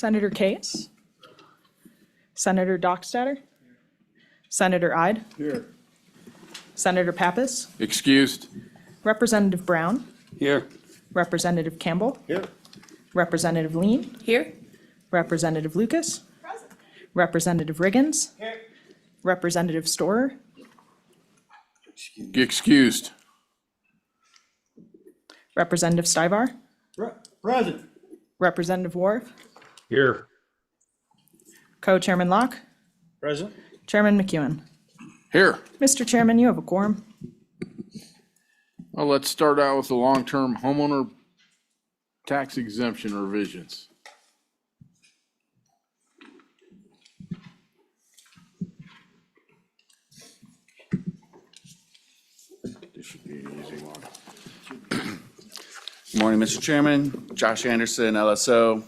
Senator Case, Senator Dockstader, Senator Ide, Here. Senator Pappas, Excused. Representative Brown, Here. Representative Campbell, Here. Representative Lean, Here. Representative Lucas, Representative Riggins, Representative Storer, Excused. Representative Stivar, Present. Representative Wharf, Here. Co-Chairman Locke, Present. Chairman McEwen. Here. Mr. Chairman, you have a quorum. Well, let's start out with the long-term homeowner tax exemption revisions. This should be an easy one. Good morning, Mr. Chairman. Josh Anderson, LSO.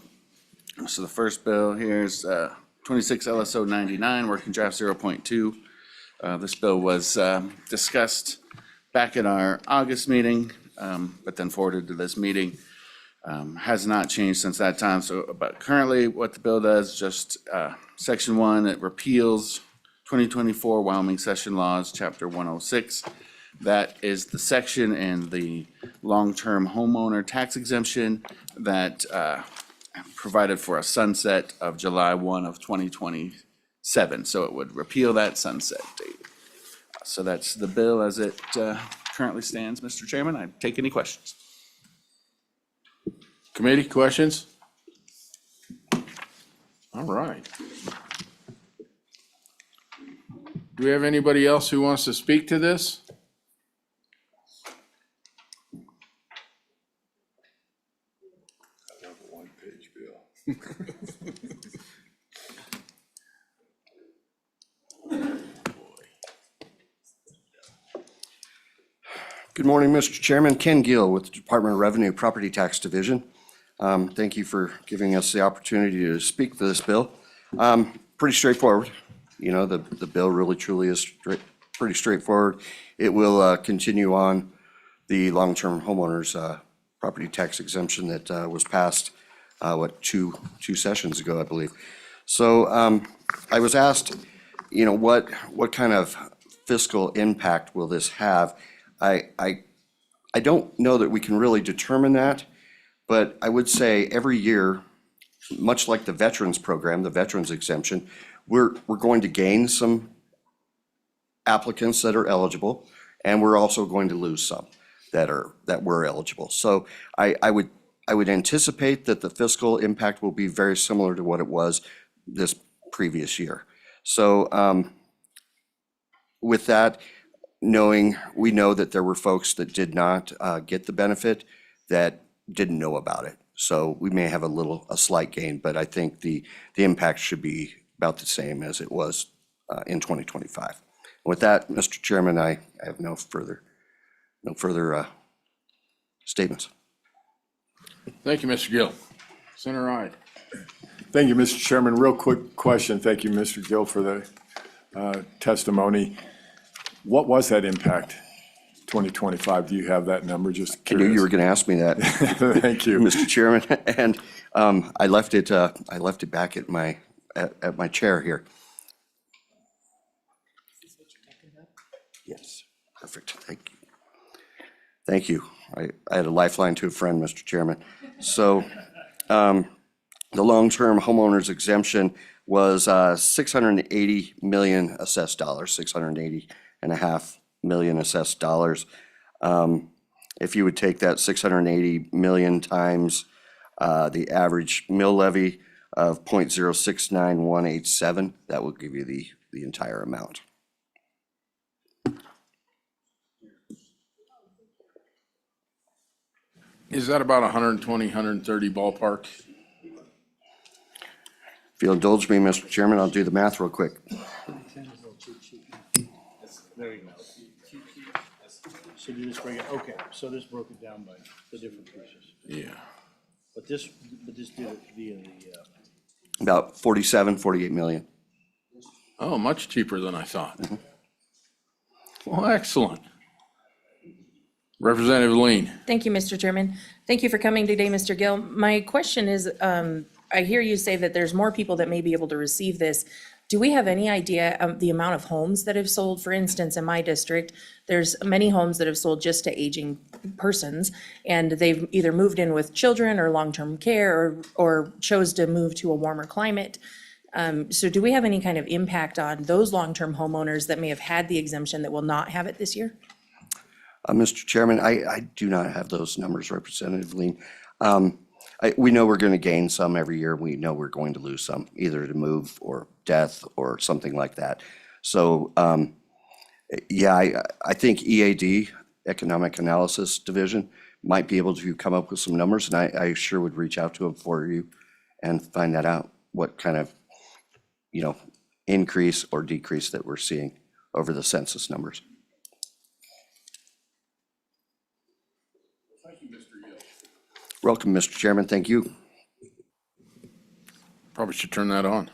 So the first bill here is 26 LSO 99, working draft 0.2. This bill was discussed back in our August meeting, but then forwarded to this meeting. Has not changed since that time. So, but currently what the bill does, just section 1, it repeals 2024 Wyoming Session Laws, Chapter 106. That is the section in the long-term homeowner tax exemption that provided for a sunset of July 1 of 2027. So it would repeal that sunset date. So that's the bill as it currently stands, Mr. Chairman. I take any questions. Committee, questions? All right. Do we have anybody else who wants to speak to this? I love a one-page bill. Good morning, Mr. Chairman. Ken Gill with the Department of Revenue Property Tax Division. Thank you for giving us the opportunity to speak to this bill. Pretty straightforward. You know, the bill really truly is pretty straightforward. It will continue on the long-term homeowners property tax exemption that was passed, two sessions ago, I believe. So I was asked, you know, what kind of fiscal impact will this have? I don't know that we can really determine that, but I would say every year, much like the veterans program, the veterans exemption, we're going to gain some applicants that are eligible, and we're also going to lose some that were eligible. So I would anticipate that the fiscal impact will be very similar to what it was this previous year. So with that, we know that there were folks that did not get the benefit that didn't know about it. So we may have a slight gain, but I think the impact should be about the same as it was in 2025. With that, Mr. Chairman, I have no further statements. Thank you, Mr. Gill. Senator Ide. Thank you, Mr. Chairman. Real quick question. Thank you, Mr. Gill, for the testimony. What was that impact, 2025? Do you have that number? Just I curious. knew you were going to ask me that. Thank you. Mr. Chairman, and I left it back at my chair here. Yes, perfect. Thank you. Thank you. I had a lifeline to a friend, Mr. Chairman. So the long-term homeowners exemption was 680 million assessed dollars, 680.5 million assessed dollars. If you would take that 680 million times the average mill levy of 0.069187, that will give you the entire amount. Is that about 120, 130 ballpark? If you'll indulge me, Mr. Chairman, I'll do the math real quick. There you go. So you just bring it, okay, so this broke it down by the different pieces. Yeah. But this did it via the, About 48 million. Oh, much cheaper than I thought. Well, excellent. Representative Lean. Thank you, Mr. Chairman. Thank you for coming today, Mr. Gill. My question is, I hear you say that there's more people that may be able to receive this. Do we have any idea of the amount of homes that have sold? For instance, in my district, there's many homes that have sold just to aging persons, and they've either moved in with children or long-term care or chose to move to a warmer climate. So do we have any kind of impact on those long-term homeowners that may have had the exemption that will not have it this year? Mr. Chairman, I do not have those numbers, Representative Lean. We know we're going to gain some every year. We know we're going to lose some, either to move or death or something like that. So, yeah, I think EAD, Economic Analysis Division, might be able to come up with some numbers, and I sure would reach out to them for you and find that out, what kind of, increase or decrease that we're seeing over the census numbers. Welcome, Mr. Chairman. Thank you. Probably should turn that on.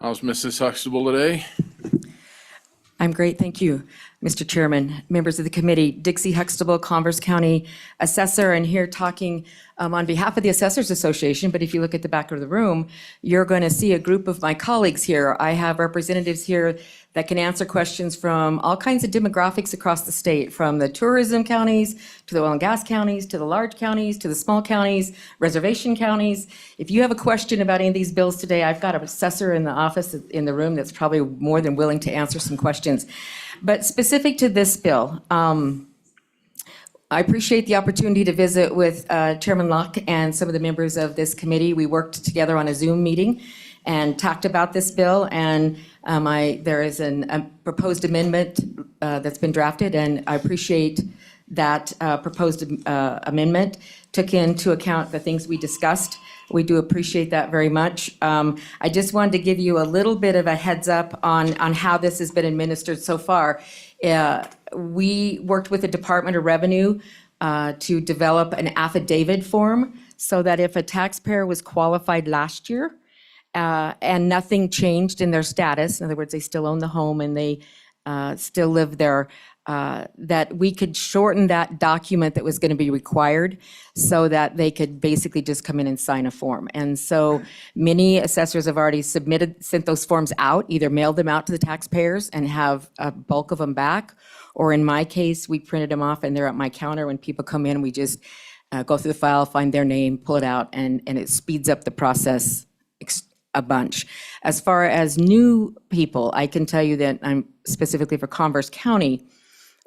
How's Mrs. Huxtable today? I'm great, thank you, Mr. Chairman, members of the committee. Dixie Huxtable, Converse County Assessor, and here talking on behalf of the Assessors Association, but if you look at the back of the room, you're going to see a group of my colleagues here. I have representatives here that can answer questions from all kinds of demographics across the state, from the tourism counties, to the oil and gas counties, to the large counties, to the small counties, reservation counties. If you have a question about any of these bills today, I've got an assessor in the office in the room that's probably more than willing to answer some questions. But specific to this bill, I appreciate the opportunity to visit with Chairman Locke and some of the members of this committee. We worked together on a Zoom meeting and talked about this bill, and there is a proposed amendment that's been drafted, and I appreciate that proposed amendment took into account the things we discussed. We do appreciate that very much. I just wanted to give you a little bit of a heads up on how this has been administered so far. We worked with the Department of Revenue to develop an affidavit form so that if a taxpayer was qualified last year and nothing changed in their status, in other words, they still own the home and they still live there, that we could shorten that document that was going to be required so that they could basically just come in and sign a form. And so many assessors have already sent those forms out, either mailed them out to the taxpayers and have a bulk of them back, or in my case, we printed them off and they're at my counter. When people come in, we just go through the file, find their name, pull it out, and it speeds up the process a bunch. As far as new people, I can tell you that I'm specifically for Converse County,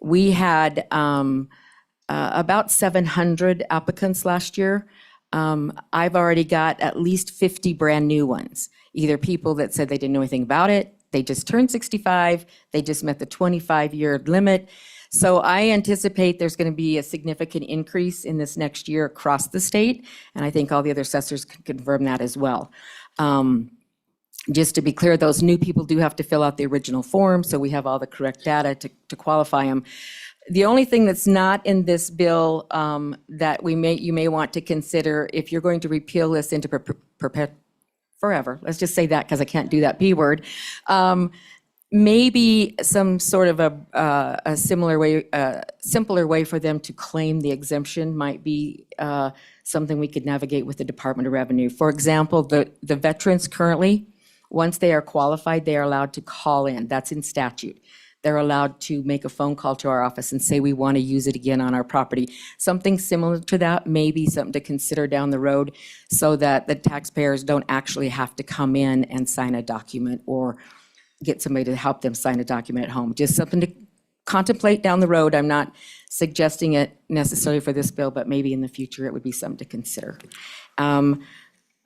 we had about 700 applicants last year. I've already got at least 50 brand new ones, either people that said they didn't know anything about it, they just turned 65, they just met the 25-year limit. So I anticipate there's going to be a significant increase in this next year across the state, and I think all the other assessors can confirm that as well. Just to be clear, those new people do have to fill out the original form, so we have all the correct data to qualify them. The only thing that's not in this bill that you may want to consider if you're going to repeal this into forever, let's just say that because I can't do that P word, maybe some sort of a simpler way for them to claim the exemption might be something we could navigate with the Department of Revenue. For example, the veterans currently, once they are qualified, they are allowed to call in. That's in statute. They're allowed to make a phone call to our office and say, we want to use it again on our property. Something similar to that may be something to consider down the road so that the taxpayers don't actually have to come in and sign a document or get somebody to help them sign a document at home. Just something to contemplate down the road. I'm not suggesting it necessarily for this bill, but maybe in the future it would be something to consider.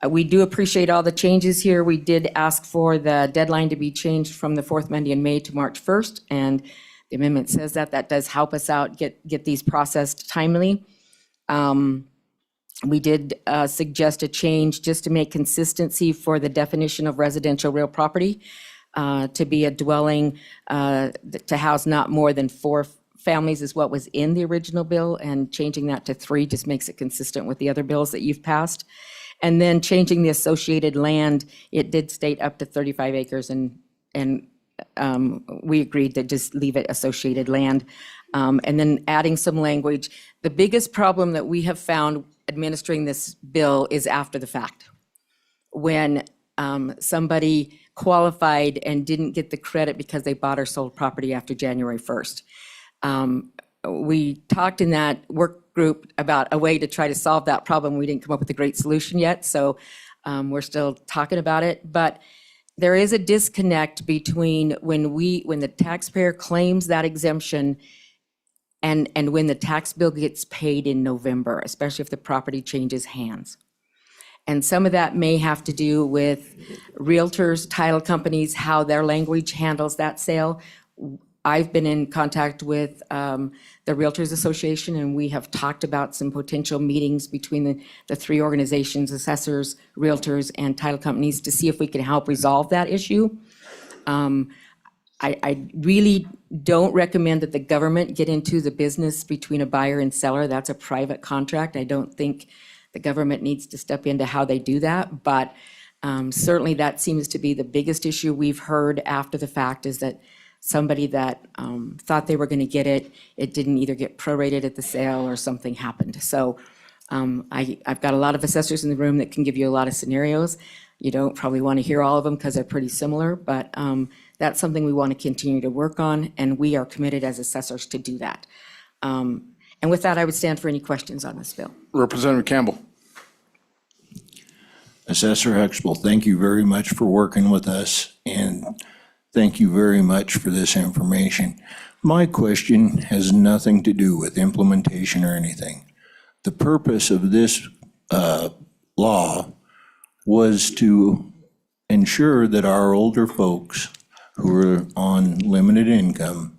We do appreciate all the changes here. We did ask for the deadline to be changed from the fourth Monday in May to March 1st, and the amendment says that. That does help us out, get these processed timely. We did suggest a change just to make consistency for the definition of residential real property to be a dwelling to house not more than 4 families is what was in the original bill, and changing that to 3 just makes it consistent with the other bills that you've passed. And then changing the associated land, it did state up to 35 acres, and we agreed to just leave it associated land. and then adding some language. The biggest problem that we have found administering this bill is after the fact, when somebody qualified and didn't get the credit because they bought or sold property after January 1st. We talked in that work group about a way to try to solve that problem. We didn't come up with a great solution yet, so we're still talking about it. But there is a disconnect between when the taxpayer claims that exemption and when the tax bill gets paid in November, especially if the property changes hands. And some of that may have to do with realtors, title companies, how their language handles that sale. I've been in contact with the Realtors Association, and we have talked about some potential meetings between the three organizations, assessors, realtors, and title companies, to see if we can help resolve that issue. I really don't recommend that the government get into the business between a buyer and seller. That's a private contract. I don't think the government needs to step into how they do that, but certainly that seems to be the biggest issue we've heard after the fact, is that somebody that thought they were going to get it, it didn't either get prorated at the sale or something happened. So I've got a lot of assessors in the room that can give you a lot of scenarios. You don't probably want to hear all of them because they're pretty similar, but that's something we want to continue to work on, and we are committed as assessors to do that. And with that, I would stand for any questions on this bill. Representative Campbell. Assessor Huxtable, thank you very much for working with us, and thank you very much for this information. My question has nothing to do with implementation or anything. The purpose of this law was to ensure that our older folks who are on limited income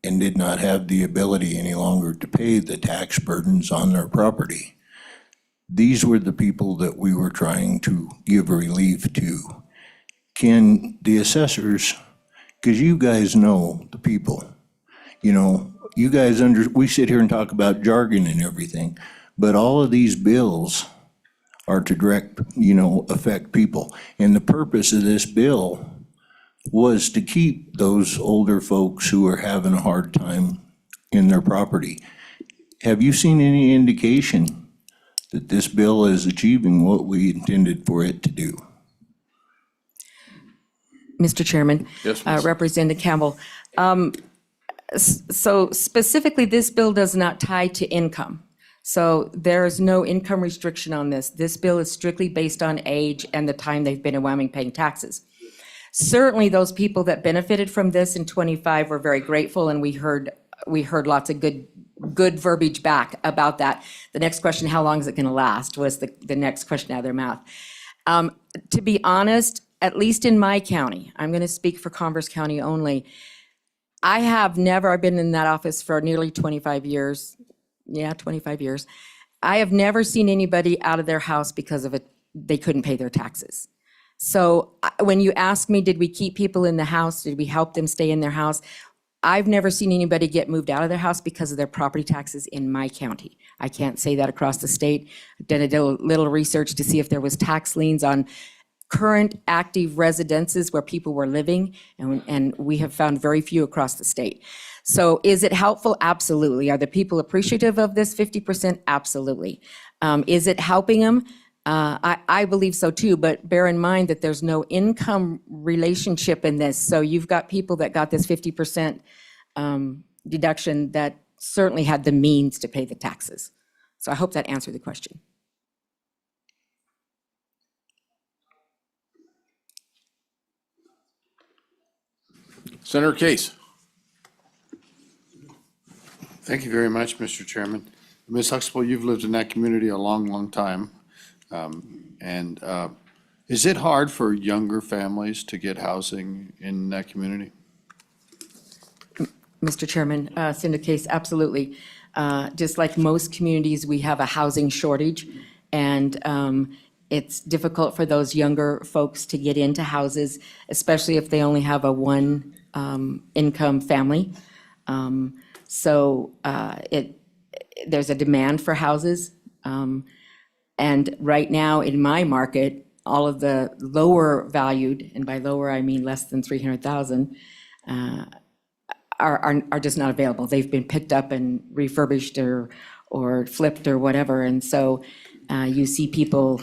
and did not have the ability any longer to pay the tax burdens on their property, these were the people that we were trying to give relief to. Can the assessors, because you guys know the people, you know, you guys we sit here and talk about jargon and everything, but all of these bills are to direct, affect people. And the purpose of this bill was to keep those older folks who are having a hard time in their property. Have you seen any indication that this bill is achieving what we intended for it to do? Mr. Chairman. Yes, Ms. Representative Campbell. So specifically, this bill does not tie to income. So there is no income restriction on this. This bill is strictly based on age and the time they've been in Wyoming paying taxes. Certainly, those people that benefited from this in '25 were very grateful, and we heard lots of good verbiage back about that. The next question, how long is it going to last, was the next question out of their mouth. To be honest, at least in my county, I'm going to speak for Converse County only, I've been in that office for nearly 25 years. Yeah, 25 years. I have never seen anybody out of their house because of it, they couldn't pay their taxes. So when you ask me, did we keep people in the house? Did we help them stay in their house? I've never seen anybody get moved out of their house because of their property taxes in my county. I can't say that across the state. I've done a little research to see if there was tax liens on current active residences where people were living, and we have found very few across the state. So is it helpful? Absolutely. Are the people appreciative of this 50%? Absolutely. Is it helping them? I believe so too, but bear in mind that there's no income relationship in this. So you've got people that got this 50% deduction that certainly had the means to pay the taxes. So I hope that answered the question. Senator Case. Thank you very much, Mr. Chairman. Ms. Huxtable, you've lived in that community a long, long time. Is it hard for younger families to get housing in that community? Mr. Chairman, Senator Case, absolutely. Just like most communities, we have a housing shortage, and it's difficult for those younger folks to get into houses, especially if they only have a one income family. There's a demand for houses. And right now in my market, all of the lower valued, and by lower I mean less than 300,000, are just not available. They've been picked up and refurbished or flipped or whatever. And so you see people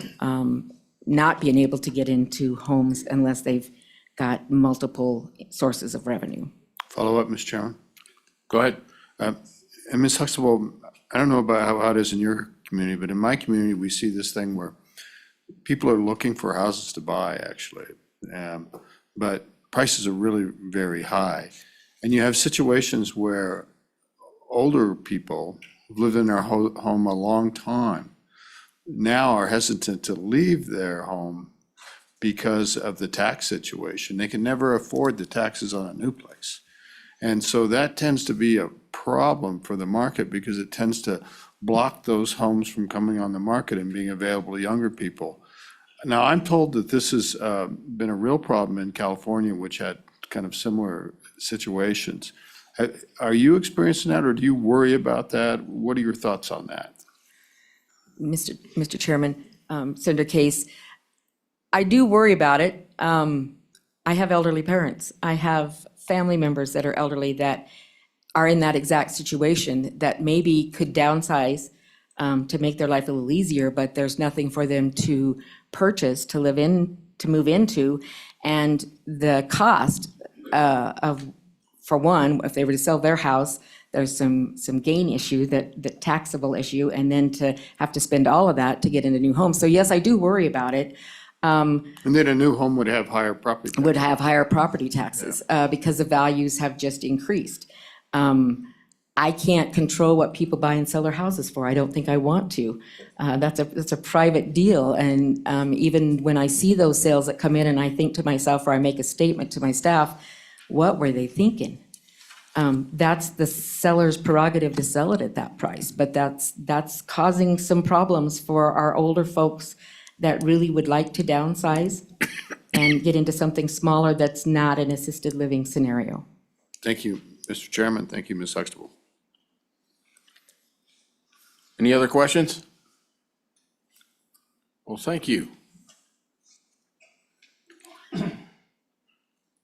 not being able to get into homes unless they've got multiple sources of revenue. Follow up, Mr. Chairman. Go ahead. And Ms. Huxtable, I don't know about how it is in your community, but in my community, we see this thing where people are looking for houses to buy, actually. But prices are really very high. And you have situations where older people who've lived in their home a long time now are hesitant to leave their home because of the tax situation. They can never afford the taxes on a new place. And so that tends to be a problem for the market because it tends to block those homes from coming on the market and being available to younger people. Now, I'm told that this has been a real problem in California, which had kind of similar situations. Are you experiencing that, or do you worry about that? What are your thoughts on that? Mr. Chairman, Senator Case, I do worry about it. I have elderly parents. I have family members that are elderly that are in that exact situation that maybe could downsize to make their life a little easier, but there's nothing for them to purchase, to live in, to move into. And the cost for one, if they were to sell their house, there's some gain issue, that taxable issue, and then to have to spend all of that to get in a new home. So yes, I do worry about it. And then a new home would have higher property taxes. Would have higher property taxes because the values have just increased. I can't control what people buy and sell their houses for. I don't think I want to. That's a private deal. And even when I see those sales that come in and I think to myself, or I make a statement to my staff, what were they thinking? That's the seller's prerogative to sell it at that price. But that's causing some problems for our older folks that really would like to downsize and get into something smaller that's not an assisted living scenario. Thank you, Mr. Chairman. Thank you, Ms. Huxtable. Any other questions? Well, thank you.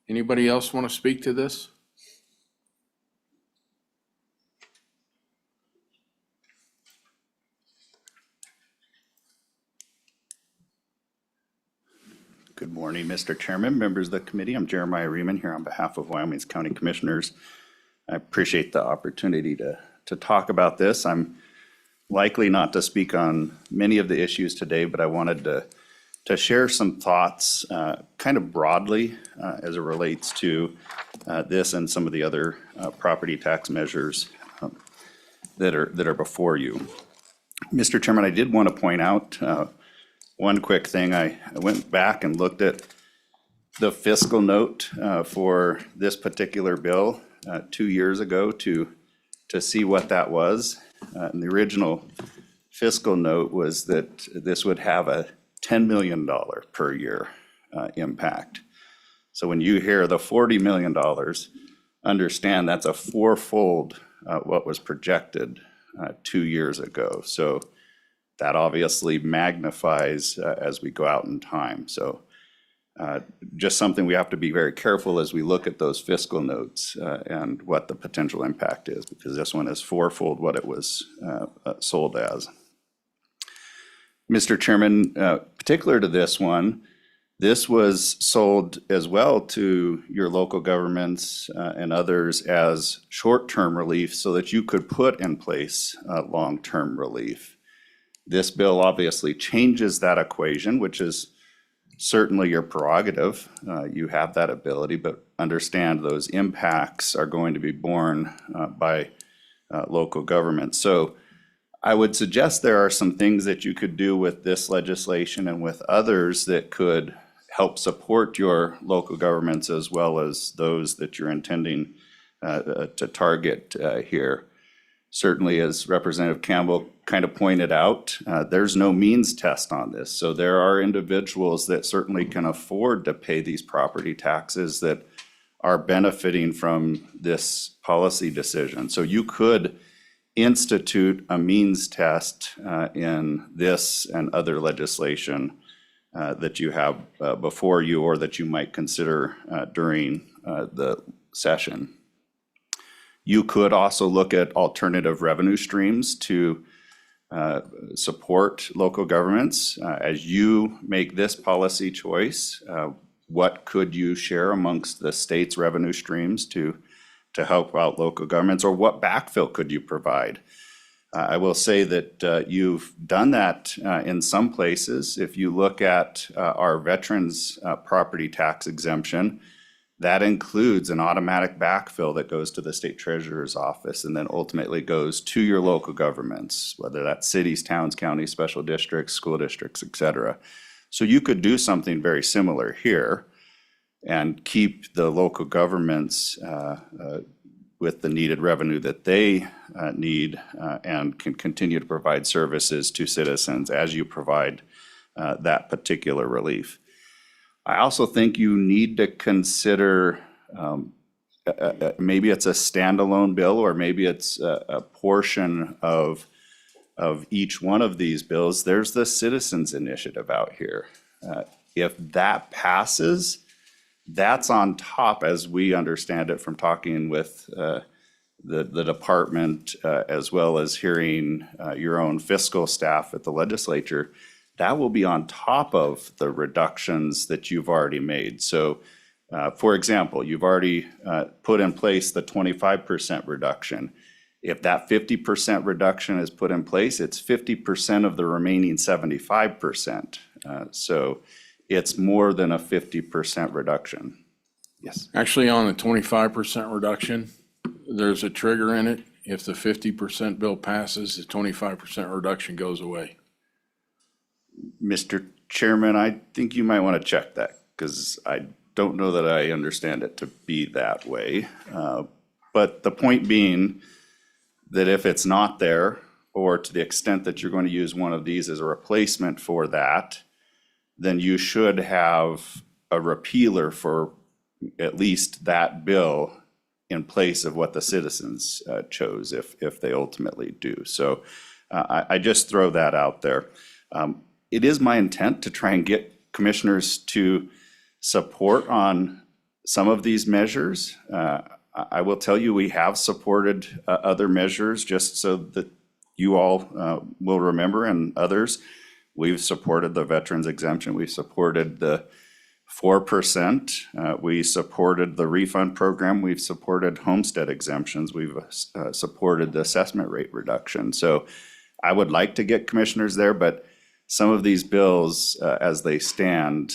Anybody else want to speak to this? Good morning, Mr. Chairman, members of the committee. I'm Jeremiah Riemann here on behalf of Wyoming's County Commissioners. I appreciate the opportunity to talk about this. I'm likely not to speak on many of the issues today, but I wanted to share some thoughts kind of broadly as it relates to this and some of the other property tax measures that are before you. Mr. Chairman, I did want to point out one quick thing. I went back and looked at the fiscal note for this particular bill 2 years ago to see what that was. And the original fiscal note was that this would have a $10 million per year impact. So when you hear the $40 million, understand that's a fourfold what was projected 2 years ago. So that obviously magnifies as we go out in time. So just something we have to be very careful as we look at those fiscal notes and what the potential impact is, because this one is fourfold what it was sold as. Mr. Chairman, particular to this one, this was sold as well to your local governments and others as short-term relief so that you could put in place long-term relief. This bill obviously changes that equation, which is certainly your prerogative. You have that ability, but understand those impacts are going to be borne by local government. So I would suggest there are some things that you could do with this legislation and with others that could help support your local governments as well as those that you're intending to target here. Certainly, as Representative Campbell kind of pointed out, there's no means test on this. So there are individuals that certainly can afford to pay these property taxes that are benefiting from this policy decision. So you could institute a means test in this and other legislation that you have before you or that you might consider during the session. You could also look at alternative revenue streams to support local governments. As you make this policy choice, what could you share amongst the state's revenue streams to help out local governments, or what backfill could you provide? I will say that you've done that in some places. If you look at our veterans property tax exemption, that includes an automatic backfill that goes to the state treasurer's office and then ultimately goes to your local governments, whether that's cities, towns, counties, special districts, school districts, et cetera. So you could do something very similar here and keep the local governments with the needed revenue that they need and can continue to provide services to citizens as you provide that particular relief. I also think you need to consider, maybe it's a standalone bill, or maybe it's a portion of each one of these bills. There's the Citizens Initiative out here. If that passes, that's on top, as we understand it from talking with the department, as well as hearing your own fiscal staff at the legislature. That will be on top of the reductions that you've already made. So, for example, you've already put in place the 25% reduction. If that 50% reduction is put in place, it's 50% of the remaining 75%. So it's more than a 50% reduction. Yes. Actually, on the 25% reduction, there's a trigger in it. If the 50% bill passes, the 25% reduction goes away. Mr. Chairman, I think you might want to check that, because I don't know that I understand it to be that way. But the point being that if it's not there, or to the extent that you're going to use one of these as a replacement for that, then you should have a repealer for at least that bill in place of what the citizens chose, if they ultimately do. So I just throw that out there. It is my intent to try and get commissioners to support on some of these measures. I will tell you, we have supported other measures, just so that you all will remember, and others. We've supported the veterans exemption. We've supported the 4%. We supported the refund program. We've supported homestead exemptions. We've supported the assessment rate reduction. So I would like to get commissioners there, but some of these bills, as they stand,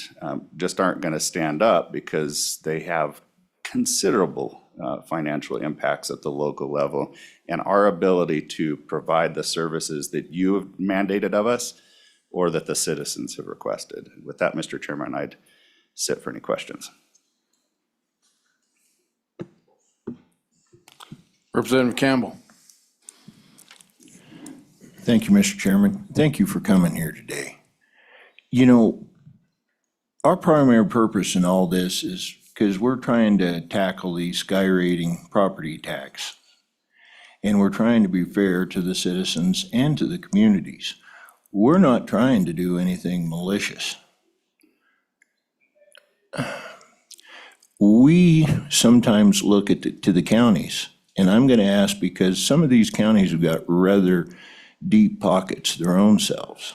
just aren't going to stand up, because they have considerable financial impacts at the local level, and our ability to provide the services that you have mandated of us, or that the citizens have requested. With that, Mr. Chairman, I'd sit for any questions. Representative Campbell. Thank you, Mr. Chairman. Thank you for coming here today. You know, our primary purpose in all this is because we're trying to tackle the skyrocketing property tax. And we're trying to be fair to the citizens and to the communities. We're not trying to do anything malicious. We sometimes look to the counties, and I'm going to ask, because some of these counties have got rather deep pockets their own selves.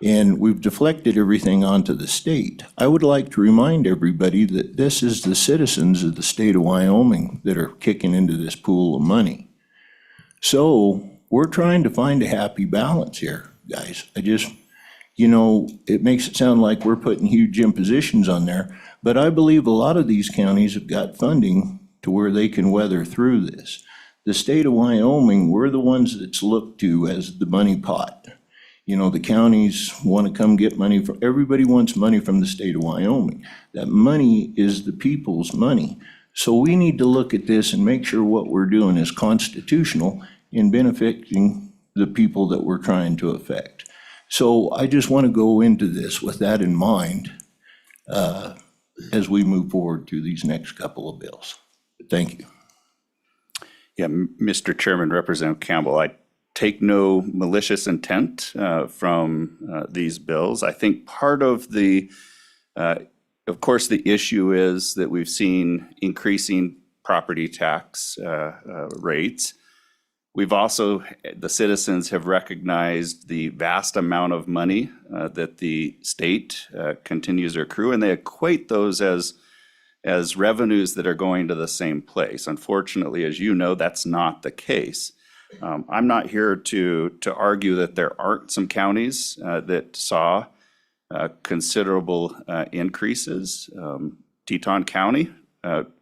And we've deflected everything onto the state. I would like to remind everybody that this is the citizens of the state of Wyoming that are kicking into this pool of money. So we're trying to find a happy balance here, guys. It makes it sound like we're putting huge impositions on there, but I believe a lot of these counties have got funding to where they can weather through this. The state of Wyoming, we're the ones that's looked to as the money pot. The counties want to come get money from, everybody wants money from the state of Wyoming. That money is the people's money. So we need to look at this and make sure what we're doing is constitutional in benefiting the people that we're trying to affect. So I just want to go into this with that in mind as we move forward through these next couple of bills. Thank you. Yeah, Mr. Chairman, Representative Campbell, I take no malicious intent from these bills. I think part of of course, the issue is that we've seen increasing property tax rates. We've also, the citizens have recognized the vast amount of money that the state continues to accrue, and they equate those as revenues that are going to the same place. Unfortunately, as you know, that's not the case. I'm not here to argue that there aren't some counties that saw considerable increases. Teton County,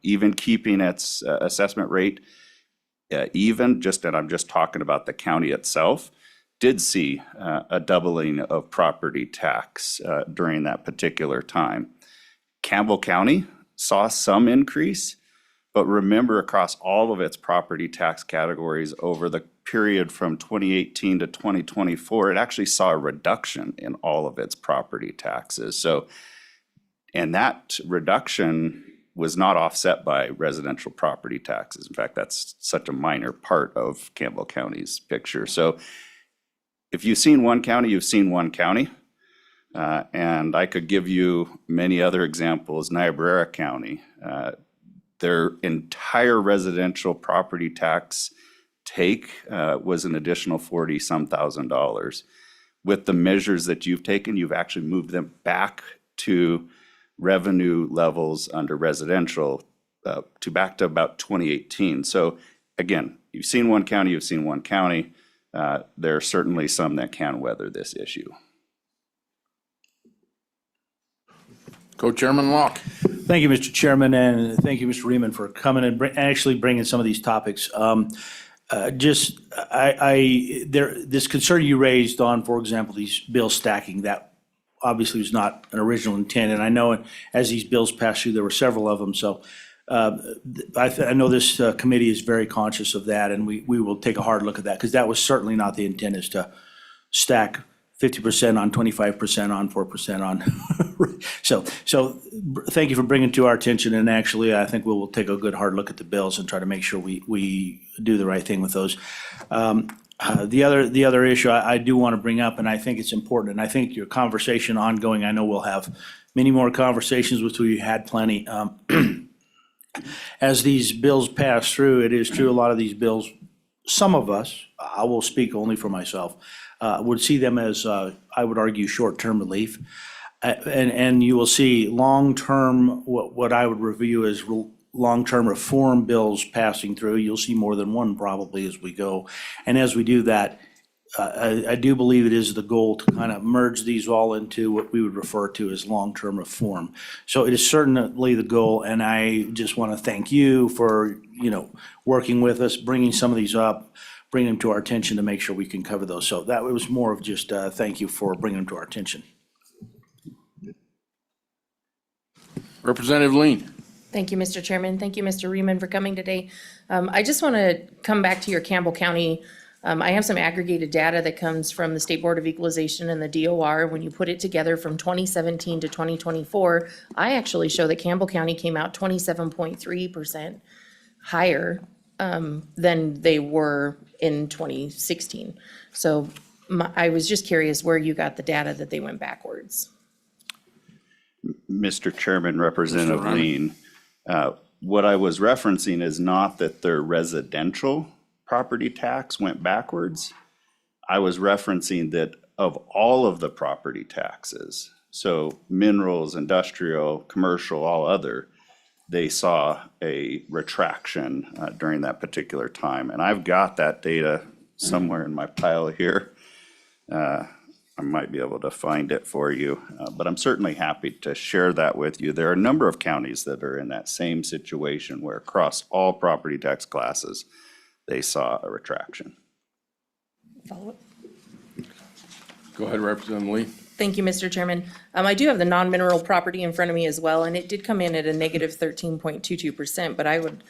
even keeping its assessment rate even, and I'm just talking about the county itself, did see a doubling of property tax during that particular time. Campbell County saw some increase, but remember, across all of its property tax categories over the period from 2018 to 2024, it actually saw a reduction in all of its property taxes. So, and that reduction was not offset by residential property taxes. In fact, that's such a minor part of Campbell County's picture. So if you've seen one county, you've seen one county. And I could give you many other examples. Niobrara County, their entire residential property tax take was an additional $40-some thousand. With the measures that you've taken, you've actually moved them back to revenue levels under residential to back to about 2018. So again, you've seen one county, you've seen one county. There are certainly some that can weather this issue. Co-Chairman Locke. Thank you, Mr. Chairman, and thank you, Mr. Riemann, for coming and actually bringing some of these topics. This concern you raised on, for example, these bills stacking, that obviously was not an original intent. And I know as these bills passed through, there were several of them. So I know this committee is very conscious of that, and we will take a hard look at that, because that was certainly not the intent, is to stack 50% on 25% on 4% on. So thank you for bringing it to our attention. And actually, I think we will take a good hard look at the bills and try to make sure we do the right thing with those. The other issue I do want to bring up, and I think it's important, and I think your conversation ongoing, I know we'll have many more conversations with you, had plenty. As these bills pass through, it is true, a lot of these bills, some of us, I will speak only for myself, would see them as, I would argue, short-term relief. And you will see long-term, what I would review as long-term reform bills passing through. You'll see more than one probably as we go. And as we do that, I do believe it is the goal to kind of merge these all into what we would refer to as long-term reform. So it is certainly the goal, and I just want to thank you for, working with us, bringing some of these up, bringing them to our attention to make sure we can cover those. So that was more of just thank you for bringing them to our attention. Representative Lean. Thank you, Mr. Chairman. Thank you, Mr. Riemann, for coming today. I just want to come back to your Campbell County. I have some aggregated data that comes from the State Board of Equalization and the DOR. When you put it together from 2017 to 2024, I actually show that Campbell County came out 27.3% higher than they were in 2016. So I was just curious where you got the data that they went backwards. Mr. Chairman, Representative Lean, what I was referencing is not that their residential property tax went backwards. I was referencing that of all of the property taxes, so minerals, industrial, commercial, all other, they saw a retraction during that particular time. And I've got that data somewhere in my pile here. I might be able to find it for you, but I'm certainly happy to share that with you. There are a number of counties that are in that same situation where across all property tax classes, they saw a retraction. Follow up. Go ahead, Representative Lee. Thank you, Mr. Chairman. I do have the non-mineral property in front of me as well, and it did come in at a negative 13.22%, but I would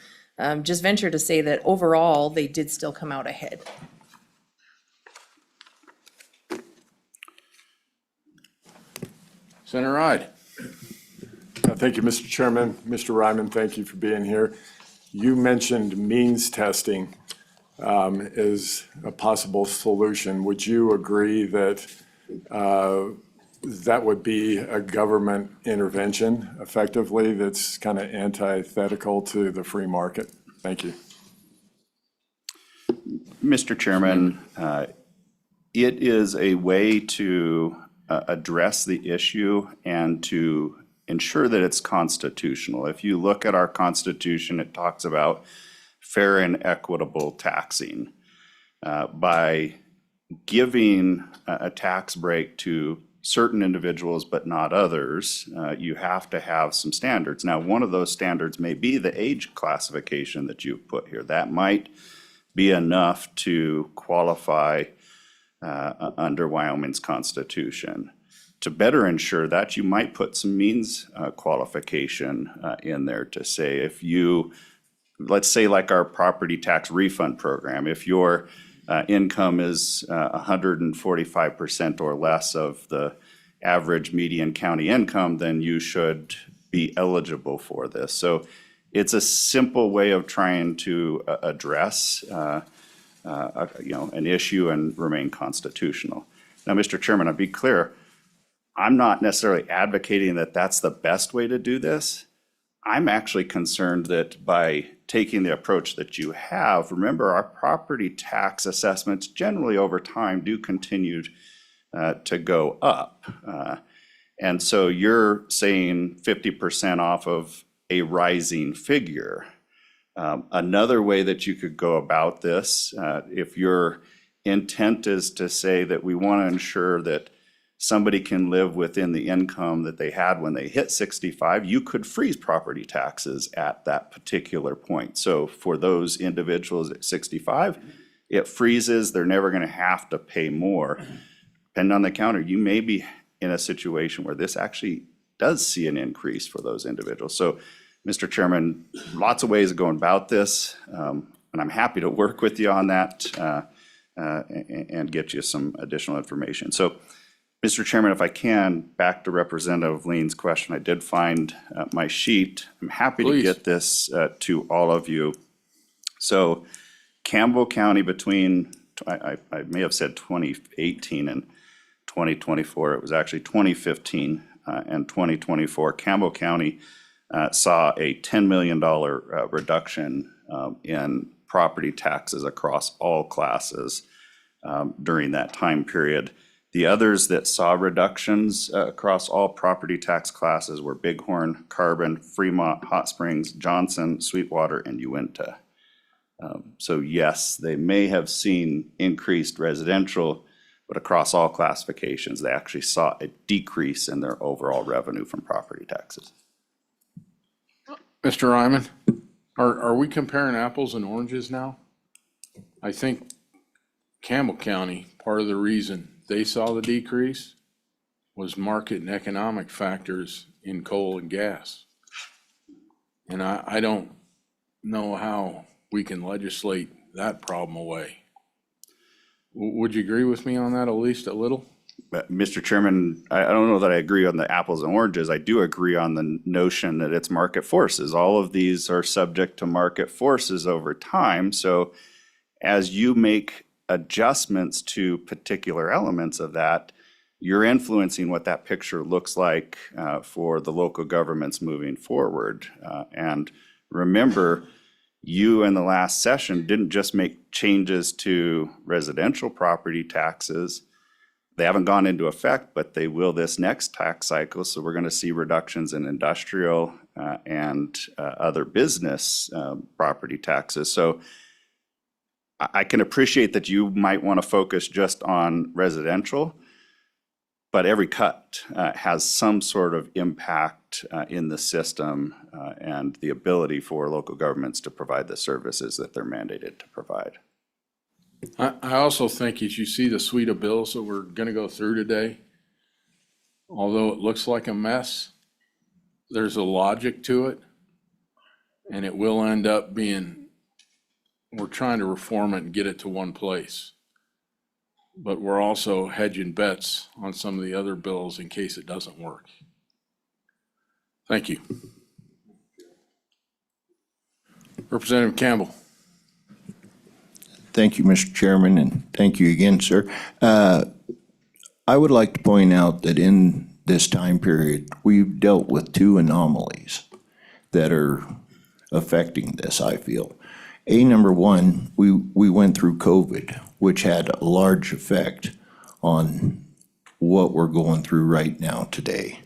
just venture to say that overall, they did still come out ahead. Senator Ide. Thank you, Mr. Chairman. Mr. Ryman, thank you for being here. You mentioned means testing as a possible solution. Would you agree that that would be a government intervention effectively that's kind of antithetical to the free market. Thank you. Mr. Chairman, it is a way to address the issue and to ensure that it's constitutional. If you look at our Constitution, it talks about fair and equitable taxing. By giving a tax break to certain individuals but not others, you have to have some standards. Now, one of those standards may be the age classification that you've put here. That might be enough to qualify under Wyoming's Constitution. To better ensure that, you might put some means qualification in there to say if you, let's say like our property tax refund program, if your income is 145% or less of the average median county income, then you should be eligible for this. So it's a simple way of trying to address an issue and remain constitutional. Now, Mr. Chairman, I'll be clear, I'm not necessarily advocating that that's the best way to do this. I'm actually concerned that by taking the approach that you have, remember our property tax assessments generally over time do continue to go up. And so you're saying 50% off of a rising figure. Another way that you could go about this, if your intent is to say that we want to ensure that somebody can live within the income that they had when they hit 65, you could freeze property taxes at that particular point. So for those individuals at 65, it freezes, they're never going to have to pay more. Depending on the counter, you may be in a situation where this actually does see an increase for those individuals. So, Mr. Chairman, lots of ways of going about this, and I'm happy to work with you on that and get you some additional information. So, Mr. Chairman, if I can, back to Representative Lean's question, I did find my sheet. I'm happy to Please. get this to all of you. So Campbell County between, I may have said 2018 and 2024, it was actually 2015 and 2024, Campbell County saw a $10 million reduction in property taxes across all classes during that time period. The others that saw reductions across all property tax classes were Bighorn, Carbon, Fremont, Hot Springs, Johnson, Sweetwater, and Uinta. So yes, they may have seen increased residential, but across all classifications, they actually saw a decrease in their overall revenue from property taxes. Mr. Ryman, are we comparing apples and oranges now? I think Campbell County, part of the reason they saw the decrease was market and economic factors in coal and gas. And I don't know how we can legislate that problem away. Would you agree with me on that at least a little? But Mr. Chairman, I don't know that I agree on the apples and oranges. I do agree on the notion that it's market forces. All of these are subject to market forces over time. So as you make adjustments to particular elements of that, you're influencing what that picture looks like for the local governments moving forward. And remember, you in the last session didn't just make changes to residential property taxes. They haven't gone into effect, but they will this next tax cycle. So we're going to see reductions in industrial and other business property taxes. So I can appreciate that you might want to focus just on residential, but every cut has some sort of impact in the system and the ability for local governments to provide the services that they're mandated to provide. I also think as you see the suite of bills that we're going to go through today, although it looks like a mess, there's a logic to it, and it will end up being, we're trying to reform it and get it to one place. But we're also hedging bets on some of the other bills in case it doesn't work. Thank you. Representative Campbell. Thank you, Mr. Chairman, and thank you again, sir. I would like to point out that in this time period, we've dealt with two anomalies that are affecting this, I feel. Number one, we went through COVID, which had a large effect on what we're going through right now today.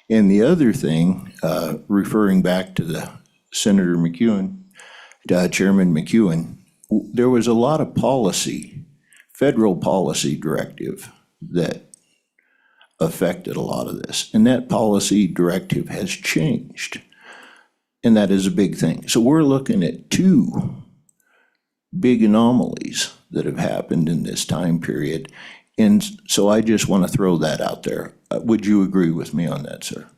And the other thing, referring back to the Senator McEwen, Chairman McEwen, there was a lot of policy, federal policy directive that affected a lot of this. And that policy directive has changed. And that is a big thing. So we're looking at two big anomalies that have happened in this time period. And so I just want to throw that out there. Would you agree with me on that, sir?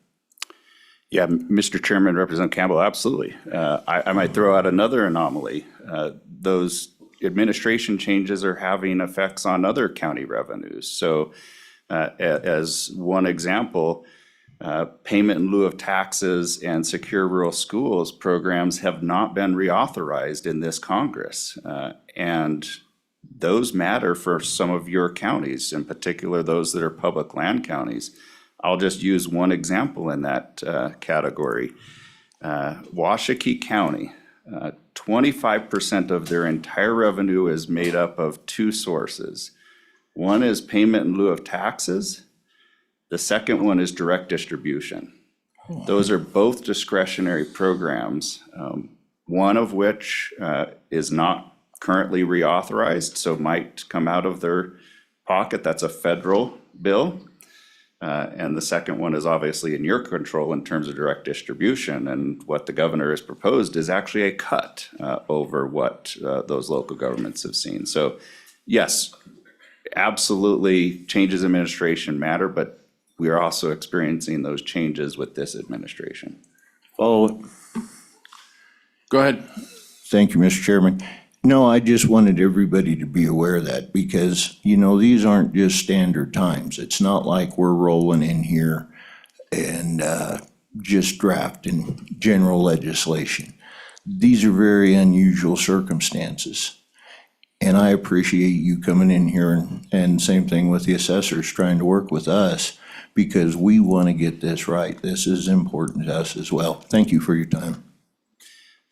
Yeah, Mr. Chairman, Representative Campbell, absolutely. I might throw out another anomaly. Those administration changes are having effects on other county revenues. So as one example, payment in lieu of taxes and secure rural schools programs have not been reauthorized in this Congress. And those matter for some of your counties, in particular those that are public land counties. I'll just use one example in that category. Washakie County, 25% of their entire revenue is made up of two sources. One is payment in lieu of taxes. The second one is direct distribution. Those are both discretionary programs, one of which is not currently reauthorized, so might come out of their pocket. That's a federal bill. And the second one is obviously in your control in terms of direct distribution. And what the governor has proposed is actually a cut over what those local governments have seen. So yes, absolutely changes in administration matter, but we are also experiencing those changes with this administration. Follow. Go ahead. Thank you, Mr. Chairman. No, I just wanted everybody to be aware of that because, you know, these aren't just standard times. It's not like we're rolling in here and just drafting general legislation. These are very unusual circumstances. And I appreciate you coming in here and same thing with the assessors trying to work with us because we want to get this right. This is important to us as well. Thank you for your time.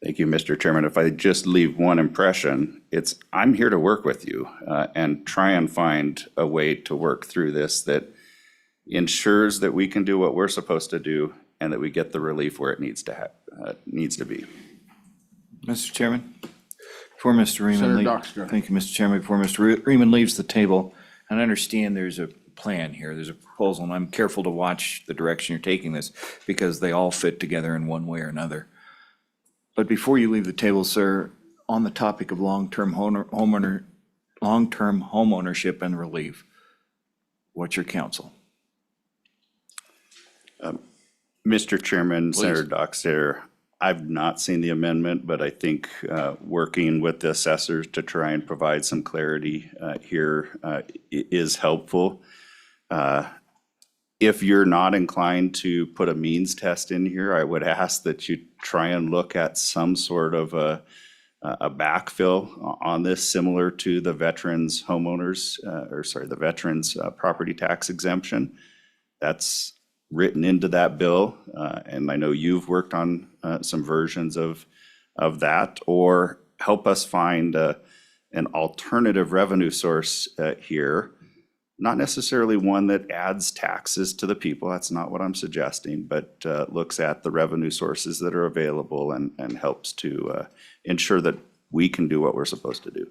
Thank you, Mr. Chairman. If I just leave one impression, it's I'm here to work with you and try and find a way to work through this that ensures that we can do what we're supposed to do and that we get the relief where it needs to be. Mr. Chairman, before Mr. Senator Reeman Dockster. thank you, Mr. Chairman. Before Mr. Reeman leaves the table, and I understand there's a plan here, there's a proposal, and I'm careful to watch the direction you're taking this because they all fit together in one way or another. But before you leave the table, sir, on the topic of long-term homeownership and relief, what's your counsel? Mr. Chairman, Senator Dockster, I've not seen the amendment, but I think working with the assessors to try and provide some clarity here is helpful. If you're not inclined to put a means test in here, I would ask that you try and look at some sort of a backfill on this, similar to the veterans the veterans property tax exemption. That's written into that bill, and I know you've worked on some versions of that, or help us find an alternative revenue source here. Not necessarily one that adds taxes to the people, that's not what I'm suggesting, but looks at the revenue sources that are available and helps to ensure that we can do what we're supposed to do.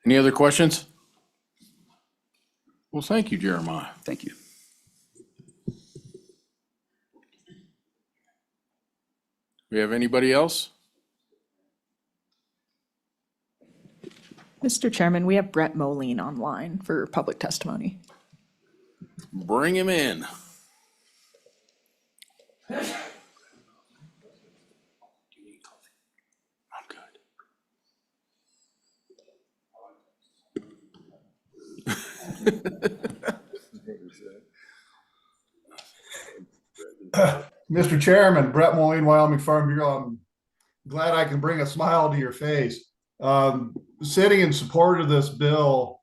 Any other questions? Well, thank you, Jeremiah. Thank you. We have anybody else? Mr. Chairman, we have Brett Moline online for public testimony. Bring him in. Mr. Chairman, Brett Moline, Wyoming Farm Bureau. I'm glad I can bring a smile to your face. Sitting in support of this bill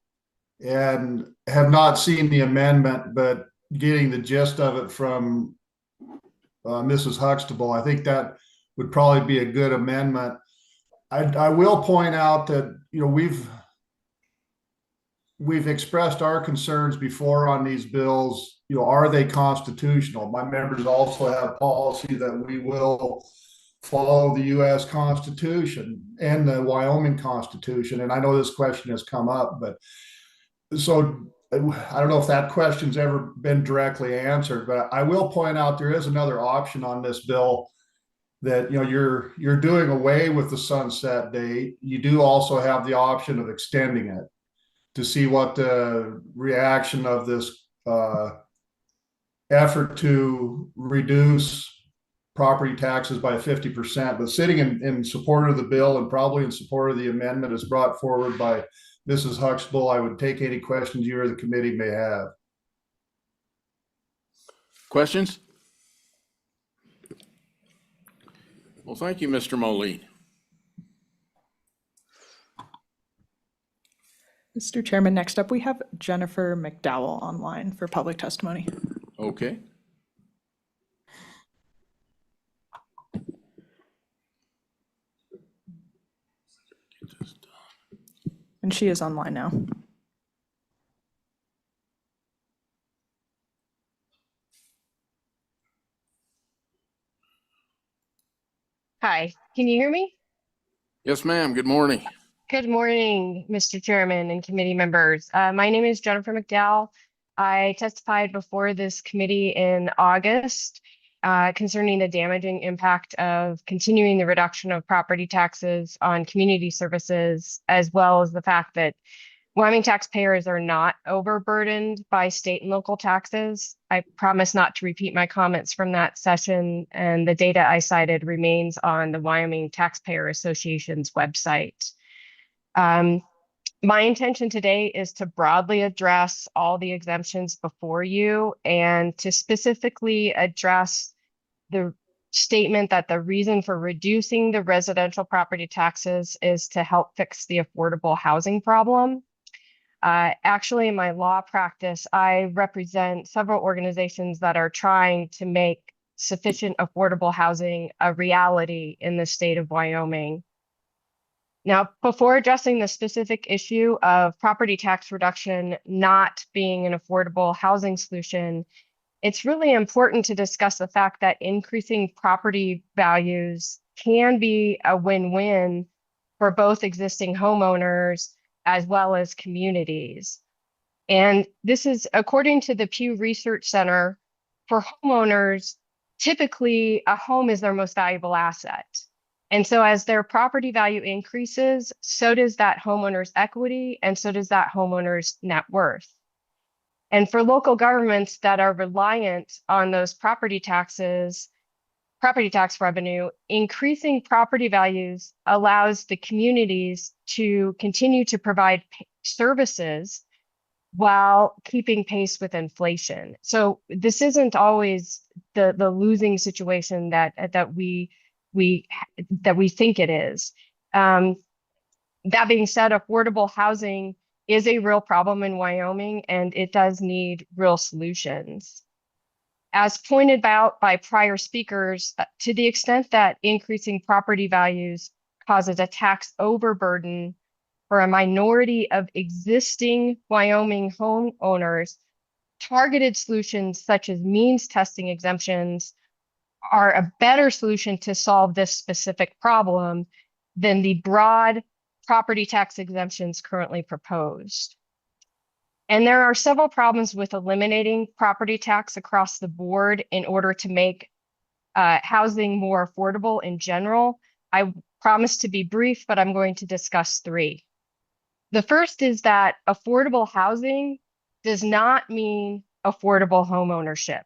and have not seen the amendment, but getting the gist of it from Mrs. Huxtable, I think that would probably be a good amendment. I will point out that, we've expressed our concerns before on these bills. Are they constitutional? My members also have policy that we will follow the US Constitution and the Wyoming Constitution. And I know this question has come up, but so I don't know if that question's ever been directly answered, but I will point out there is another option on this bill that, you're doing away with the sunset date. You do also have the option of extending it to see what the reaction of this effort to reduce property taxes by 50%. But sitting in support of the bill and probably in support of the amendment as brought forward by Mrs. Huxtable, I would take any questions you or the committee may have. Questions? Well, thank you, Mr. Moline. Mr. Chairman, next up, we have Jennifer McDowell online for public testimony. Okay. And she is online now. Hi, can you hear me? Yes, ma'am. Good morning. Good morning, Mr. Chairman and committee members. My name is Jennifer McDowell. I testified before this committee in August concerning the damaging impact of continuing the reduction of property taxes on community services, as well as the fact that Wyoming taxpayers are not overburdened by state and local taxes. I promise not to repeat my comments from that session, and the data I cited remains on the Wyoming Taxpayer Association's website. My intention today is to broadly address all the exemptions before you and to specifically address the statement that the reason for reducing the residential property taxes is to help fix the affordable housing problem. Actually, in my law practice, I represent several organizations that are trying to make sufficient affordable housing a reality in the state of Wyoming. Now, before addressing the specific issue of property tax reduction not being an affordable housing solution, it's really important to discuss the fact that increasing property values can be a win-win for both existing homeowners as well as communities. And this is according to the Pew Research Center. For homeowners, typically a home is their most valuable asset. And so as their property value increases, so does that homeowner's equity, and so does that homeowner's net worth. And for local governments that are reliant on those property tax revenue, increasing property values allows the communities to continue to provide services while keeping pace with inflation. So this isn't always the losing situation that we think it is. That being said, affordable housing is a real problem in Wyoming, and it does need real solutions. As pointed out by prior speakers, to the extent that increasing property values causes a tax overburden for a minority of existing Wyoming homeowners, targeted solutions such as means testing exemptions are a better solution to solve this specific problem than the broad property tax exemptions currently proposed. And there are several problems with eliminating property tax across the board in order to make housing more affordable in general. I promise to be brief, but I'm going to discuss three. The first is that affordable housing does not mean affordable home ownership.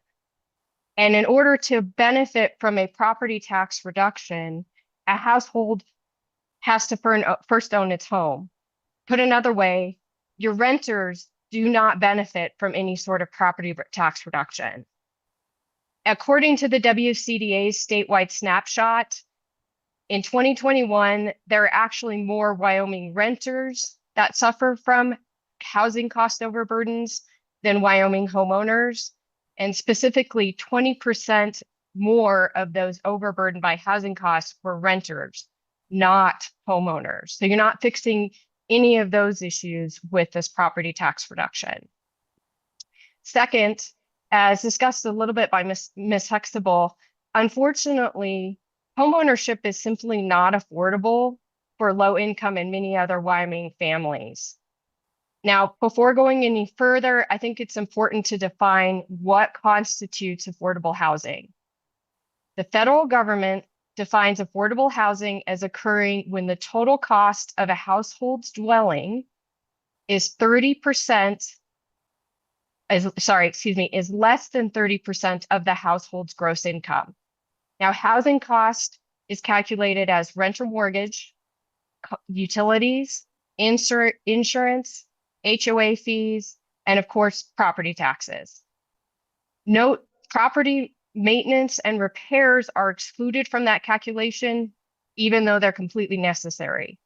And in order to benefit from a property tax reduction, a household has to first own its home. Put another way, your renters do not benefit from any sort of property tax reduction. According to the WCDA's statewide snapshot, in 2021, there are actually more Wyoming renters that suffer from housing cost overburdens than Wyoming homeowners, and specifically 20% more of those overburdened by housing costs were renters, not homeowners. So you're not fixing any of those issues with this property tax reduction. Second, as discussed a little bit by Ms. Huxtable, unfortunately, homeownership is simply not affordable for low income and many other Wyoming families. Now, before going any further, I think it's important to define what constitutes affordable housing. The federal government defines affordable housing as occurring when the total cost of a household's dwelling is 30%, is less than 30% of the household's gross income. Now, housing cost is calculated as rent or mortgage, utilities, insurance, HOA fees, and of course, property taxes. Note, property maintenance and repairs are excluded from that calculation, even though they're completely necessary.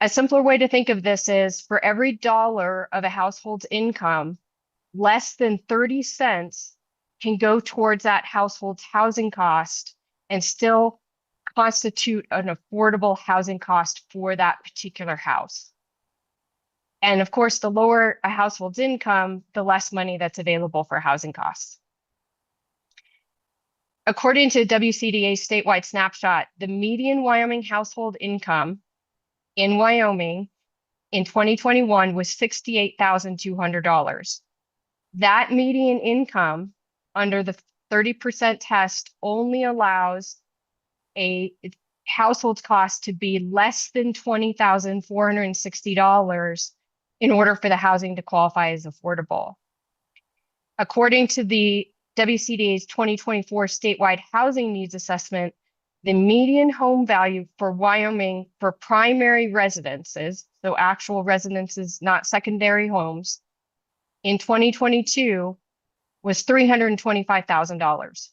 A simpler way to think of this is for every dollar of a household's income, less than 30 cents can go towards that household's housing cost and still constitute an affordable housing cost for that particular house. And of course, the lower a household's income, the less money that's available for housing costs. According to WCDA's statewide snapshot, the median Wyoming household income in Wyoming in 2021 was $68,200. That median income under the 30% test only allows a household cost to be less than $20,460 in order for the housing to qualify as affordable. According to the WCDA's 2024 statewide housing needs assessment, the median home value for Wyoming for primary residences, so actual residences, not secondary homes, in 2022 was $325,000.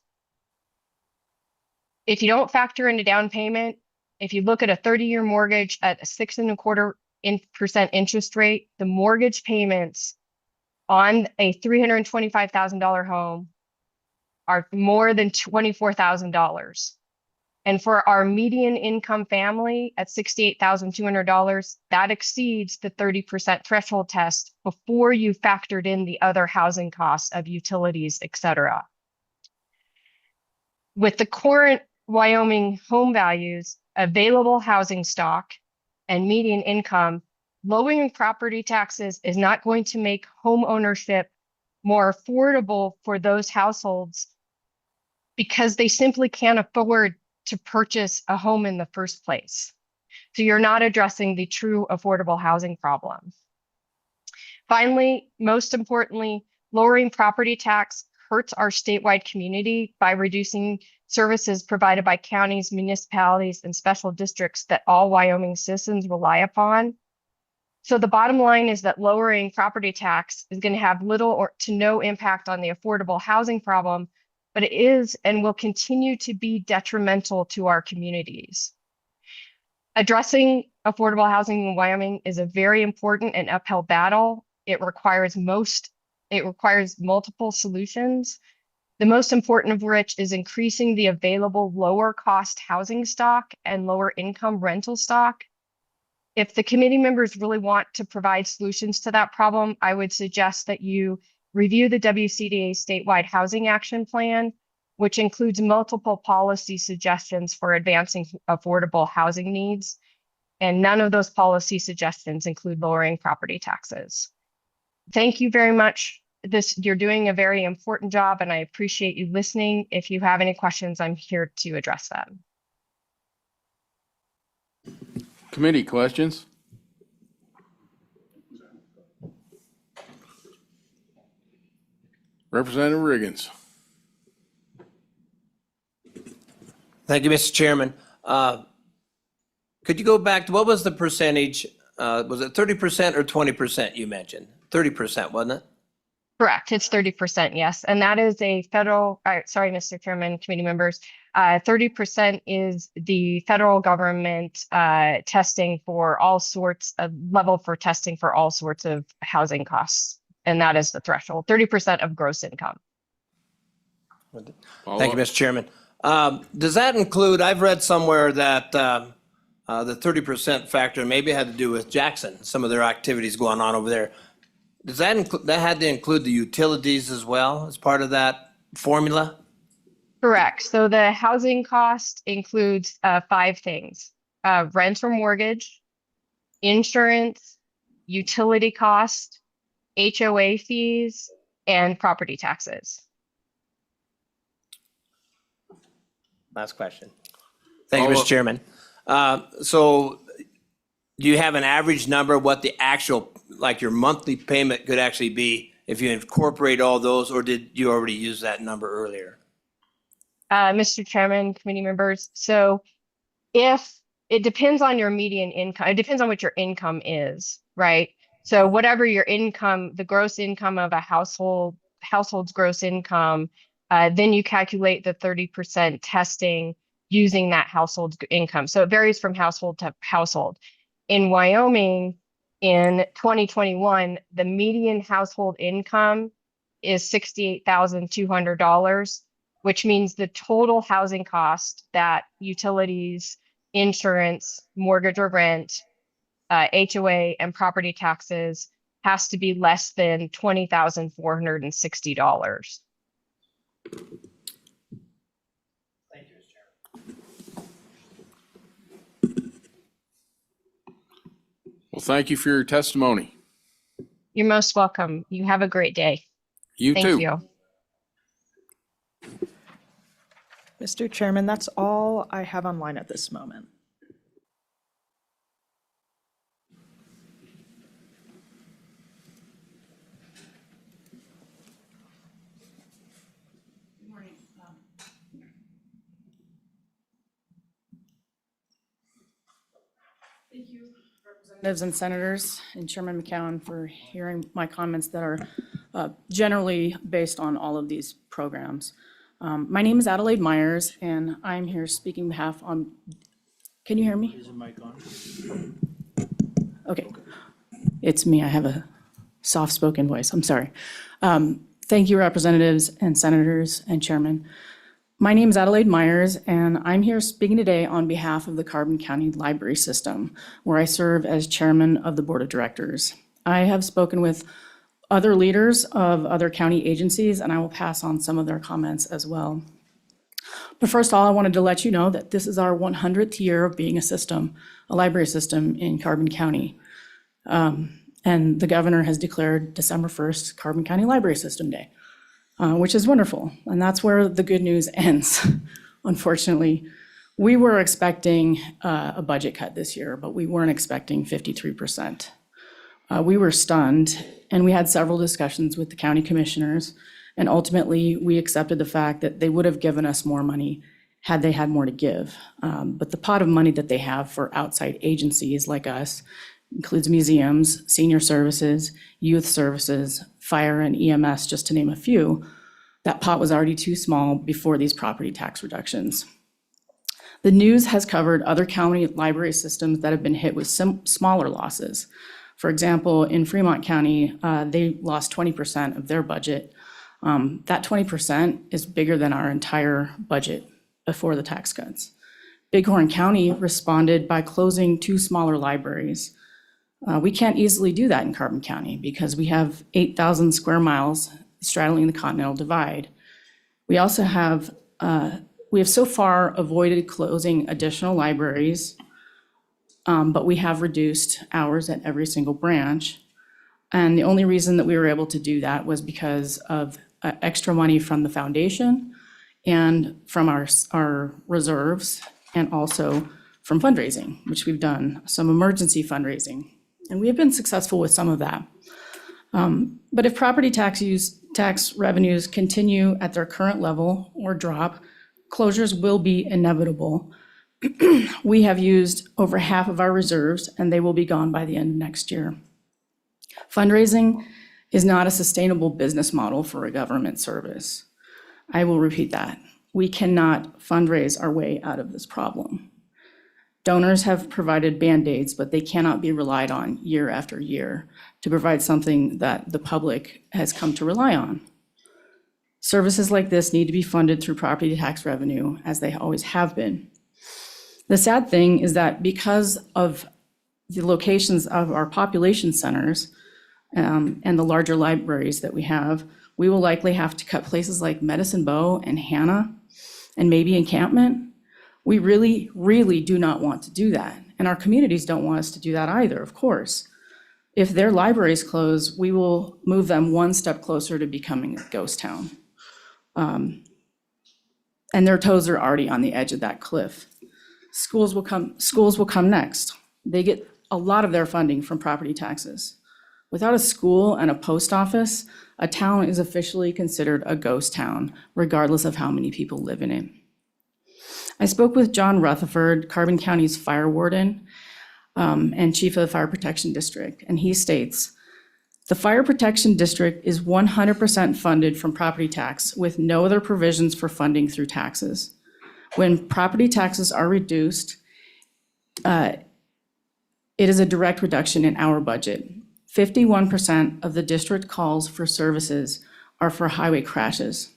If you don't factor in a down payment, if you look at a 30-year mortgage at a 6.25% interest rate, the mortgage payments on a $325,000 home are more than $24,000. And for our median income family at $68,200, that exceeds the 30% threshold test before you factored in the other housing costs of utilities, et cetera. With the current Wyoming home values, available housing stock, and median income, lowering property taxes is not going to make home ownership more affordable for those households because they simply can't afford to purchase a home in the first place. So you're not addressing the true affordable housing problem. Finally, most importantly, lowering property tax hurts our statewide community by reducing services provided by counties, municipalities, and special districts that all Wyoming citizens rely upon. So the bottom line is that lowering property tax is going to have little or to no impact on the affordable housing problem, but it is and will continue to be detrimental to our communities. Addressing affordable housing in Wyoming is a very important and uphill battle. It requires multiple solutions, the most important of which is increasing the available lower cost housing stock and lower income rental stock. If the committee members really want to provide solutions to that problem, I would suggest that you review the WCDA statewide housing action plan, which includes multiple policy suggestions for advancing affordable housing needs. And none of those policy suggestions include lowering property taxes. Thank you very much. You're doing a very important job and I appreciate you listening. If you have any questions, I'm here to address them. Committee questions? Representative Riggins. Thank you, Mr. Chairman. Could you go back to what was the percentage? Was it 30% or 20% you mentioned? 30%, wasn't it? Correct. It's 30%, yes. And that is a federal, sorry, Mr. Chairman, committee members. 30% is the federal government testing for all sorts of level for testing for all sorts of housing costs. And that is the threshold, 30% of gross income. Thank you, Mr. Chairman. Does that include, I've read somewhere that the 30% factor maybe had to do with Jackson, some of their activities going on over there. Does that include, that had to include the utilities as well as part of that formula? Correct. So the housing cost includes 5 things: rent or mortgage, insurance, utility cost, HOA fees, and property taxes. Last question. Thank you, Mr. Chairman. So do you have an average number of what the actual, like your monthly payment could actually be if you incorporate all those, or did you already use that number earlier? Mr. Chairman, committee members, so if it depends on your median income, it depends on what your income is, right? So whatever your income, the gross income of a household's gross income, then you calculate the 30% testing using that household's income. So it varies from household to household. In Wyoming, in 2021, the median household income is $68,200, which means the total housing cost, that utilities, insurance, mortgage or rent, HOA, and property taxes, has to be less than $20,460. Well, thank you for your testimony. You're most welcome. You have a great day. You Thank too. you. Mr. Chairman, that's all I have online at this moment. Thank you, representatives and senators, and Chairman McCowan for hearing my comments that are generally based on all of these programs. My name is Adelaide Myers, and I'm here speaking on behalf on, can you hear me? Is the mic on? Okay, it's me. I have a soft-spoken voice. I'm sorry. Thank you, representatives and senators and chairman. My name is Adelaide Myers, and I'm here speaking today on behalf of the Carbon County Library System, where I serve as chairman of the board of directors. I have spoken with other leaders of other county agencies, and I will pass on some of their comments as well. But first of all, I wanted to let you know that this is our 100th year of being a system, a library system in Carbon County. And the governor has declared December 1st Carbon County Library System Day, which is wonderful. And that's where the good news ends, unfortunately. We were expecting a budget cut this year, but we weren't expecting 53%. We were stunned, and we had several discussions with the county commissioners, and ultimately we accepted the fact that they would have given us more money had they had more to give. But the pot of money that they have for outside agencies like us includes museums, senior services, youth services, fire and EMS, just to name a few. That pot was already too small before these property tax reductions. The news has covered other county library systems that have been hit with smaller losses. For example, in Fremont County, they lost 20% of their budget. That 20% is bigger than our entire budget before the tax cuts. Bighorn County responded by closing 2 smaller libraries. We can't easily do that in Carbon County because we have 8,000 square miles straddling the Continental Divide. We also have, we have so far avoided closing additional libraries, but we have reduced hours at every single branch. And the only reason that we were able to do that was because of extra money from the foundation and from our reserves, and also from fundraising, which we've done, some emergency fundraising. And we have been successful with some of that. But if property tax revenues continue at their current level or drop, closures will be inevitable. We have used over half of our reserves, and they will be gone by the end of next year. Fundraising is not a sustainable business model for a government service. I will repeat that. We cannot fundraise our way out of this problem. Donors have provided Band-Aids, but they cannot be relied on year after year to provide something that the public has come to rely on. Services like this need to be funded through property tax revenue, as they always have been. The sad thing is that because of the locations of our population centers and the larger libraries that we have, we will likely have to cut places like Medicine Bow and Hannah and maybe Encampment. We really, really do not want to do that. And our communities don't want us to do that either, of course. If their libraries close, we will move them one step closer to becoming a ghost town. And their toes are already on the edge of that cliff. Schools will come next. They get a lot of their funding from property taxes. Without a school and a post office, a town is officially considered a ghost town, regardless of how many people live in it. I spoke with John Rutherford, Carbon County's fire warden and chief of the Fire Protection District, and he states, "The Fire Protection District is 100% funded from property tax with no other provisions for funding through taxes. When property taxes are reduced, it is a direct reduction in our budget. 51% of the district calls for services are for highway crashes.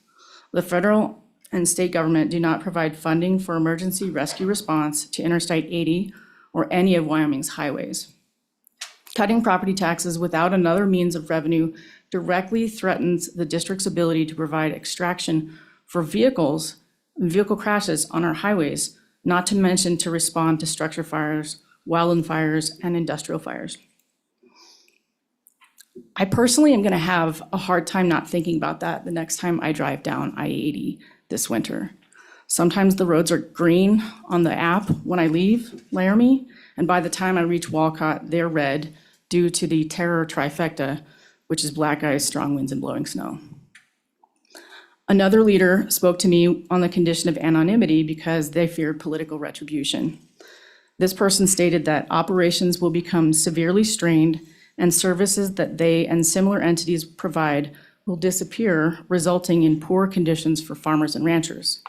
The federal and state government do not provide funding for emergency rescue response to Interstate 80 or any of Wyoming's highways. Cutting property taxes without another means of revenue directly threatens the district's ability to provide extraction for vehicle crashes on our highways, not to mention to respond to structure fires, wildland fires, and industrial fires." I personally am going to have a hard time not thinking about that the next time I drive down I-80 this winter. Sometimes the roads are green on the app when I leave Laramie, and by the time I reach Walcott, they're red due to the terror trifecta, which is black ice, strong winds, and blowing snow. Another leader spoke to me on the condition of anonymity because they feared political retribution. This person stated that operations will become severely strained and services that they and similar entities provide will disappear, resulting in poor conditions for farmers and ranchers.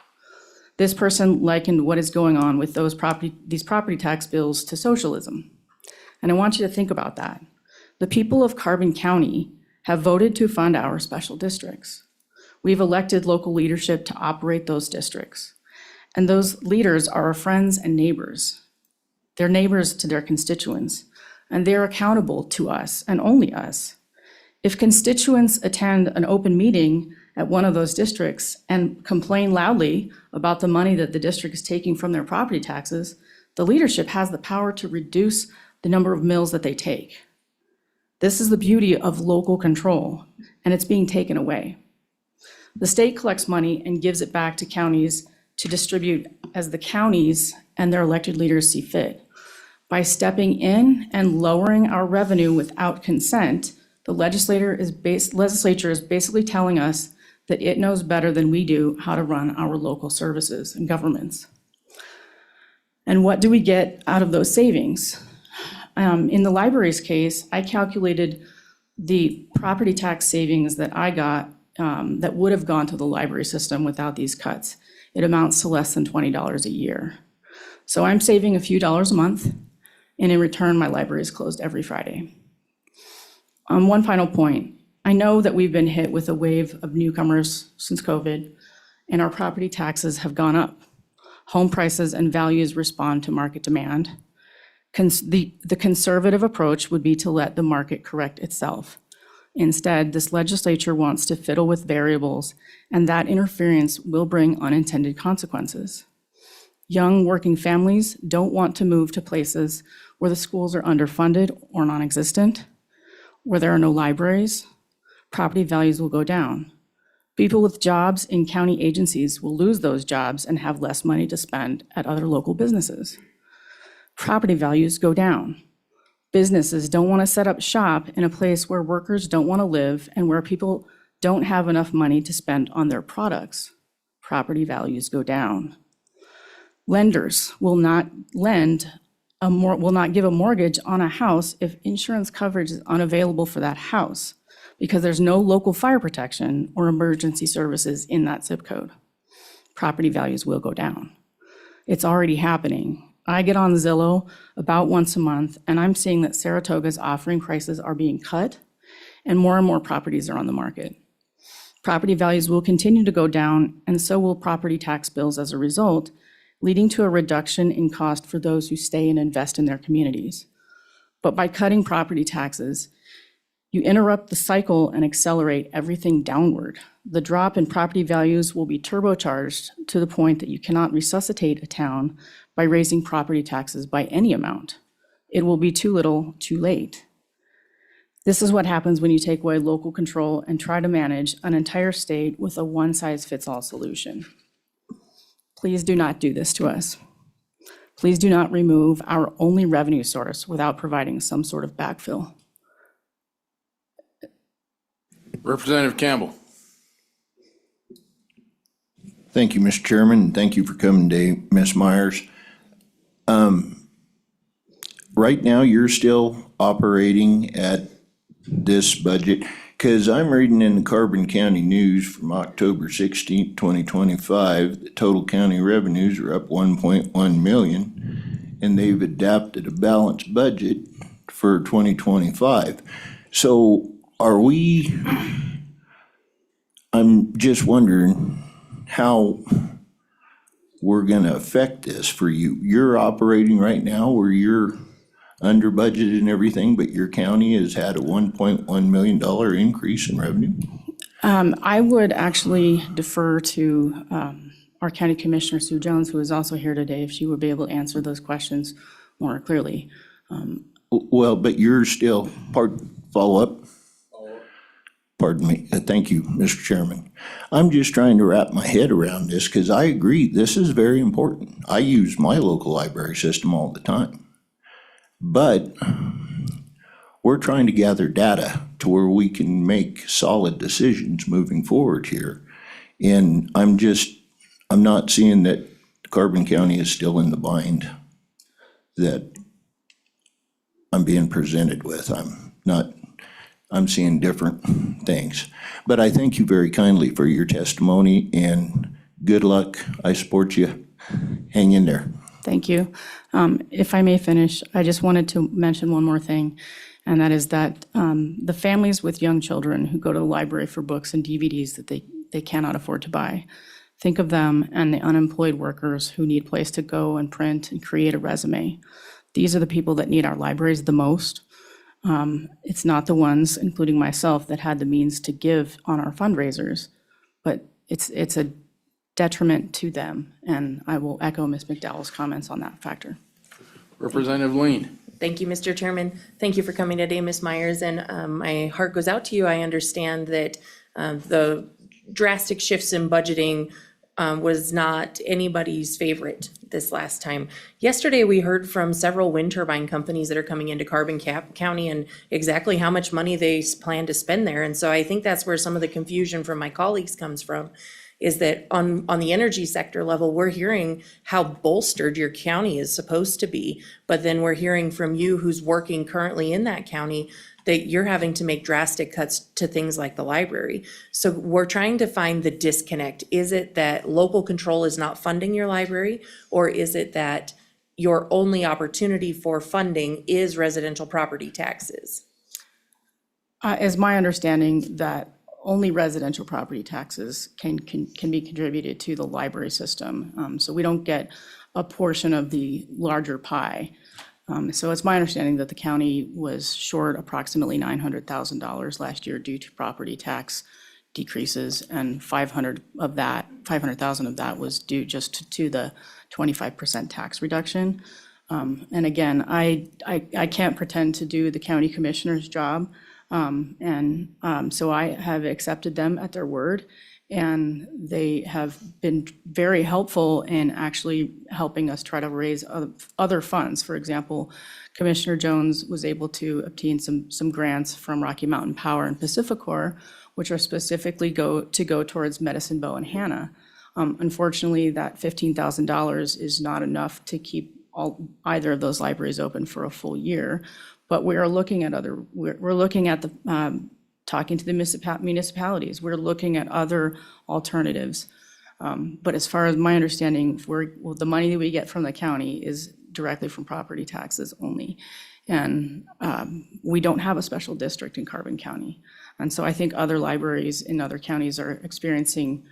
This person likened what is going on with these property tax bills to socialism. And I want you to think about that. The people of Carbon County have voted to fund our special districts. We've elected local leadership to operate those districts. And those leaders are our friends and neighbors. They're neighbors to their constituents, and they're accountable to us and only us. If constituents attend an open meeting at one of those districts and complain loudly about the money that the district is taking from their property taxes, the leadership has the power to reduce the number of mills that they take. This is the beauty of local control, and it's being taken away. The state collects money and gives it back to counties to distribute as the counties and their elected leaders see fit. By stepping in and lowering our revenue without consent, the legislature is basically telling us that it knows better than we do how to run our local services and governments. And what do we get out of those savings? In the library's case, I calculated the property tax savings that I got that would have gone to the library system without these cuts. It amounts to less than $20 a year. So I'm saving a few dollars a month, and in return, my library is closed every Friday. One final point. I know that we've been hit with a wave of newcomers since COVID, and our property taxes have gone up. Home prices and values respond to market demand. The conservative approach would be to let the market correct itself. Instead, this legislature wants to fiddle with variables, and that interference will bring unintended consequences. Young working families don't want to move to places where the schools are underfunded or non-existent, where there are no libraries. Property values will go down. People with jobs in county agencies will lose those jobs and have less money to spend at other local businesses. Property values go down. Businesses don't want to set up shop in a place where workers don't want to live and where people don't have enough money to spend on their products. Property values go down. Lenders will not give a mortgage on a house if insurance coverage is unavailable for that house. because there's no local fire protection or emergency services in that zip code. Property values will go down. It's already happening. I get on Zillow about once a month, and I'm seeing that Saratoga's offering prices are being cut, and more properties are on the market. Property values will continue to go down, and so will property tax bills as a result, leading to a reduction in cost for those who stay and invest in their communities. But by cutting property taxes, you interrupt the cycle and accelerate everything downward. The drop in property values will be turbocharged to the point that you cannot resuscitate a town by raising property taxes by any amount. It will be too little, too late. This is what happens when you take away local control and try to manage an entire state with a one-size-fits-all solution. Please do not do this to us. Please do not remove our only revenue source without providing some sort of backfill. Representative Campbell. Thank you, Mr. Chairman, and thank you for coming today, Ms. Myers. Right now, you're still operating at this budget, because I'm reading in the Carbon County News from October 16th, 2025, the total county revenues are up 1.1 million, and they've adapted a balanced budget for 2025. So I'm just wondering how we're gonna affect this for you. You're operating right now where you're under budgeted and everything, but your county has had a $1.1 million increase in revenue? I would actually defer to our County Commissioner, Sue Jones, who is also here today, if she would be able to answer those questions more clearly. Well, but you're still, follow-up? Pardon me. Thank you, Mr. Chairman. I'm just trying to wrap my head around this, because I agree, this is very important. I use my local library system all the time. But we're trying to gather data to where we can make solid decisions moving forward here. And I'm not seeing that Carbon County is still in the bind that I'm being presented with. I'm seeing different things. But I thank you very kindly for your testimony, and good luck. I support you. Hang in there. Thank you. If I may finish, I just wanted to mention one more thing, and that is that the families with young children who go to the library for books and DVDs that they cannot afford to buy, think of them and the unemployed workers who need a place to go and print and create a resume. These are the people that need our libraries the most. It's not the ones, including myself, that had the means to give on our fundraisers, but it's a detriment to them, and I will echo Ms. McDowell's comments on that factor. Representative Lean. Thank you, Mr. Chairman. Thank you for coming today, Ms. Myers, and my heart goes out to you. I understand that the drastic shifts in budgeting was not anybody's favorite this last time. Yesterday, we heard from several wind turbine companies that are coming into Carbon County and exactly how much money they plan to spend there. And so I think that's where some of the confusion from my colleagues comes from, is that on the energy sector level, we're hearing how bolstered your county is supposed to be. But then we're hearing from you, who's working currently in that county, that you're having to make drastic cuts to things like the library. So we're trying to find the disconnect. Is it that local control is not funding your library? Or is it that your only opportunity for funding is residential property taxes? Is my understanding that only residential property taxes can be contributed to the library system. So we don't get a portion of the larger pie. So it's my understanding that the county was short approximately $900,000 last year due to property tax decreases, and 500,000 of that was due just to the 25% tax reduction. And again, I can't pretend to do the county commissioner's job. So I have accepted them at their word, and they have been very helpful in actually helping us try to raise other funds. For example, Commissioner Jones was able to obtain some grants from Rocky Mountain Power and Pacificor, which are specifically go towards Medicine Bow and Hannah. Unfortunately, that $15,000 is not enough to keep either of those libraries open for a full year. But we are looking at we're looking at the talking to the municipalities. We're looking at other alternatives. But as far as my understanding, the money that we get from the county is directly from property taxes only. And we don't have a special district in Carbon County. And so I think other libraries in other counties are experiencing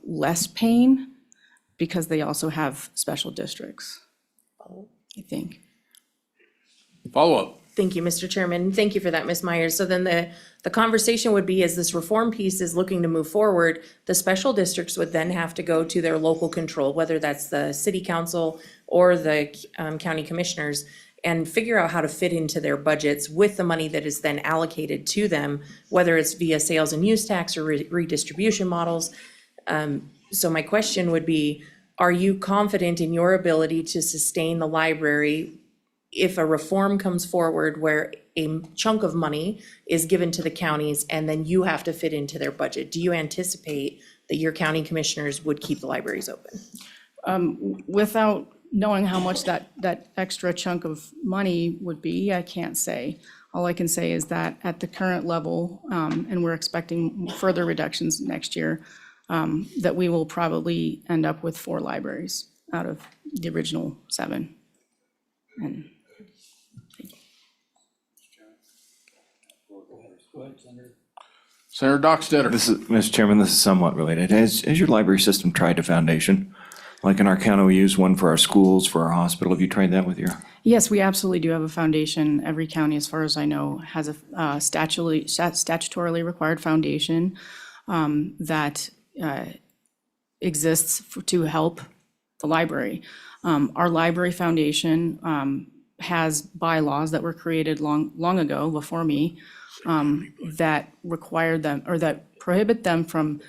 less pain because they also have special districts, I think. Follow up. Thank you, Mr. Chairman. Thank you for that, Ms. Myers. So then the conversation would be, as this reform piece is looking to move forward, the special districts would then have to go to their local control, whether that's the city council or the county commissioners, and figure out how to fit into their budgets with the money that is then allocated to them, whether it's via sales and use tax or redistribution models. So my question would be, are you confident in your ability to sustain the library if a reform comes forward where a chunk of money is given to the counties and then you have to fit into their budget? Do you anticipate that your county commissioners would keep the libraries open? Without knowing how much that extra chunk of money would be, I can't say. All I can say is that at the current level, and we're expecting further reductions next year, that we will probably end up with 4 libraries out of the original 7. And Senator Dockstetter. Mr. Chairman, this is somewhat related. Has your library system tried a foundation? Like in our county, we use one for our schools, for our hospital. Have you tried that with your? yes, we absolutely do have a foundation. Every county, as far as I know, has a statutorily required foundation that exists to help the library. Our library foundation has bylaws that were created long ago, before me, that require them, or that prohibit them from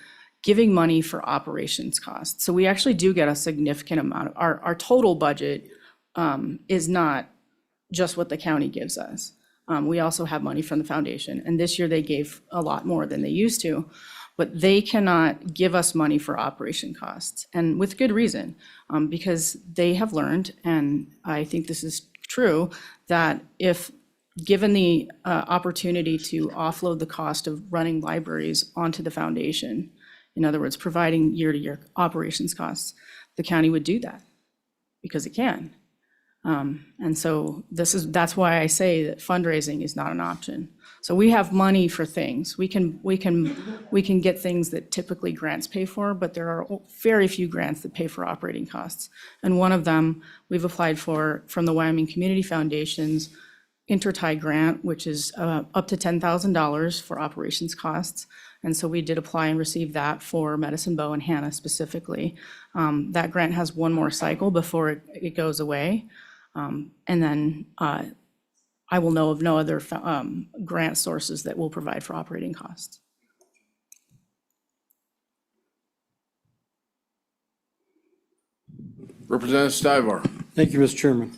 giving money for operations costs. So we actually do get a significant amount of, our total budget is not just what the county gives us. We also have money from the foundation, and this year they gave a lot more than they used to, but they cannot give us money for operation costs, and with good reason, because they have learned, and I think this is true, that if given the opportunity to offload the cost of running libraries onto the foundation, in other words, providing year-to-year operations costs, the county would do that because it can. And so that's why I say that fundraising is not an option. So we have money for things. We can get things that typically grants pay for, but there are very few grants that pay for operating costs. And one of them we've applied for from the Wyoming Community Foundation's Intertie grant, which is up to $10,000 for operations costs. And so we did apply and receive that for Medicine Bow and Hannah specifically. That grant has one more cycle before it goes away. And then I will know of no other grant sources that will provide for operating costs. Representative Stivar. Thank you, Mr. Chairman.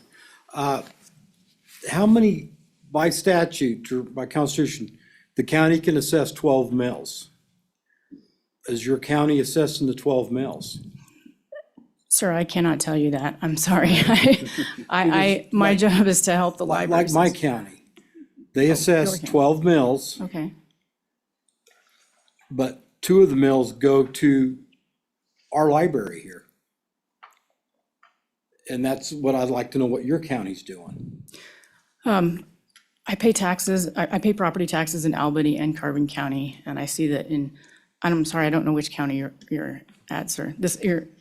How many, by statute or by constitution, the county can assess 12 mills? Is your county assessing the 12 mills? Sir, I cannot tell you that. I'm sorry. My job is to help the libraries. Like my county, they assess 12 mills, Okay. but 2 of the mills go to our library here. And that's what I'd like to know what your county's doing. I pay taxes, I pay property taxes in Albany and Carbon County, and I see that I'm sorry, I don't know which county you're at, sir.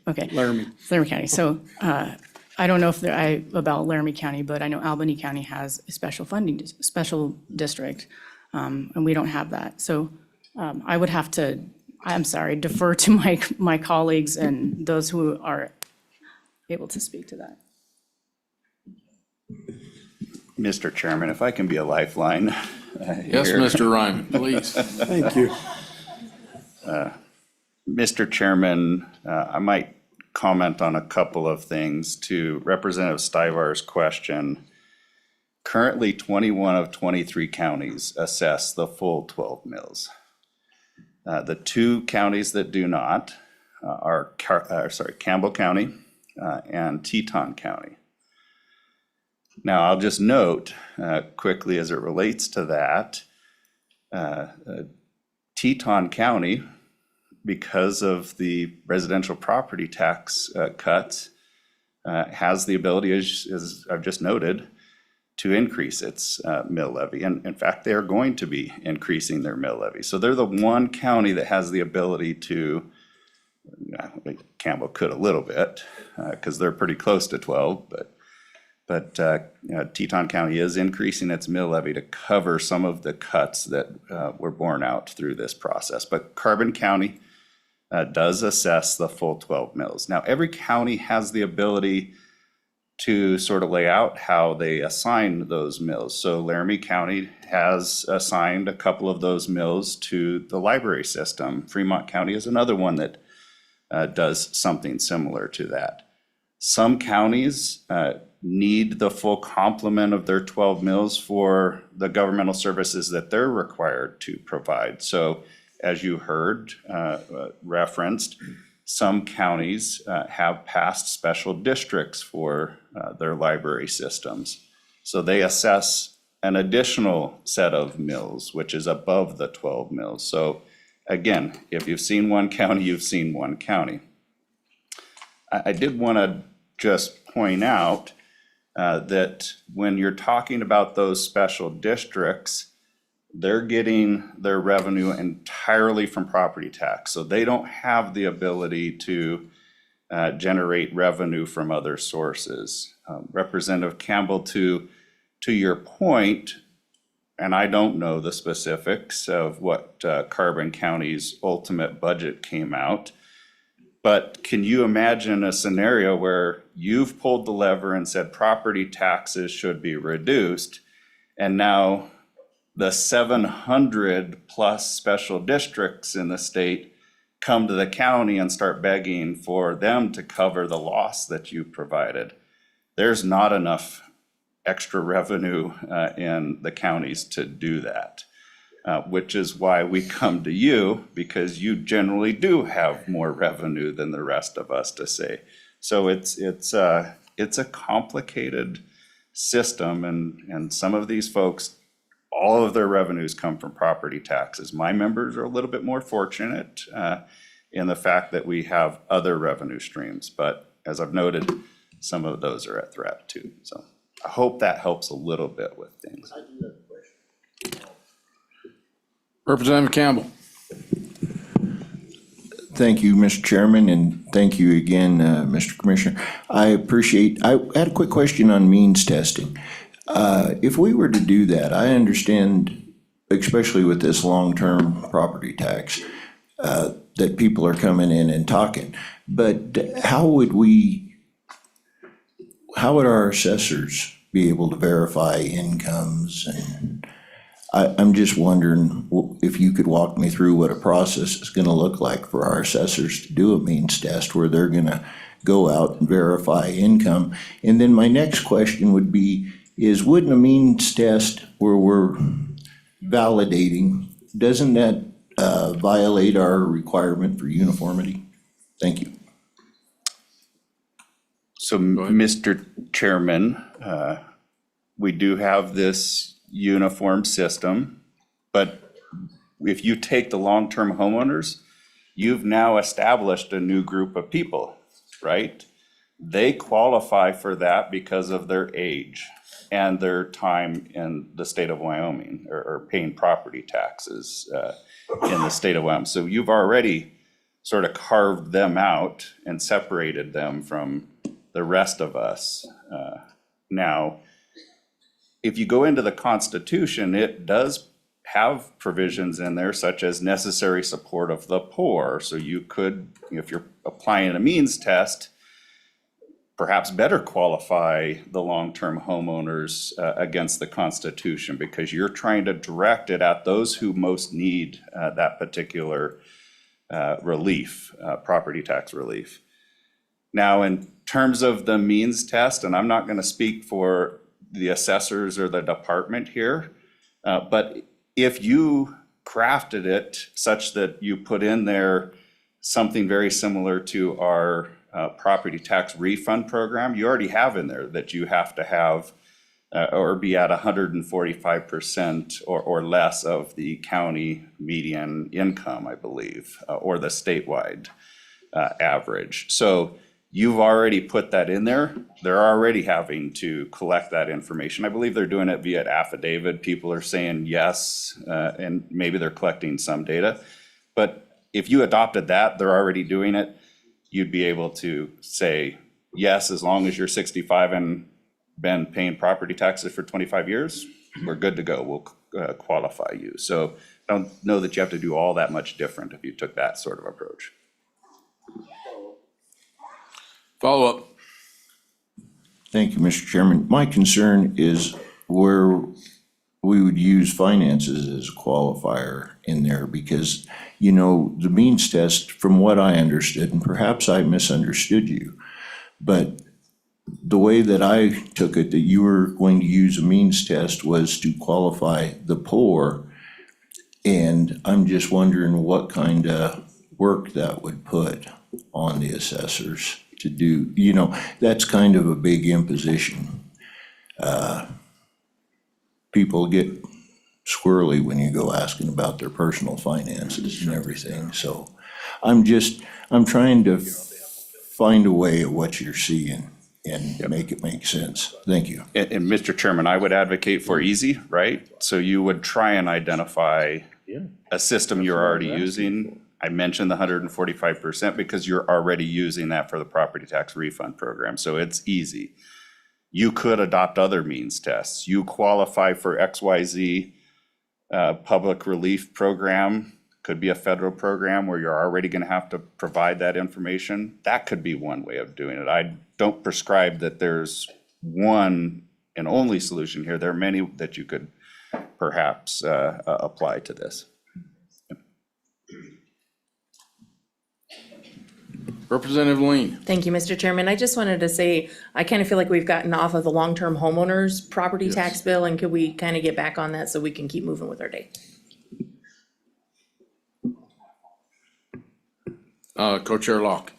Okay. Laramie. Laramie County. So I don't know about Laramie County, but I know Albany County has a special district, and we don't have that. So I would have to, I'm sorry, defer to my colleagues and those who are able to speak to that. Mr. Chairman, if I can be a lifeline. Yes, here. Mr. Ryman, please. Thank you. Mr. Chairman, I might comment on a couple of things to Representative Stivar's question. Currently, 21 of 23 counties assess the full 12 mills. The 2 counties that do not are Campbell County and Teton County. Now, I'll just note quickly as it relates to that, Teton County, because of the residential property tax cuts, has the ability, as I've just noted, to increase its mill levy. And in fact, they are going to be increasing their mill levy. So they're the one county that has the ability to, Campbell could a little bit, because they're pretty close to 12, but Teton County is increasing its mill levy to cover some of the cuts that were borne out through this process. But Carbon County does assess the full 12 mills. Now, every county has the ability to sort of lay out how they assign those mills. So Laramie County has assigned a couple of those mills to the library system. Fremont County is another one that does something similar to that. Some counties need the full complement of their 12 mills for the governmental services that they're required to provide. So as you heard referenced, some counties have passed special districts for their library systems. So they assess an additional set of mills, which is above the 12 mills. So again, if you've seen one county, you've seen one county. I did want to just point out that when you're talking about those special districts, they're getting their revenue entirely from property tax. So they don't have the ability to generate revenue from other sources. Representative Campbell, to your point, and I don't know the specifics of what Carbon County's ultimate budget came out, but can you imagine a scenario where you've pulled the lever and said property taxes should be reduced, and now the 700 plus special districts in the state come to the county and start begging for them to cover the loss that you provided? There's not enough extra revenue in the counties to do that, which is why we come to you, because you generally do have more revenue than the rest of us to say. So it's a complicated system, and some of these folks, all of their revenues come from property taxes. My members are a little bit more fortunate in the fact that we have other revenue streams, but as I've noted, some of those are at threat too. So I hope that helps a little bit with things. Representative Campbell. Thank you, Mr. Chairman, and thank you again, Mr. Commissioner. I had a quick question on means testing. If we were to do that, I understand, especially with this long-term property tax, that people are coming in and talking, but how would our assessors be able to verify incomes? And I'm just wondering if you could walk me through what a process is gonna look like for our assessors to do a means test where they're gonna go out and verify income. And then my next question would be, wouldn't a means test where we're validating, doesn't that violate our requirement for uniformity? Thank you. So, Mr. Chairman, we do have this uniform system, but if you take the long-term homeowners, you've now established a new group of people, right? They qualify for that because of their age and their time in the state of Wyoming, or paying property taxes in the state of Wyoming. So you've already sort of carved them out and separated them from the rest of us. Now, if you go into the Constitution, it does have provisions in there such as necessary support of the poor. So you could, if you're applying a means test, perhaps better qualify the long-term homeowners against the Constitution, because you're trying to direct it at those who most need that particular relief, property tax relief. Now, in terms of the means test, and I'm not going to speak for the assessors or the department here, but if you crafted it such that you put in there something very similar to our property tax refund program, you already have in there that you have to have or be at 145% or less of the county median income, I believe, or the statewide average. So you've already put that in there. They're already having to collect that information. I believe they're doing it via affidavit. People are saying yes, and maybe they're collecting some data. But if you adopted that, they're already doing it, you'd be able to say, yes, as long as you're 65 and been paying property taxes for 25 years, we're good to go. We'll qualify you. So I don't know that you have to do all that much different if you took that sort of approach. Follow up. Thank you, Mr. Chairman. My concern is where we would use finances as a qualifier in there because, you know, the means test, from what I understood, and perhaps I misunderstood you, but the way that I took it, that you were going to use a means test was to qualify the poor. And I'm just wondering what kind of work that would put on the assessors to do, you know, that's kind of a big imposition. People get squirrely when you go asking about their personal finances and everything. So I'm trying to find a way of what you're seeing and make it make sense. Thank you. And Mr. Chairman, I would advocate for easy, right? So you would try and identify a system you're already using. I mentioned the 145% because you're already using that for the property tax refund program. So it's easy. You could adopt other means tests. You qualify for XYZ public relief program, could be a federal program where you're already going to have to provide that information. That could be one way of doing it. I don't prescribe that there's one and only solution here. There are many that you could perhaps apply to this. Representative Lean. Thank you, Mr. Chairman. I just wanted to say, I kind of feel like we've gotten off of the long-term homeowners property tax bill, and could we kind of get back on that so we can keep moving with our day? Co-Chair Locke.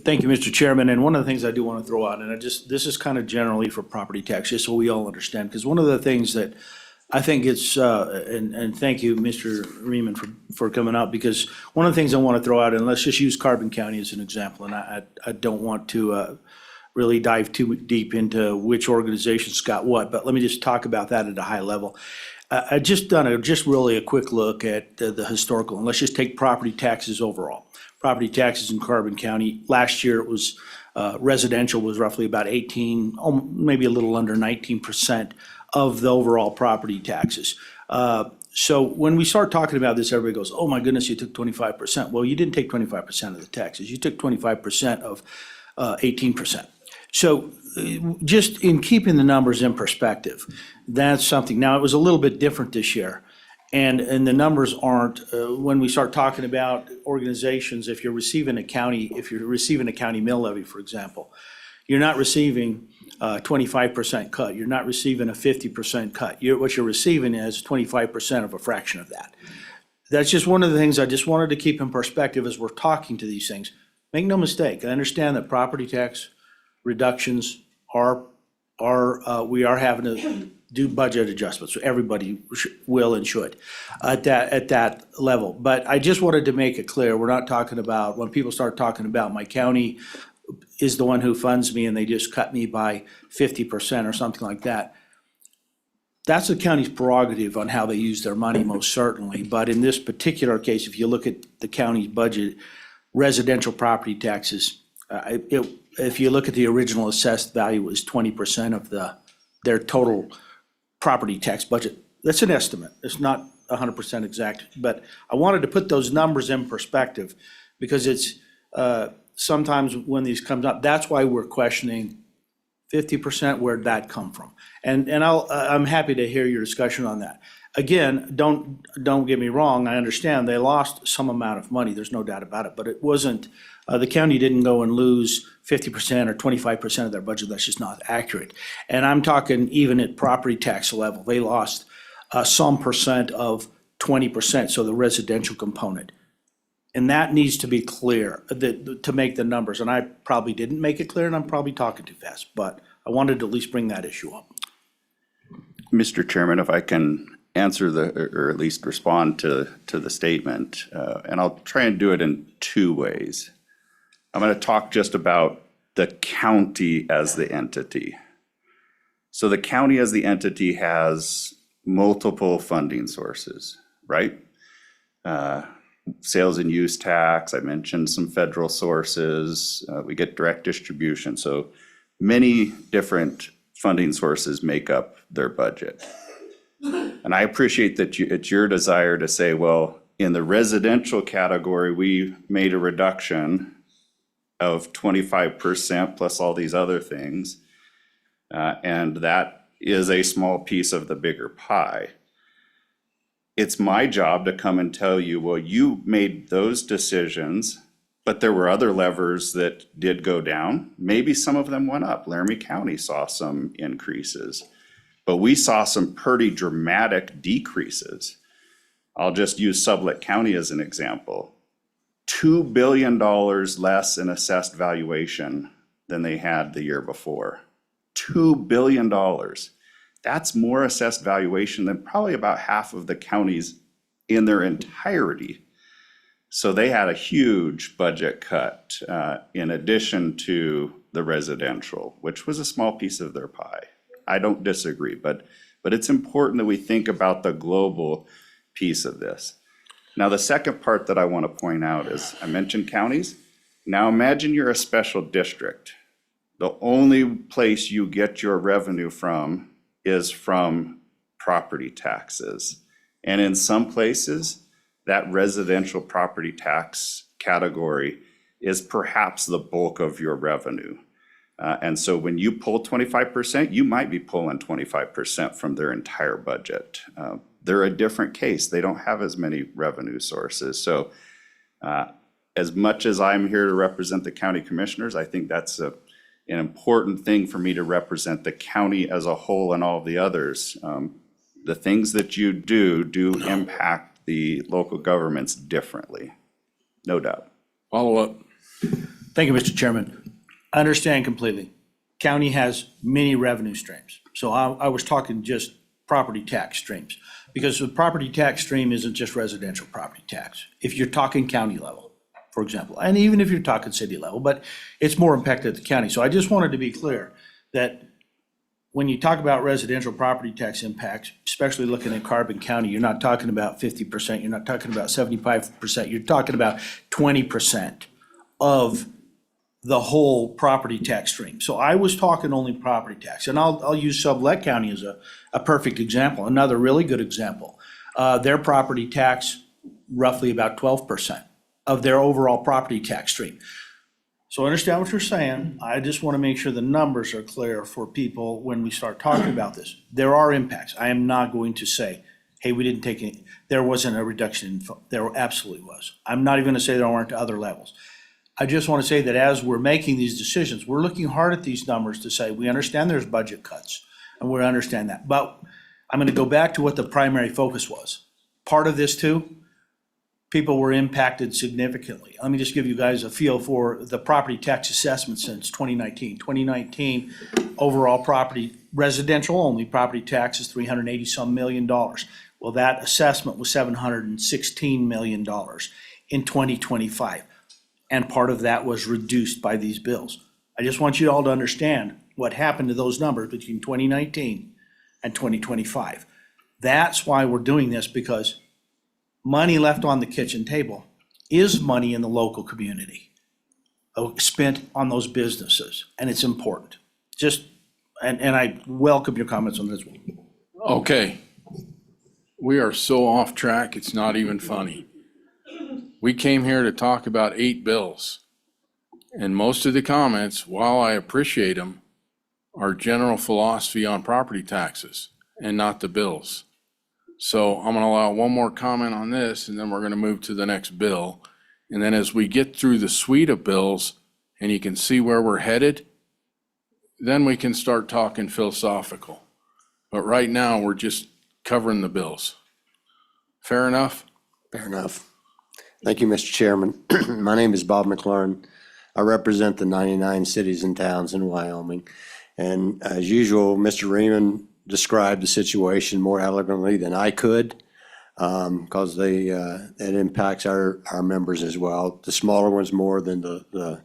Thank you, Mr. Chairman. And one of the things I do want to throw out, and this is kind of generally for property tax, just so we all understand, because one of the things that I think it's, and thank you, Mr. Riemann, for coming out, because one of the things I want to throw out, and let's just use Carbon County as an example, and I don't want to really dive too deep into which organizations got what, but let me just talk about that at a high level. I just done just really a quick look at the historical, and let's just take property taxes overall. Property taxes in Carbon County, last year it was, residential was roughly about 18, maybe a little under 19% of the overall property taxes. So when we start talking about this, everybody goes, oh my goodness, you took 25%. Well, you didn't take 25% of the taxes. You took 25% of 18%. So just in keeping the numbers in perspective, that's something. Now, it was a little bit different this year. And the numbers aren't, when we start talking about organizations, if you're receiving a county mill levy, for example, you're not receiving 25% cut. You're not receiving a 50% cut. What you're receiving is 25% of a fraction of that. That's just one of the things I just wanted to keep in perspective as we're talking to these things. Make no mistake, I understand that property tax reductions we are having to do budget adjustments. So everybody will and should at that level. But I just wanted to make it clear, we're not talking about, when people start talking about my county is the one who funds me and they just cut me by 50% or something like that. That's the county's prerogative on how they use their money, most certainly. But in this particular case, if you look at the county's budget, residential property taxes, if you look at the original assessed value, it was 20% of their total property tax budget. That's an estimate. It's not 100% exact, but I wanted to put those numbers in perspective because it's sometimes when these comes up, that's why we're questioning 50%, where'd that come from? And I'm happy to hear your discussion on that. Again, don't get me wrong, I understand they lost some amount of money, there's no doubt about it, but it wasn't, the county didn't go and lose 50% or 25% of their budget. That's just not accurate. And I'm talking even at property tax level, they lost some percent of 20%, so the residential component. And that needs to be clear, to make the numbers. And I probably didn't make it clear, and I'm probably talking too fast, but I wanted to at least bring that issue up. Mr. Chairman, if I can answer or at least respond to the statement, and I'll try and do it in two ways. I'm going to talk just about the county as the entity. So the county as the entity has multiple funding sources, right? Sales and use tax, I mentioned some federal sources, we get direct distribution. So many different funding sources make up their budget. And I appreciate that it's your desire to say, well, in the residential category, we made a reduction of 25% plus all these other things. And that is a small piece of the bigger pie. It's my job to come and tell you, well, you made those decisions, but there were other levers that did go down. Maybe some of them went up. Laramie County saw some increases, but we saw some pretty dramatic decreases. I'll just use Sublette County as an example. $2 billion less in assessed valuation than they had the year before. $2 billion. That's more assessed valuation than probably about half of the counties in their entirety. So they had a huge budget cut in addition to the residential, which was a small piece of their pie. I don't disagree, but it's important that we think about the global piece of this. Now, the second part that I want to point out is, I mentioned counties. Now imagine you're a special district. The only place you get your revenue from is from property taxes. And in some places, that residential property tax category is perhaps the bulk of your revenue. And so when you pull 25%, you might be pulling 25% from their entire budget. They're a different case. They don't have as many revenue sources. So as much as I'm here to represent the county commissioners, I think that's an important thing for me to represent the county as a whole and all the others. The things that you do impact the local governments differently, no doubt. Follow up. Thank you, Mr. Chairman. I understand completely. County has many revenue streams. So I was talking just property tax streams, because the property tax stream isn't just residential property tax. If you're talking county level, for example, and even if you're talking city level, but it's more impacted at the county. So I just wanted to be clear that when you talk about residential property tax impacts, especially looking at Carbon County, you're not talking about 50%, you're not talking about 75%, you're talking about 20% of the whole property tax stream. So I was talking only property tax, and I'll use Sublette County as a perfect example, another really good example. Their property tax, roughly about 12% of their overall property tax stream. So I understand what you're saying. I just want to make sure the numbers are clear for people when we start talking about this. There are impacts. I am not going to say, hey, we didn't take any, there wasn't a reduction in, there absolutely was. I'm not even going to say there aren't other levels. I just want to say that as we're making these decisions, we're looking hard at these numbers to say, we understand there's budget cuts, and we understand that. But I'm going to go back to what the primary focus was. Part of this too, people were impacted significantly. Let me just give you guys a feel for the property tax assessment since 2019. 2019, overall property, residential only property tax is $380-some million. Well, that assessment was $716 million in 2025. And part of that was reduced by these bills. I just want you all to understand what happened to those numbers between 2019 and 2025. That's why we're doing this, because money left on the kitchen table is money in the local community spent on those businesses, and it's important. And I welcome your comments on this one. Okay. We are so off track, it's not even funny. We came here to talk about 8 bills. And most of the comments, while I appreciate them, are general philosophy on property taxes and not the bills. So I'm gonna allow one more comment on this, and then we're gonna move to the next bill. And then as we get through the suite of bills and you can see where we're headed, then we can start talking philosophical. But right now, we're just covering the bills. Fair enough? Fair enough. Thank you, Mr. Chairman. My name is Bob McLaurin. I represent the 99 cities and towns in Wyoming. And as usual, Mr. Reaman described the situation more elegantly than I could, because it impacts our members as well. The smaller ones more than the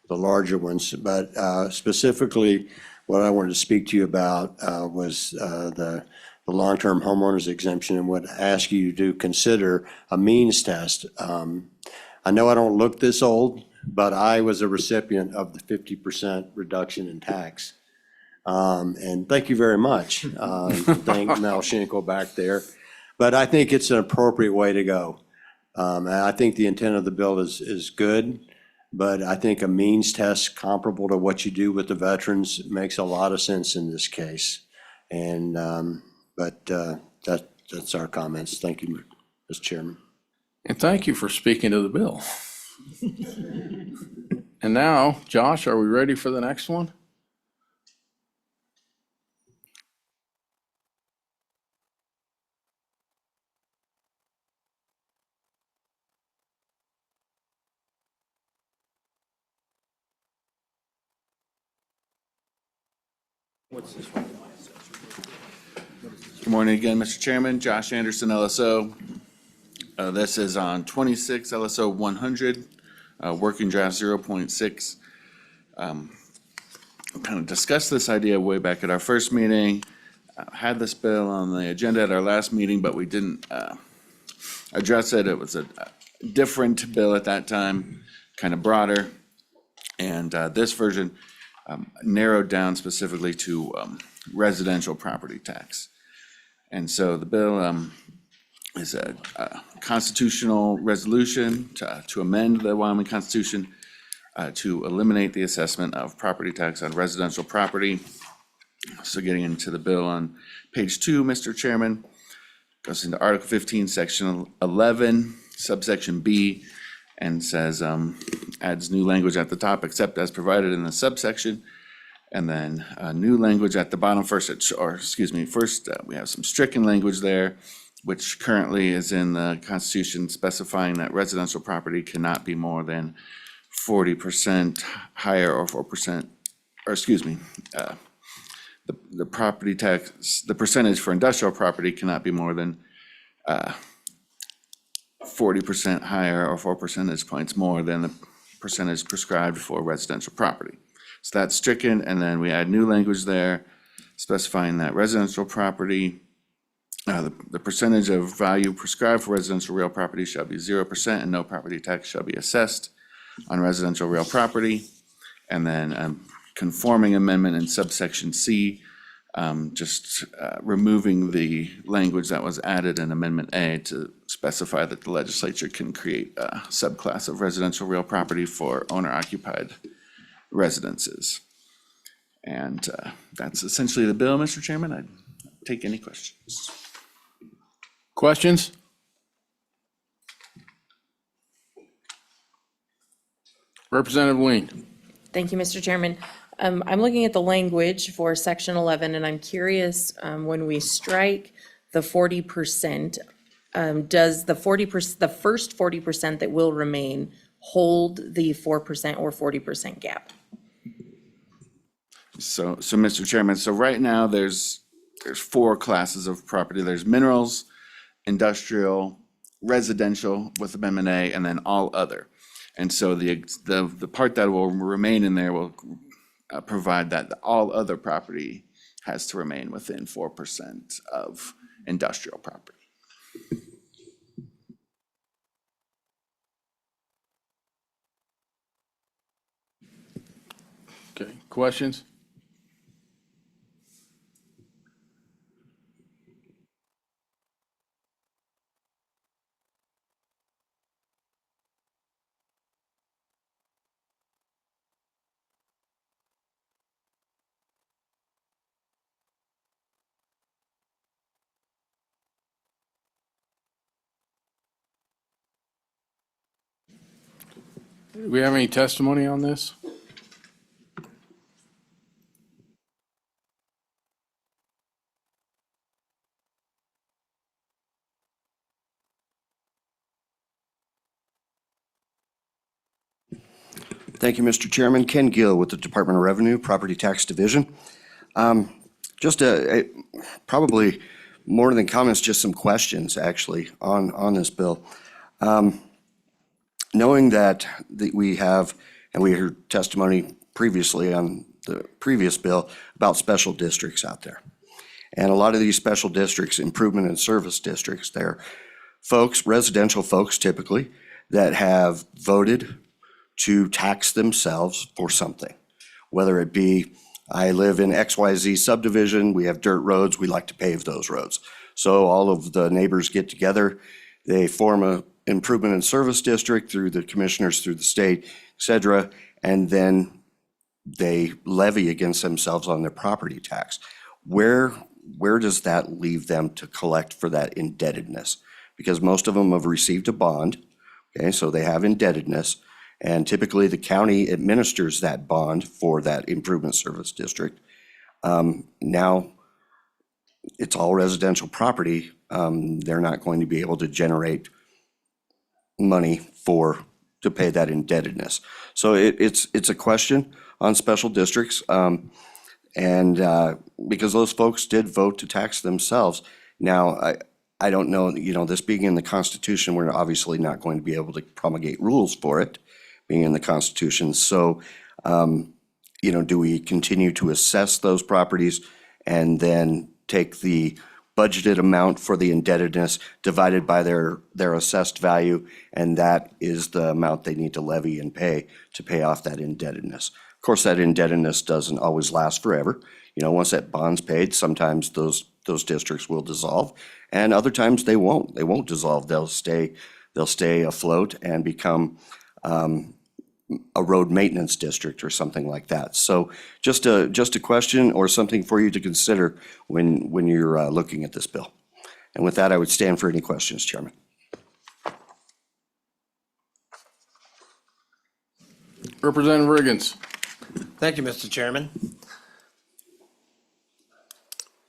larger ones. But specifically, what I wanted to speak to you about was the long-term homeowners exemption, and would ask you to consider a means test. I know I don't look this old, but I was a recipient of the 50% reduction in tax. And thank you very much. Thank Mel Schenkel back there. But I think it's an appropriate way to go. And I think the intent of the bill is good, but I think a means test comparable to what you do with the veterans makes a lot of sense in this case. And that's our comments. Thank you, Mr. Chairman. And thank you for speaking to the bill. And now, Josh, are we ready for the next one? Good morning again, Mr. Chairman. Josh Anderson, LSO. This is on 26 LSO 100, working draft 0.6. Kind of discussed this idea way back at our first meeting. Had this bill on the agenda at our last meeting, but we didn't address it. It was a different bill at that time, kind of broader. And this version narrowed down specifically to residential property tax. And so the bill is a constitutional resolution to amend the Wyoming Constitution to eliminate the assessment of property tax on residential property. So getting into the bill on page 2, Mr. Chairman, goes into Article 15, Section 11, subsection B, and says, adds new language at the top, except as provided in the subsection. And then new language at the bottom first, we have some stricken language there, which currently is in the Constitution specifying that residential property cannot be more than 40% higher or 4%, or the property tax, the percentage for industrial property cannot be more than 40% higher or 4 percentage points more than the percentage prescribed for residential property. So that's stricken, and then we add new language there specifying that residential property, the percentage of value prescribed for residential real property shall be 0%, and no property tax shall be assessed on residential real property. And then conforming amendment in subsection C, just removing the language that was added in Amendment A to specify that the legislature can create a subclass of residential real property for owner-occupied residences. And that's essentially the bill, Mr. Chairman. I'd take any questions. Questions? Representative Lean. Thank you, Mr. Chairman. I'm looking at the language for section 11, and I'm curious, when we strike the 40%, does the 40%, the first 40% that will remain hold the 4% or 40% gap? So Mr. Chairman, so right now there's 4 classes of property. There's minerals, industrial, residential with Amendment A, and then all other. And so the part that will remain in there will provide that all other property has to remain within 4% of industrial property. Okay, questions? Do we have any testimony on this? Thank you, Mr. Chairman. Ken Gill with the Department of Revenue, Property Tax Division. Just probably more than comments, just some questions actually on this bill. Knowing that we have, and we heard testimony previously on the previous bill about special districts out there. And a lot of these special districts, improvement and service districts, they're folks, residential folks typically, that have voted to tax themselves for something. Whether it be, I live in XYZ subdivision, we have dirt roads, we like to pave those roads. So all of the neighbors get together, they form a improvement and service district through the commissioners, through the state, et cetera, and then they levy against themselves on their property tax. Where does that leave them to collect for that indebtedness? Because most of them have received a bond, okay, so they have indebtedness, and typically the county administers that bond for that improvement service district. Now, it's all residential property. They're not going to be able to generate money to pay that indebtedness. So it's a question on special districts. And because those folks did vote to tax themselves. Now, I don't know, this being in the Constitution, we're obviously not going to be able to promulgate rules for it, being in the Constitution. So, do we continue to assess those properties and then take the budgeted amount for the indebtedness divided by their assessed value, and that is the amount they need to levy and pay to pay off that indebtedness? Of course, that indebtedness doesn't always last forever. Once that bond's paid, sometimes those districts will dissolve, and other times they won't. They won't dissolve. They'll stay afloat and become a road maintenance district or something like that. So just a question or something for you to consider when you're looking at this bill. And with that, I would stand for any questions, Chairman. Representative Riggins. Thank you, Mr. Chairman.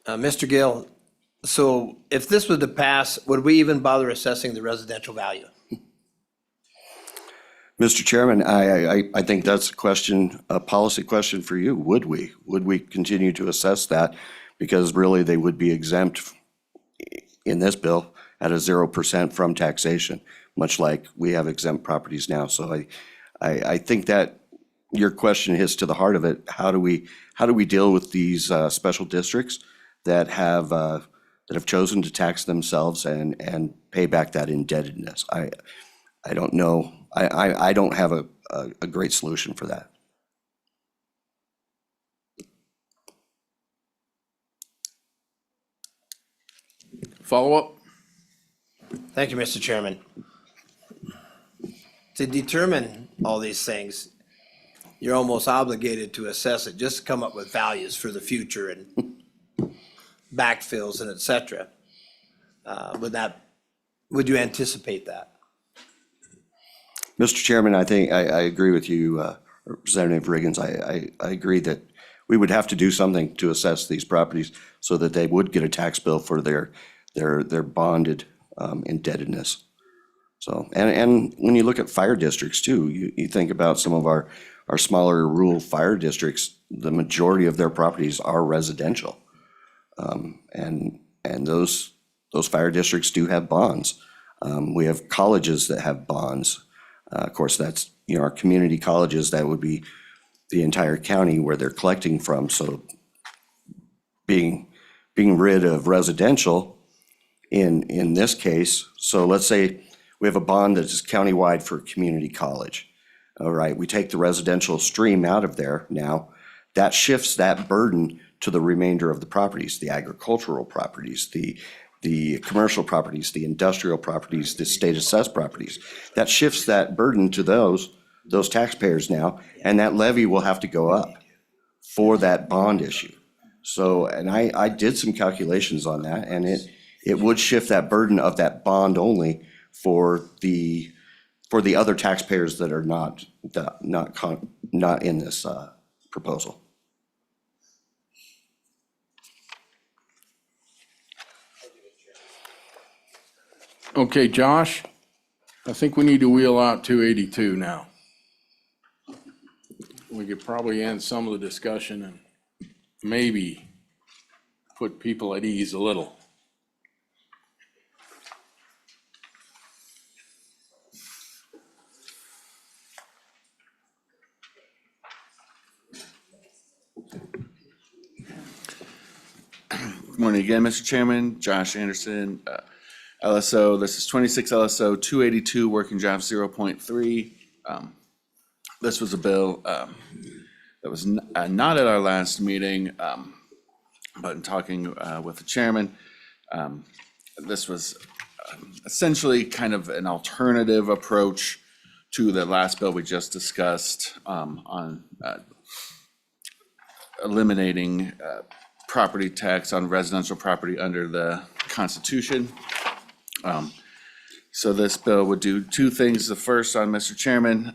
Mr. Gill, so if this was to pass, would we even bother assessing the residential value? Mr. Chairman, I think that's a policy question for you. Would we continue to assess that? Because really, they would be exempt in this bill at a 0% from taxation, much like we have exempt properties now. So I think that your question hits to the heart of it. How do we deal with these special districts that have chosen to tax themselves and pay back that indebtedness? I don't know. I don't have a great solution for that. Follow up? Thank you, Mr. Chairman. To determine all these things, you're almost obligated to assess it, just to come up with values for the future and backfills and et cetera. Would you anticipate that? Mr. Chairman, I think I agree with you, Representative Riggins. I agree that we would have to do something to assess these properties so that they would get a tax bill for their bonded indebtedness. So, and when you look at fire districts too, you think about some of our smaller rural fire districts, the majority of their properties are residential. And those fire districts do have bonds. We have colleges that have bonds. Of course, that's, our community colleges, that would be the entire county where they're collecting from. So being rid of residential in this case, so let's say we have a bond that is countywide for community college. All right, we take the residential stream out of there now. That shifts that burden to the remainder of the properties, the agricultural properties, the commercial properties, the industrial properties, the state assessed properties. That shifts that burden to those taxpayers now, and that levy will have to go up for that bond issue. So, and I did some calculations on that, and it would shift that burden of that bond only for the other taxpayers that are not in this proposal. Okay, Josh, I think we need to wheel out 282 now. we could probably end some of the discussion and maybe put people at ease a little. Good morning again, Mr. Chairman. Josh Anderson, LSO. This is 26 LSO 282, working draft 0.3. This was a bill that was not at our last meeting, but in talking with the chairman, this was essentially kind of an alternative approach to the last bill we just discussed on eliminating property tax on residential property under the Constitution. So this bill would do two things. The first, on Mr. Chairman,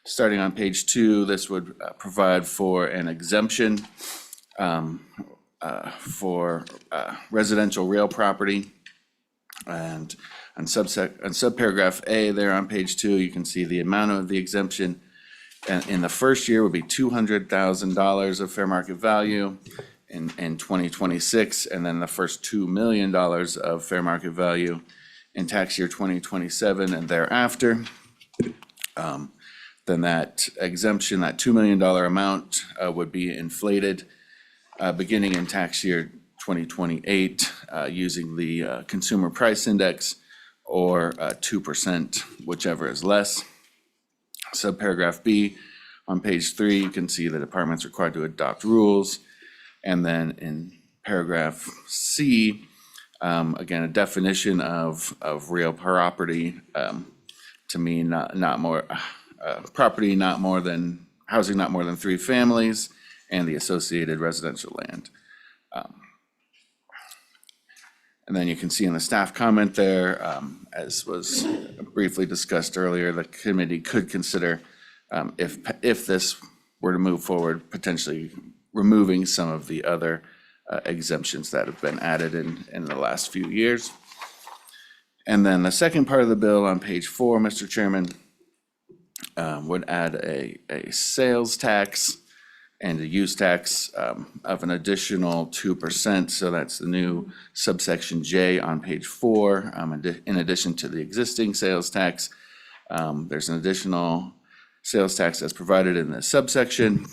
starting on page 2, this would provide for an exemption for residential real property. And on subparagraph A there on page 2, you can see the amount of the exemption. And in the first year would be $200,000 of fair market value in 2026, and then the first $2 million of fair market value in tax year 2027 and thereafter. Then that exemption, that $2 million amount would be inflated beginning in tax year 2028 using the consumer price index or 2%, whichever is less. Subparagraph B on page 3, you can see the department's required to adopt rules. And then in paragraph C, again, a definition of real property to mean not more, property not more than, housing not more than 3 families and the associated residential land. And then you can see in the staff comment there, as was briefly discussed earlier, the committee could consider, if this were to move forward, potentially removing some of the other exemptions that have been added in the last few years. And then the second part of the bill on page 4, Mr. Chairman, would add a sales tax and a use tax of an additional 2%. So that's the new subsection J on page 4. In addition to the existing sales tax, there's an additional sales tax that's provided in this subsection.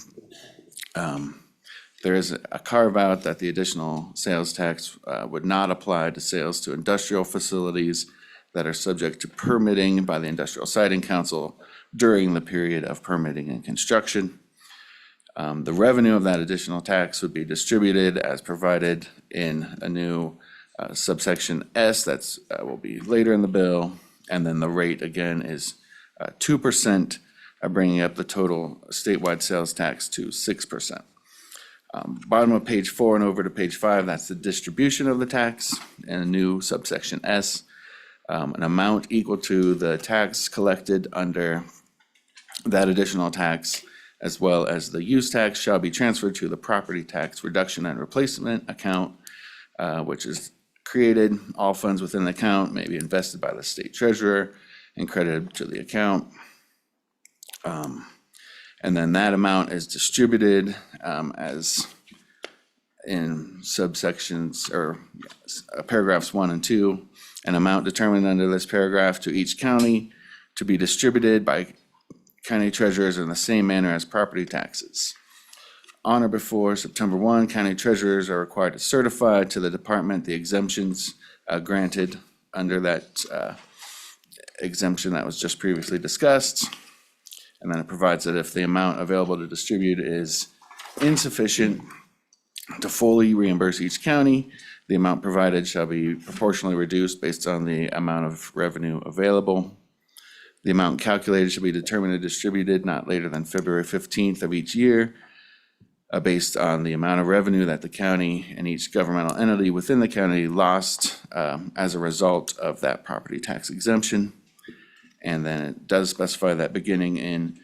There is a carve out that the additional sales tax would not apply to sales to industrial facilities that are subject to permitting by the Industrial Siting Council during the period of permitting and construction. The revenue of that additional tax would be distributed as provided in a new subsection S that's will be later in the bill. And then the rate again is 2%, bringing up the total statewide sales tax to 6%. Bottom of page 4 and over to page 5, that's the distribution of the tax in a new subsection S. An amount equal to the tax collected under that additional tax, as well as the use tax, shall be transferred to the property tax reduction and replacement account, which is created. All funds within the account may be invested by the state treasurer and credited to the account. And then that amount is distributed as in subsections or paragraphs 1 and 2, an amount determined under this paragraph to each county to be distributed by county treasurers in the same manner as property taxes. On or before September 1, county treasurers are required to certify to the department the exemptions granted under that exemption that was just previously discussed. And then it provides that if the amount available to distribute is insufficient to fully reimburse each county, the amount provided shall be proportionally reduced based on the amount of revenue available. The amount calculated should be determined and distributed not later than February 15th of each year, based on the amount of revenue that the county and each governmental entity within the county lost as a result of that property tax exemption. And then it does specify that beginning in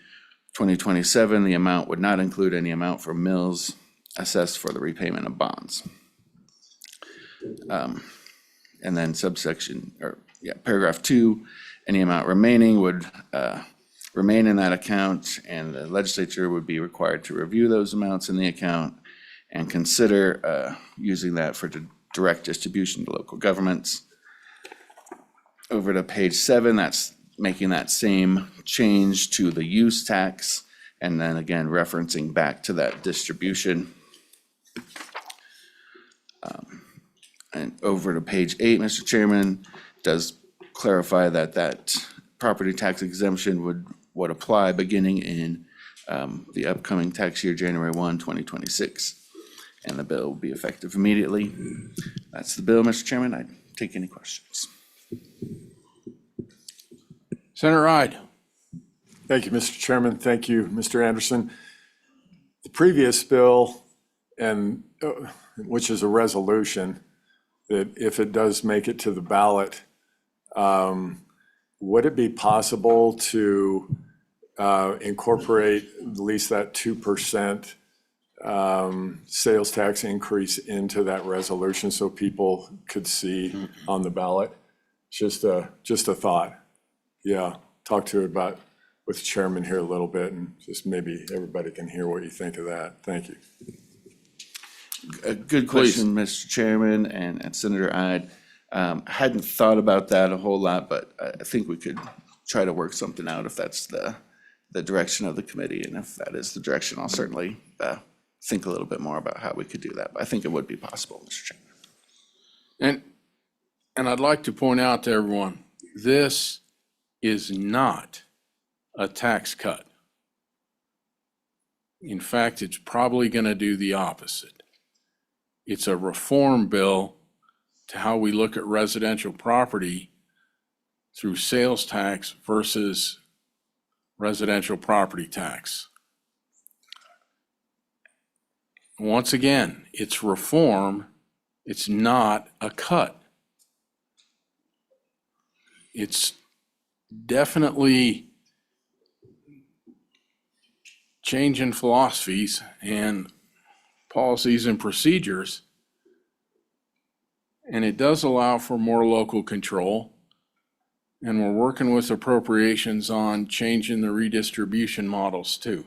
2027, the amount would not include any amount for mills assessed for the repayment of bonds. And then subsection, or paragraph 2, any amount remaining would remain in that account, and the legislature would be required to review those amounts in the account and consider using that for direct distribution to local governments. Over to page 7, that's making that same change to the use tax, and then again referencing back to that distribution. And over to page 8, Mr. Chairman, does clarify that that property tax exemption would apply beginning in the upcoming tax year, January 1, 2026. And the bill will be effective immediately. That's the bill, Mr. Chairman. I'd take any questions. Senator Ide. Thank you, Mr. Chairman. Thank you, Mr. Anderson. The previous bill, and which is a resolution, that if it does make it to the ballot, would it be possible to incorporate at least that 2% sales tax increase into that resolution so people could see on the ballot? Just a thought. Yeah, talk to it about with the chairman here a little bit, and just maybe everybody can hear what you think of that. Thank you. A good question, Mr. Chairman and Senator Ide. Hadn't thought about that a whole lot, but I think we could try to work something out if that's the direction of the committee. And if that is the direction, I'll certainly think a little bit more about how we could do that. But I think it would be possible, Mr. Chairman. And I'd like to point out to everyone, this is not a tax cut. In fact, it's probably going to do the opposite. It's a reform bill to how we look at residential property through sales tax versus residential property tax. Once again, it's reform, it's not a cut. It's definitely changing philosophies and policies and procedures. And it does allow for more local control. And we're working with appropriations on changing the redistribution models too.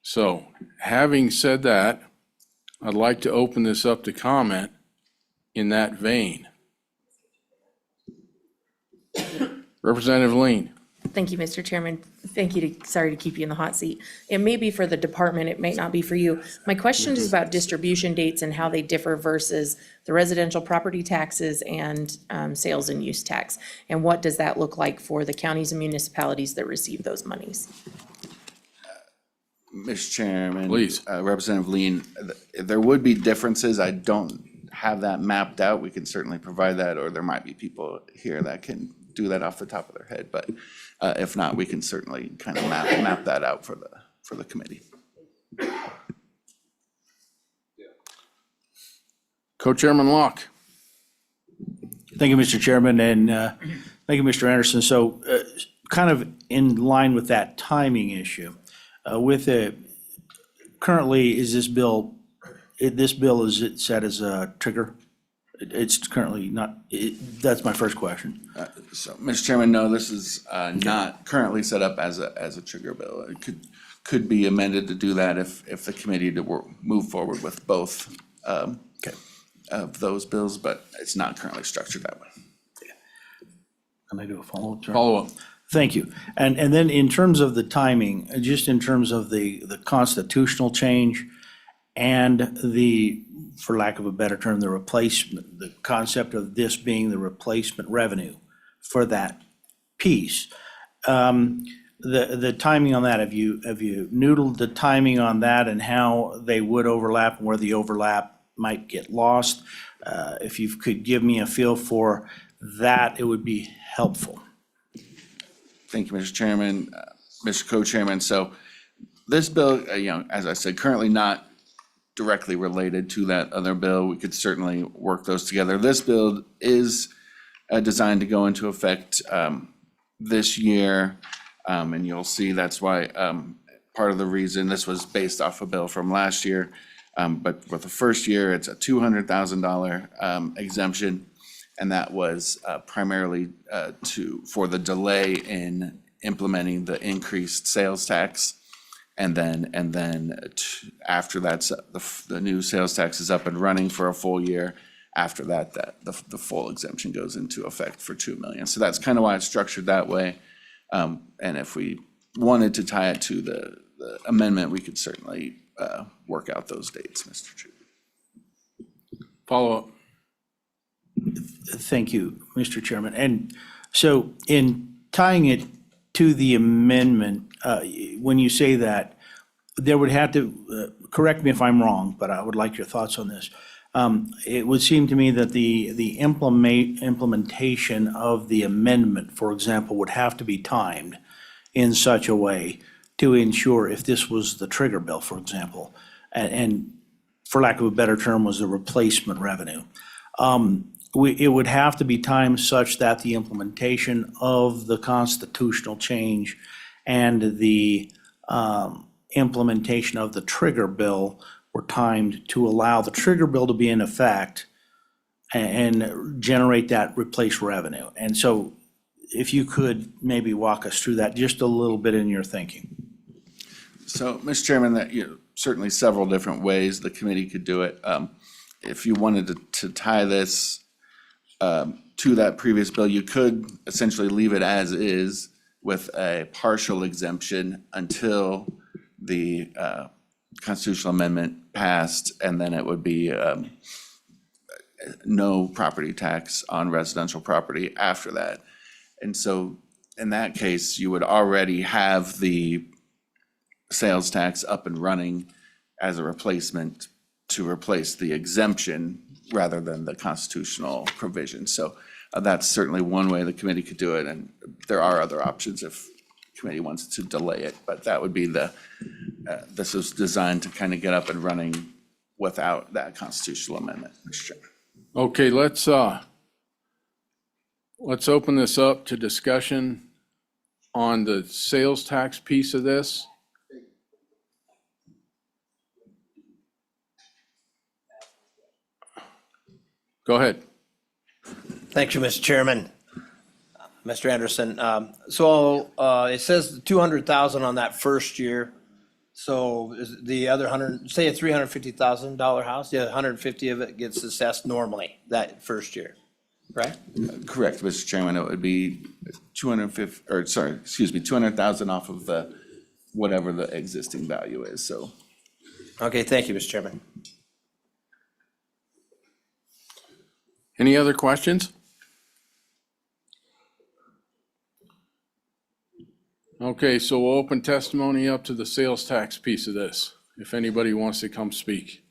So, having said that, I'd like to open this up to comment in that vein. Representative Lean. Thank you, Mr. Chairman. Thank you. Sorry to keep you in the hot seat. It may be for the department, it may not be for you. My question is about distribution dates and how they differ versus the residential property taxes and sales and use tax. And what does that look like for the counties and municipalities that receive those monies? Mr. Chairman. Please. Representative Lean, there would be differences. I don't have that mapped out. We can certainly provide that, or there might be people here that can do that off the top of their head. But if not, we can certainly kind of map that out for the committee. Co-Chairman Locke. Thank you, Mr. Chairman, and thank you, Mr. Anderson. So kind of in line with that timing issue, currently, is this bill is it set as a trigger? It's currently not, that's my first question. So, Mr. Chairman, no, this is not currently set up as a trigger bill. It could be amended to do that if the committee move forward with both of those bills, but it's not currently structured that way. Can I do a follow-up? Follow-up. Thank you. And then in terms of the timing, just in terms of the constitutional change and the, for lack of a better term, the replacement, the concept of this being the replacement revenue for that piece. The timing on that, have you noodled the timing on that and how they would overlap and where the overlap might get lost? If you could give me a feel for that, it would be helpful. Thank you, Mr. Chairman, Mr. Co-Chairman. So this bill, as I said, currently not directly related to that other bill. We could certainly work those together. This bill is designed to go into effect this year, and you'll see that's why part of the reason this was based off a bill from last year. But for the first year, it's a $200,000 exemption. And that was primarily for the delay in implementing the increased sales tax. And then after that's, the new sales tax is up and running for a full year. After that, the full exemption goes into effect for 2 million. So that's kind of why it's structured that way. And if we wanted to tie it to the amendment, we could certainly work out those dates, Mr. Chair. Follow up. Thank you, Mr. Chairman. And so in tying it to the amendment, when you say that, there would have to, correct me if I'm wrong, but I would like your thoughts on this. It would seem to me that the implementation of the amendment, for example, would have to be timed in such a way to ensure if this was the trigger bill, for example, and for lack of a better term, was the replacement revenue. It would have to be timed such that the implementation of the constitutional change and the implementation of the trigger bill were timed to allow the trigger bill to be in effect and generate that replaced revenue. And so if you could maybe walk us through that just a little bit in your thinking. So, Mr. Chairman, that, certainly several different ways the committee could do it. If you wanted to tie this to that previous bill, you could essentially leave it as is with a partial exemption until the constitutional amendment passed, and then it would be no property tax on residential property after that. And so in that case, you would already have the sales tax up and running as a replacement to replace the exemption rather than the constitutional provision. So that's certainly one way the committee could do it, and there are other options if the committee wants to delay it, but that would be this is designed to kind of get up and running without that constitutional amendment, Mr. Chairman. Okay, let's open this up to discussion on the sales tax piece of this. Go ahead. Thank you, Mr. Chairman. Mr. Anderson, so it says 200,000 on that first year. So is the other say a $350,000 house, the 150 of it gets assessed normally that first year, right? Correct, Mr. Chairman. It would be 200,000 off of the whatever the existing value is. So. Okay, thank you, Mr. Chairman. Any other questions? Okay, so we'll open testimony up to the sales tax piece of this, if anybody wants to come speak.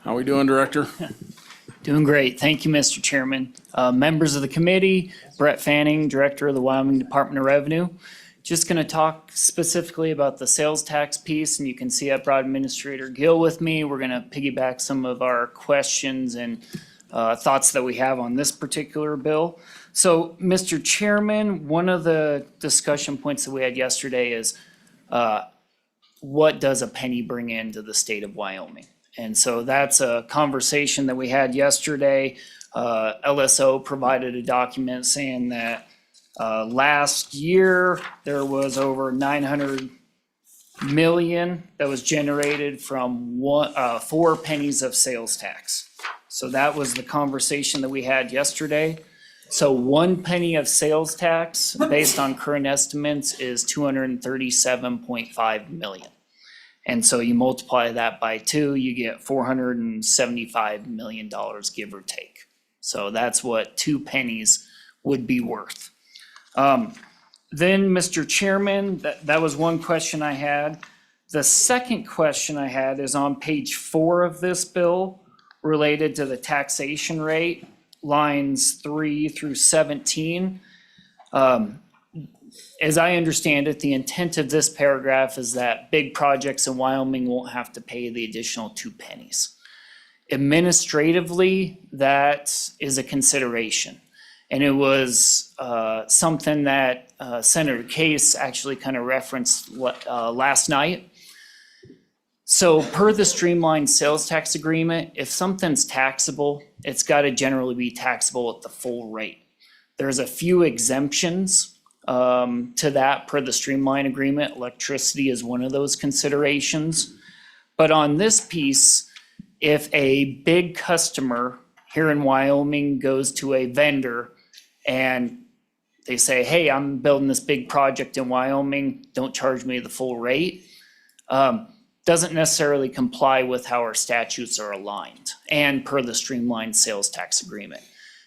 How we doing, Director? Doing great. Thank you, Mr. Chairman. Members of the committee, Brett Fanning, Director of the Wyoming Department of Revenue. Just going to talk specifically about the sales tax piece, and you can see I brought Administrator Gill with me. We're going to piggyback some of our questions and thoughts that we have on this particular bill. So, Mr. Chairman, one of the discussion points that we had yesterday is what does a penny bring into the state of Wyoming? And so that's a conversation that we had yesterday. LSO provided a document saying that last year there was over 900 million that was generated from 4 pennies of sales tax. So that was the conversation that we had yesterday. So 1 penny of sales tax based on current estimates is 237.5 million. And so you multiply that by 2, you get $475 million, give or take. So that's what 2 pennies would be worth. Then, Mr. Chairman, that was one question I had. The second question I had is on page 4 of this bill related to the taxation rate, lines 3 through 17. As I understand it, the intent of this paragraph is that big projects in Wyoming won't have to pay the additional 2 pennies. Administratively, that is a consideration. And it was something that Senator Case actually kind of referenced last night. So per the streamlined sales tax agreement, if something's taxable, it's got to generally be taxable at the full rate. There's a few exemptions to that per the streamline agreement. Electricity is one of those considerations. But on this piece, if a big customer here in Wyoming goes to a vendor and they say, hey, I'm building this big project in Wyoming, don't charge me the full rate, doesn't necessarily comply with how our statutes are aligned and per the streamlined sales tax agreement.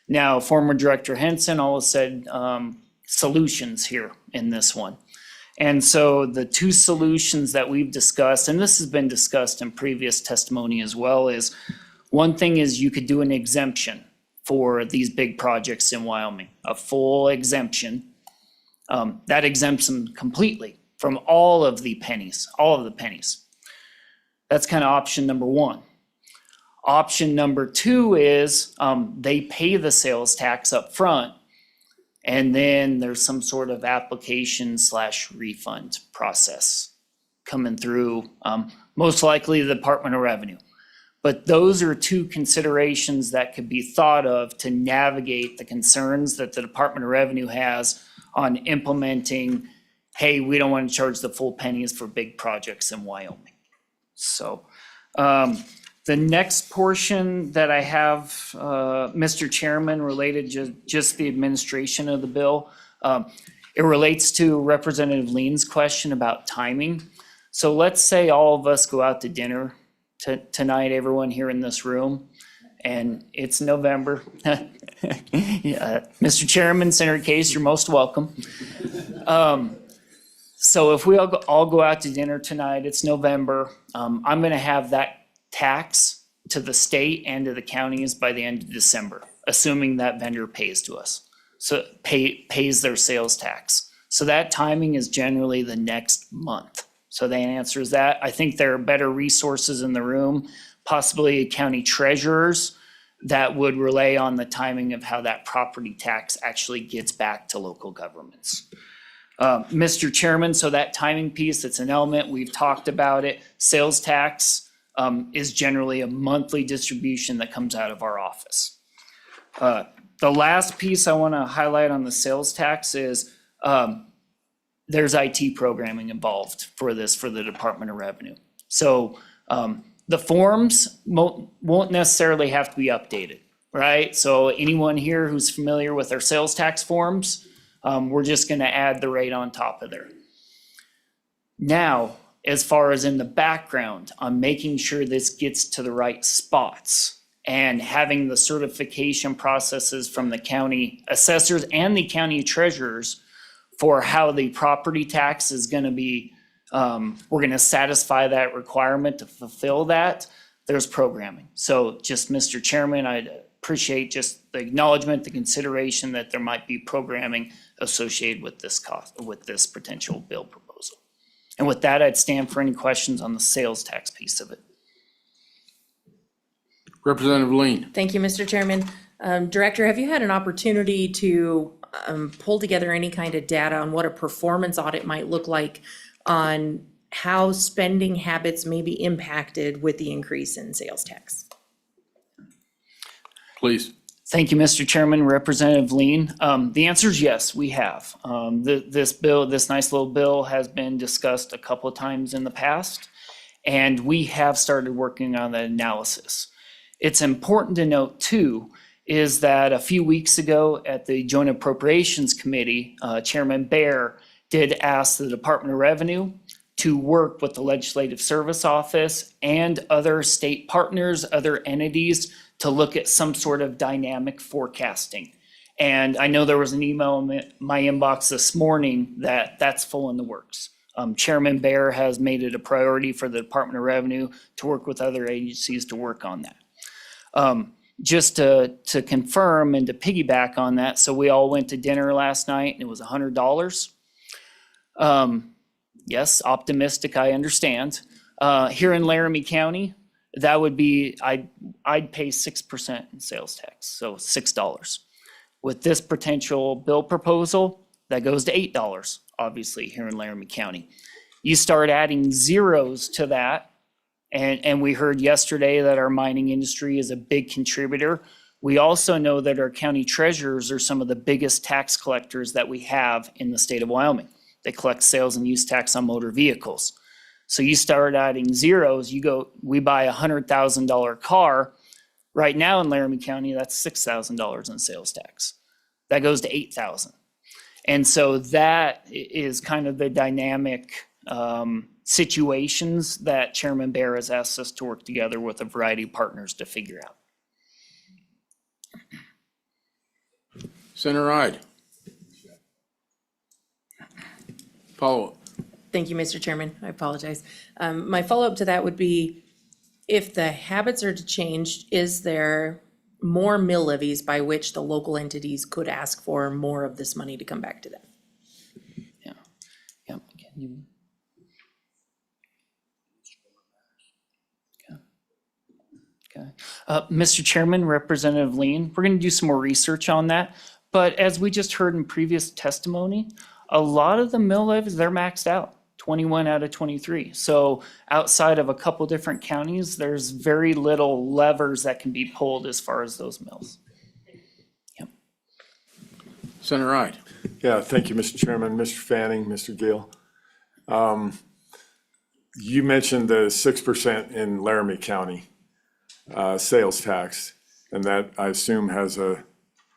Now, former Director Henson always said solutions here in this one. And so the 2 solutions that we've discussed, and this has been discussed in previous testimony as well, is one thing is you could do an exemption for these big projects in Wyoming, a full exemption. That exempts them completely from all of the pennies. That's kind of option number 1. Option number 2 is they pay the sales tax up front, and then there's some sort of application/refund process coming through, most likely the Department of Revenue. But those are 2 considerations that could be thought of to navigate the concerns that the Department of Revenue has on implementing, hey, we don't want to charge the full pennies for big projects in Wyoming. So the next portion that I have, Mr. Chairman, related just the administration of the bill, it relates to Representative Lean's question about timing. So let's say all of us go out to dinner tonight, everyone here in this room, and it's November. Mr. Chairman, Senator Case, you're most welcome. So if we all go out to dinner tonight, it's November, I'm going to have that tax to the state and to the counties by the end of December, assuming that vendor pays to us. So pays their sales tax. So that timing is generally the next month. So that answers that. I think there are better resources in the room, possibly county treasurers, that would relay on the timing of how that property tax actually gets back to local governments. Mr. Chairman, so that timing piece, it's an element, we've talked about it. Sales tax is generally a monthly distribution that comes out of our office. The last piece I want to highlight on the sales tax is there's IT programming involved for this for the Department of Revenue. So the forms won't necessarily have to be updated, right? So anyone here who's familiar with our sales tax forms, we're just going to add the rate on top of there. Now, as far as in the background, on making sure this gets to the right spots and having the certification processes from the county assessors and the county treasurers for how the property tax is going to be, we're going to satisfy that requirement to fulfill that. There's programming. So just Mr. Chairman, I'd appreciate just the acknowledgement, the consideration that there might be programming associated with this cost, with this potential bill proposal. And with that, I'd stand for any questions on the sales tax piece of it. Representative Lean. Thank you, Mr. Chairman. Director, have you had an opportunity to pull together any kind of data on what a performance audit might look like on how spending habits may be impacted with the increase in sales tax? Please. Thank you, Mr. Chairman. Representative Lean. The answer is yes, we have. This bill, this nice little bill, has been discussed a couple of times in the past, and we have started working on that analysis. It's important to note too, is that a few weeks ago at the Joint Appropriations Committee, Chairman Bear did ask the Department of Revenue to work with the Legislative Service Office and other state partners, other entities, to look at some sort of dynamic forecasting. And I know there was an email in my inbox this morning that that's full in the works. Chairman Bear has made it a priority for the Department of Revenue to work with other agencies to work on that. Just to confirm and to piggyback on that, so we all went to dinner last night and it was $100. Yes, optimistic, I understand. Here in Laramie County, that would be, I'd pay 6% in sales tax, so $6. With this potential bill proposal, that goes to $8, obviously, here in Laramie County. You start adding zeros to that, and we heard yesterday that our mining industry is a big contributor. We also know that our county treasurers are some of the biggest tax collectors that we have in the state of Wyoming. They collect sales and use tax on motor vehicles. So you start adding zeros, we buy a $100,000 car. Right now in Laramie County, that's $6,000 in sales tax. That goes to $8,000. And so that is kind of the dynamic situations that Chairman Bear has asked us to work together with a variety of partners to figure out. Senator Ide. Follow-up. Thank you, Mr. Chairman. I apologize. My follow-up to that would be, if the habits are to change, is there more mill levies by which the local entities could ask for more of this money to come back to them? Yeah. Can you? Okay. Mr. Chairman, Representative Lean, we're going to do some more research on that. But as we just heard in previous testimony, a lot of the mill levies, they're maxed out, 21 out of 23. So outside of a couple different counties, there's very little levers that can be pulled as far as those mills. Yep. Senator Ide. Yeah, thank you, Mr. Chairman, Mr. Fanning, Mr. Gill. You mentioned the 6% in Laramie County sales tax, and that I assume has a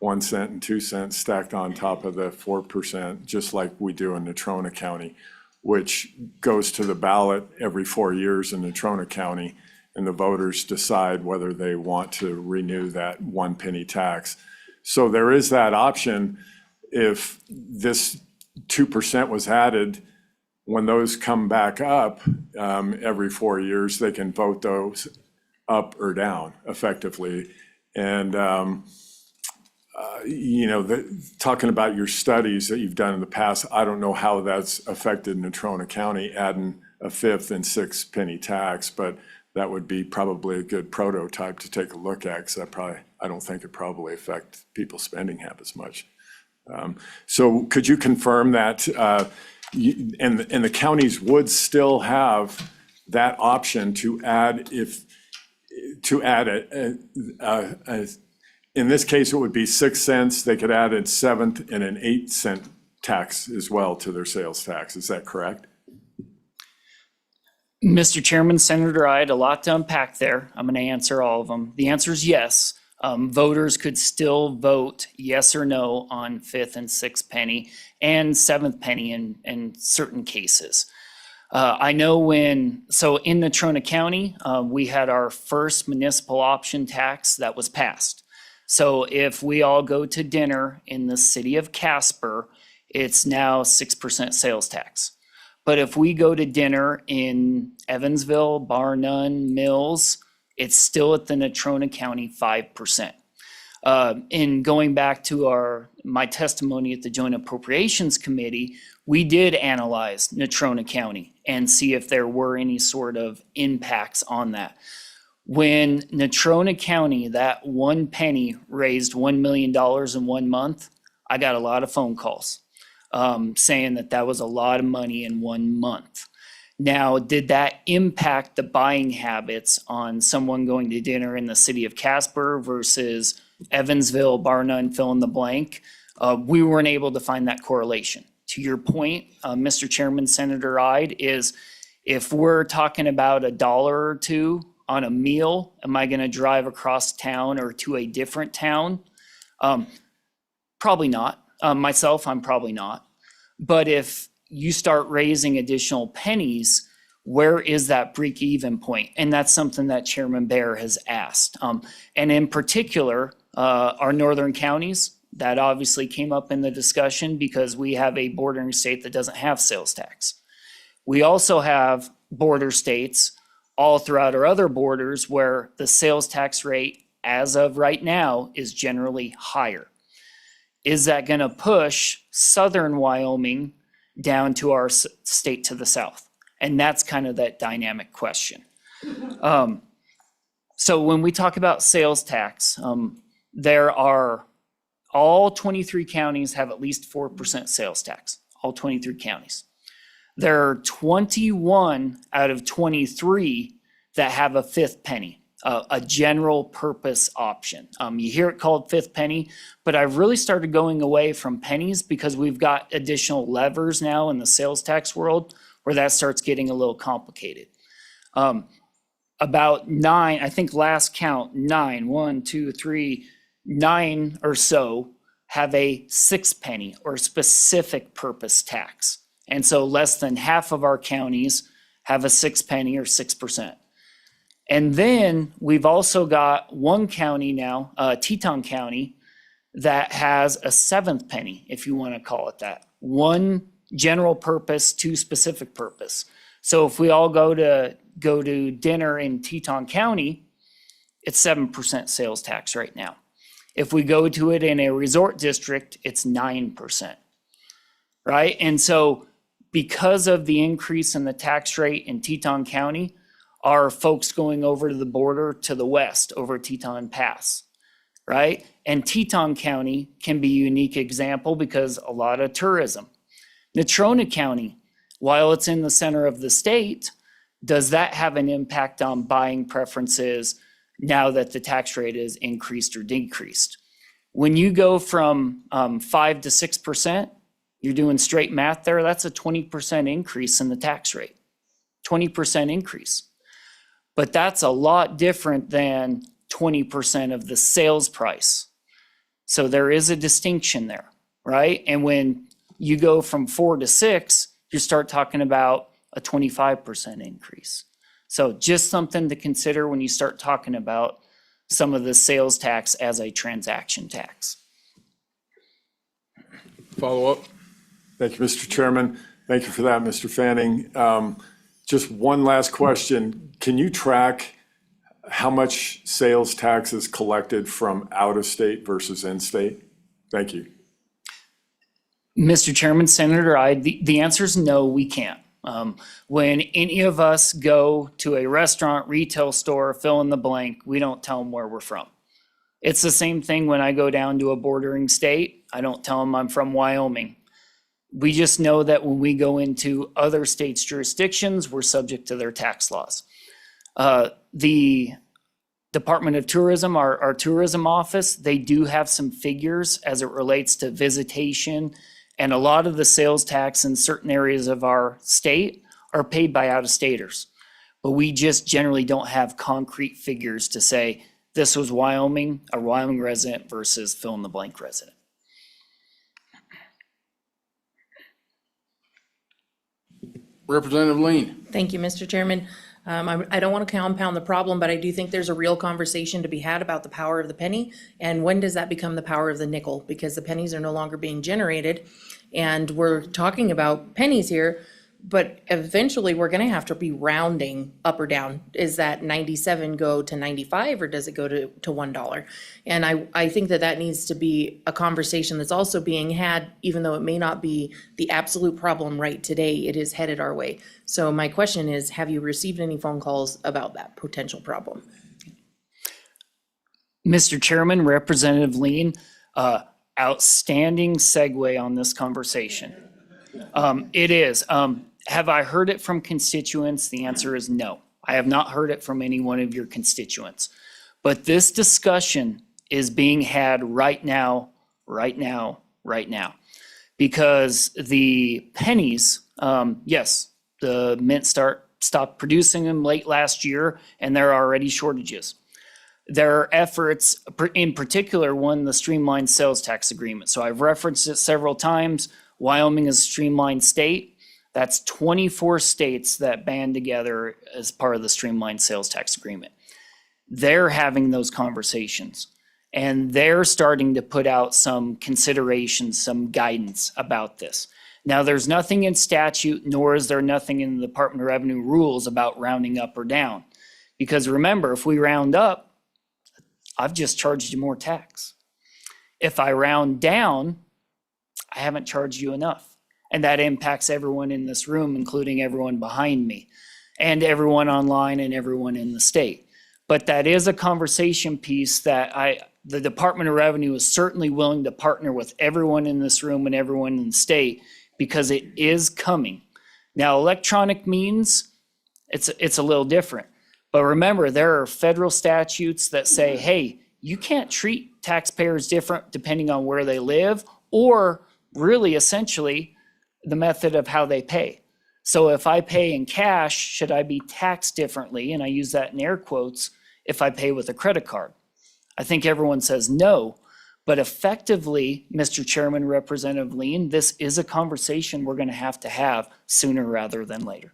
1 cent and 2 cents stacked on top of the 4%, just like we do in Natrona County, which goes to the ballot every 4 years in Natrona County, and the voters decide whether they want to renew that 1 penny tax. So there is that option. If this 2% was added, when those come back up every 4 years, they can vote those up or down effectively. And talking about your studies that you've done in the past, I don't know how that's affected Natrona County, adding a 5th and 6th penny tax, but that would be probably a good prototype to take a look at, because I don't think it probably affect people's spending habits much. So could you confirm that, and the counties would still have that option to add in this case, it would be 6 cents. They could add a 7th and an 8 cent tax as well to their sales tax. Is that correct? Mr. Chairman, Senator Ide, a lot to unpack there. I'm going to answer all of them. The answer is yes. Voters could still vote yes or no on 5th and 6th penny and 7th penny in certain cases. I know so in Natrona County, we had our first municipal option tax that was passed. So if we all go to dinner in the city of Casper, it's now 6% sales tax. But if we go to dinner in Evansville, Bar None, Mills, it's still at the Natrona County 5%. In going back to my testimony at the Joint Appropriations Committee, we did analyze Natrona County and see if there were any sort of impacts on that. When Natrona County, that 1 penny raised $1 million in 1 month, I got a lot of phone calls saying that was a lot of money in 1 month. Now, did that impact the buying habits on someone going to dinner in the city of Casper versus Evansville, Bar None, fill in the blank? We weren't able to find that correlation. To your point, Mr. Chairman, Senator Ide, is if we're talking about $1 or $2 on a meal, am I going to drive across town or to a different town? Probably not. Myself, I'm probably not. But if you start raising additional pennies, where is that break-even point? And that's something that Chairman Bear has asked. And in particular, our northern counties, that obviously came up in the discussion because we have a bordering state that doesn't have sales tax. We also have border states all throughout our other borders where the sales tax rate, as of right now, is generally higher. Is that going to push southern Wyoming down to our state to the south? And that's kind of that dynamic question. So when we talk about sales tax, there are, all 23 counties have at least 4% sales tax, all 23 counties. There are 21 out of 23 that have a fifth penny, a general purpose option. You hear it called fifth penny, but I've really started going away from pennies because we've got additional levers now in the sales tax world where that starts getting a little complicated. About 9, I think last count, 9, 1, 2, 3, 9 or so have a 6 penny or specific purpose tax. And so less than half of our counties have a 6 penny or 6%. And then we've also got one county now, Teton County, that has a 7th penny, if you want to call it that. 1 general purpose, 2 specific purpose. So if we all go to dinner in Teton County, it's 7% sales tax right now. If we go to it in a resort district, it's 9%, right? And so because of the increase in the tax rate in Teton County, are folks going over to the border to the west, over Teton Pass, right? And Teton County can be a unique example because a lot of tourism. Natrona County, while it's in the center of the state, does that have an impact on buying preferences now that the tax rate is increased or decreased? When you go from 5 to 6%, you're doing straight math there, that's a 20% increase in the tax rate, 20% increase. But that's a lot different than 20% of the sales price. So there is a distinction there, right? And when you go from 4 to 6, you start talking about a 25% increase. So just something to consider when you start talking about some of the sales tax as a transaction tax. Follow up? Thank you, Mr. Chairman. Thank you for that, Mr. Fanning. Just one last question. Can you track how much sales tax is collected from out of state versus in state? Thank you. Mr. Chairman, Senator, the answer is no, we can't. When any of us go to a restaurant, retail store, fill in the blank, we don't tell them where we're from. It's the same thing when I go down to a bordering state. I don't tell them I'm from Wyoming. We just know that when we go into other states' jurisdictions, we're subject to their tax laws. The Department of Tourism, our tourism office, they do have some figures as it relates to visitation, and a lot of the sales tax in certain areas of our state are paid by out-of-staters. But we just generally don't have concrete figures to say this was Wyoming, a Wyoming resident versus fill-in-the-blank resident. Representative Lean. Thank you, Mr. Chairman. I don't want to compound the problem, but I do think there's a real conversation to be had about the power of the penny. And when does that become the power of the nickel? Because the pennies are no longer being generated. And we're talking about pennies here, but eventually we're going to have to be rounding up or down. Is that 97 go to 95 or does it go to $1? And I think that needs to be a conversation that's also being had, even though it may not be the absolute problem right today, it is headed our way. So my question is, have you received any phone calls about that potential problem? Mr. Chairman, Representative Lean, outstanding segue on this conversation. It is. Have I heard it from constituents? The answer is no. I have not heard it from any one of your constituents. But this discussion is being had right now. Because the pennies, yes, the mint stopped producing them late last year, and there are already shortages. There are efforts, in particular, one, the streamlined sales tax agreement. So I've referenced it several times. Wyoming is a streamlined state. That's 24 states that band together as part of the streamlined sales tax agreement. They're having those conversations, and they're starting to put out some considerations, some guidance about this. Now, there's nothing in statute, nor is there nothing in the Department of Revenue rules about rounding up or down. Because remember, if we round up, I've just charged you more tax. If I round down, I haven't charged you enough. And that impacts everyone in this room, including everyone behind me, and everyone online and everyone in the state. But that is a conversation piece that the Department of Revenue is certainly willing to partner with everyone in this room and everyone in the state, because it is coming. Now, electronic means, it's a little different. But remember, there are federal statutes that say, hey, you can't treat taxpayers different depending on where they live, or really essentially the method of how they pay. So if I pay in cash, should I be taxed differently? And I use that in air quotes, if I pay with a credit card. I think everyone says no, but effectively, Mr. Chairman, Representative Lean, this is a conversation we're going to have sooner rather than later.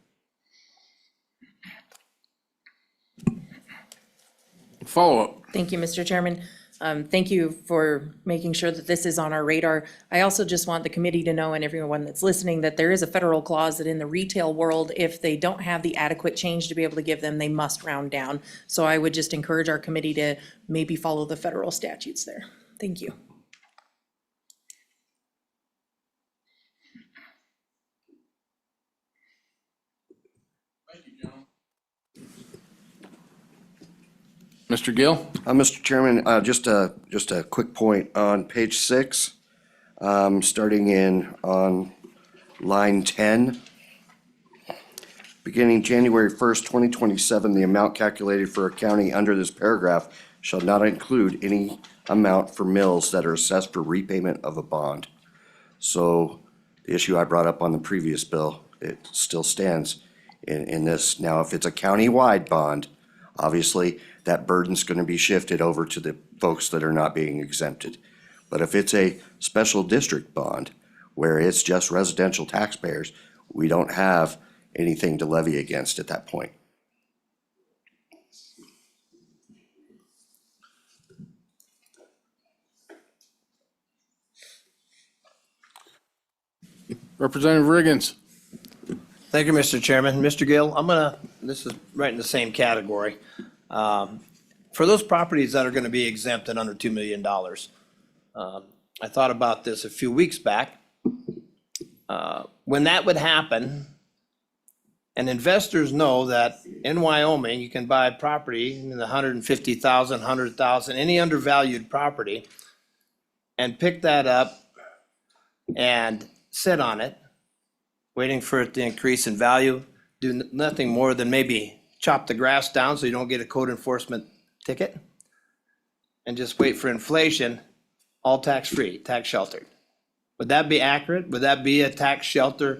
Follow-up. Thank you, Mr. Chairman. Thank you for making sure that this is on our radar. I also just want the committee to know, and everyone that's listening, that there is a federal clause that in the retail world, if they don't have the adequate change to be able to give them, they must round down. So I would just encourage our committee to maybe follow the federal statutes there. Thank you. Mr. Gill? Mr. Chairman, just a quick point on page 6, starting on line 10. Beginning January 1st, 2027, the amount calculated for a county under this paragraph shall not include any amount for mills that are assessed for repayment of a bond. So the issue I brought up on the previous bill, it still stands in this. Now, if it's a county-wide bond, obviously, that burden's gonna be shifted over to the folks that are not being exempted. But if it's a special district bond, where it's just residential taxpayers, we don't have anything to levy against at that point. Representative Riggins? Thank you, Mr. Chairman. Mr. Gill, this is right in the same category. For those properties that are gonna be exempted under $2 million, I thought about this a few weeks back. When that would happen, and investors know that in Wyoming, you can buy property in the 150,000, 100,000, any undervalued property, and pick that up and sit on it, waiting for it to increase in value, do nothing more than maybe chop the grass down so you don't get a code enforcement ticket, and just wait for inflation, all tax-free, tax sheltered. Would that be accurate? Would that be a tax shelter?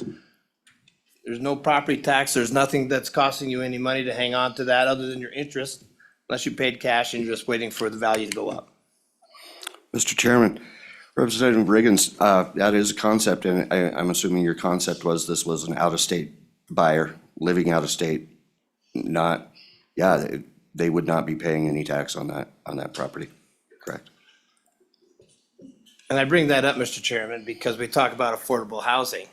There's no property tax, there's nothing that's costing you any money to hang on to that other than your interest, unless you paid cash and you're just waiting for the value to go up. Mr. Chairman, Representative Riggins, that is a concept, and I'm assuming your concept was this was an out-of-state buyer living out of state, not, yeah, they would not be paying any tax on that property, correct? And I bring that up, Mr. Chairman, because we talk about affordable housing.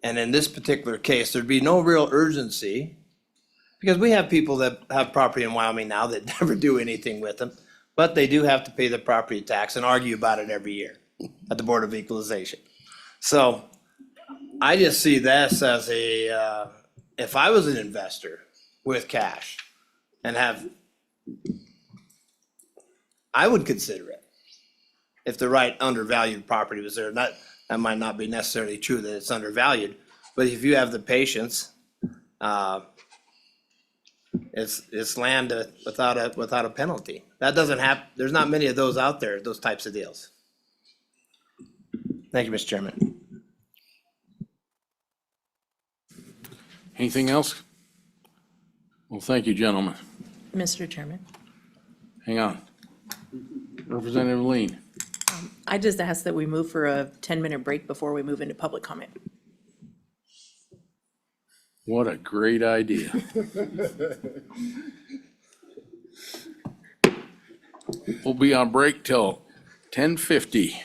And in this particular case, there'd be no real urgency, because we have people that have property in Wyoming now that never do anything with them, but they do have to pay the property tax and argue about it every year at the Board of Equalization. So I just see this as if I was an investor with cash and I would consider it if the right undervalued property was there. That might not be necessarily true that it's undervalued, but if you have the patience, it's land without a penalty. That doesn't happen. There's not many of those out there, those types of deals. Thank you, Mr. Chairman. Anything else? Well, thank you, gentlemen. Mr. Chairman, Hang on. Representative Lean? I just ask that we move for a 10-minute break before we move into public comment. What a great idea. We'll be on break till 10:50.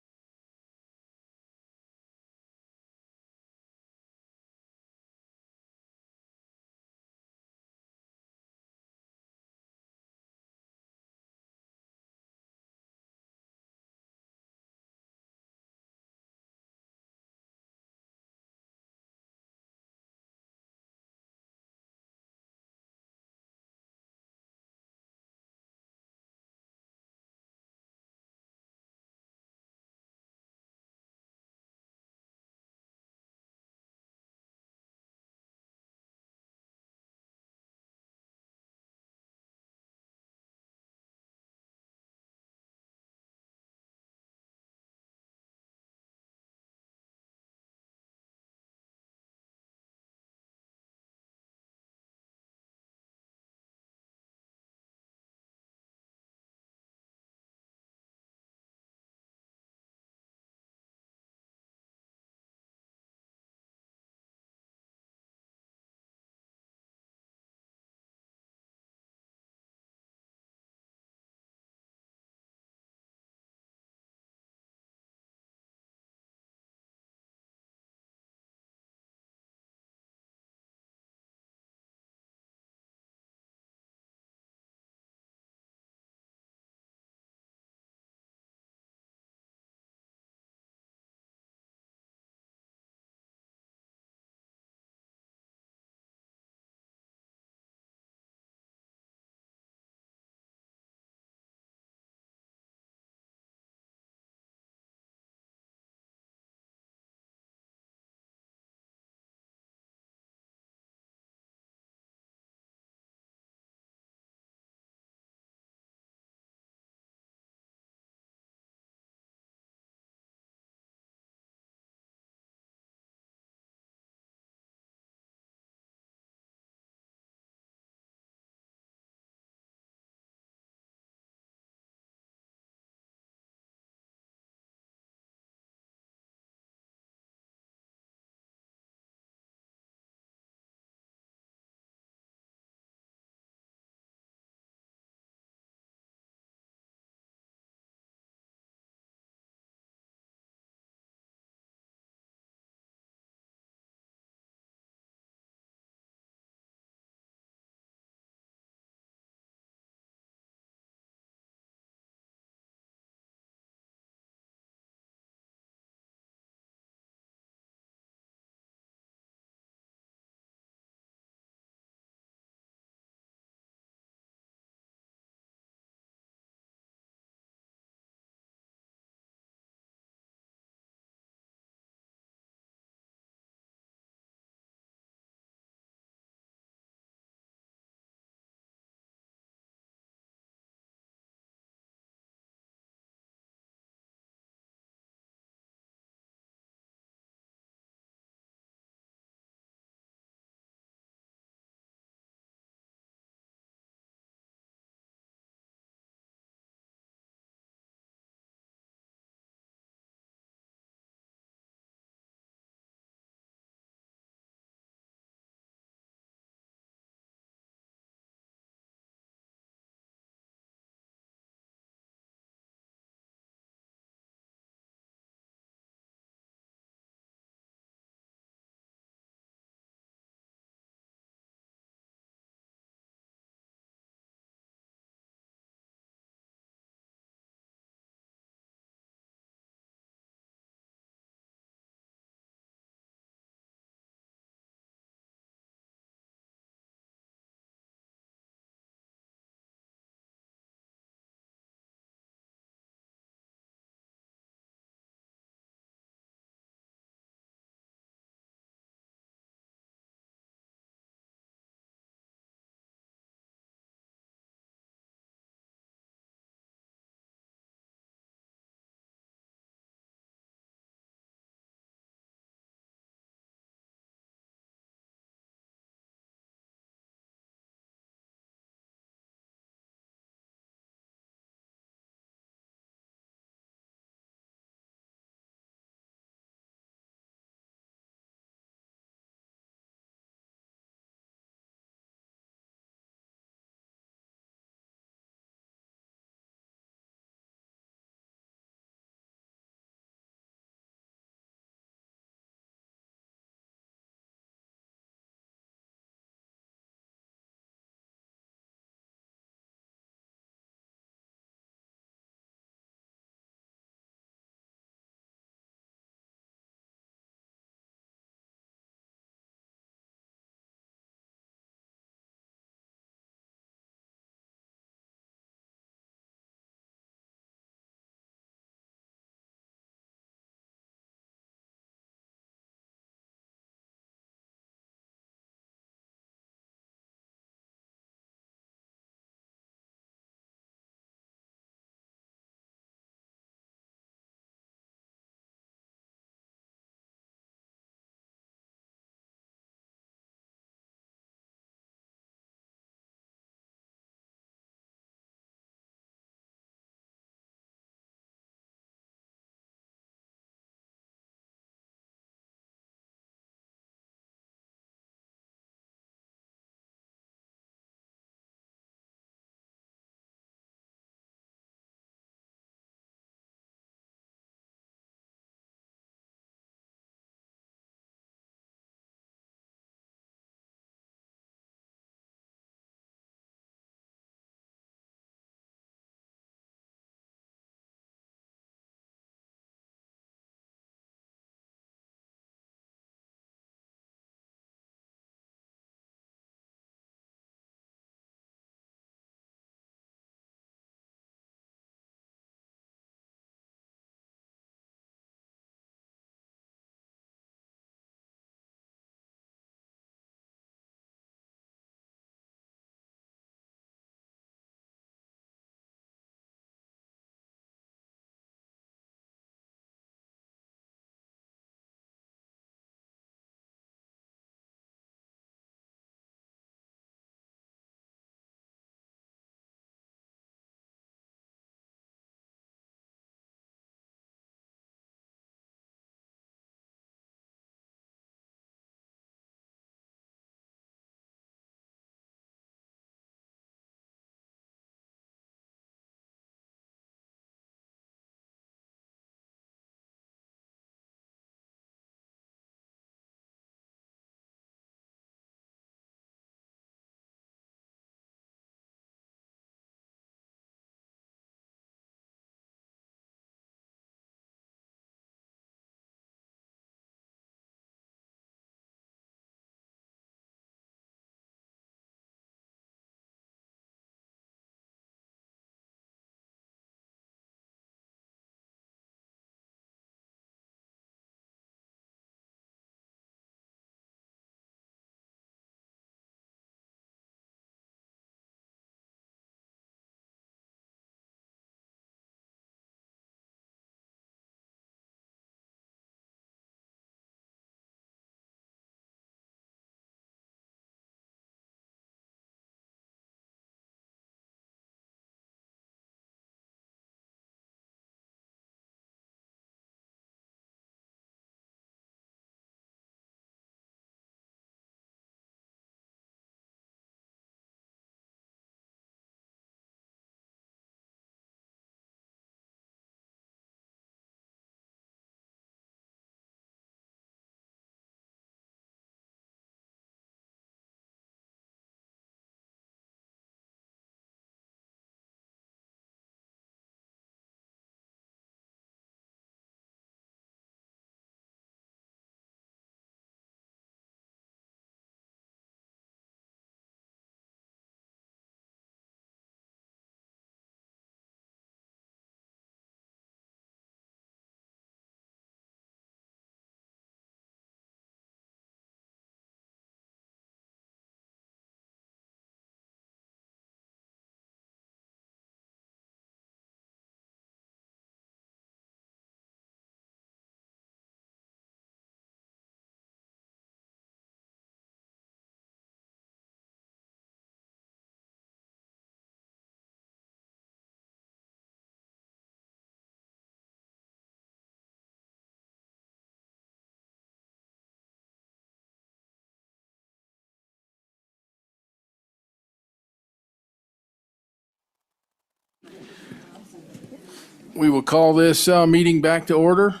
we will call this meeting back to order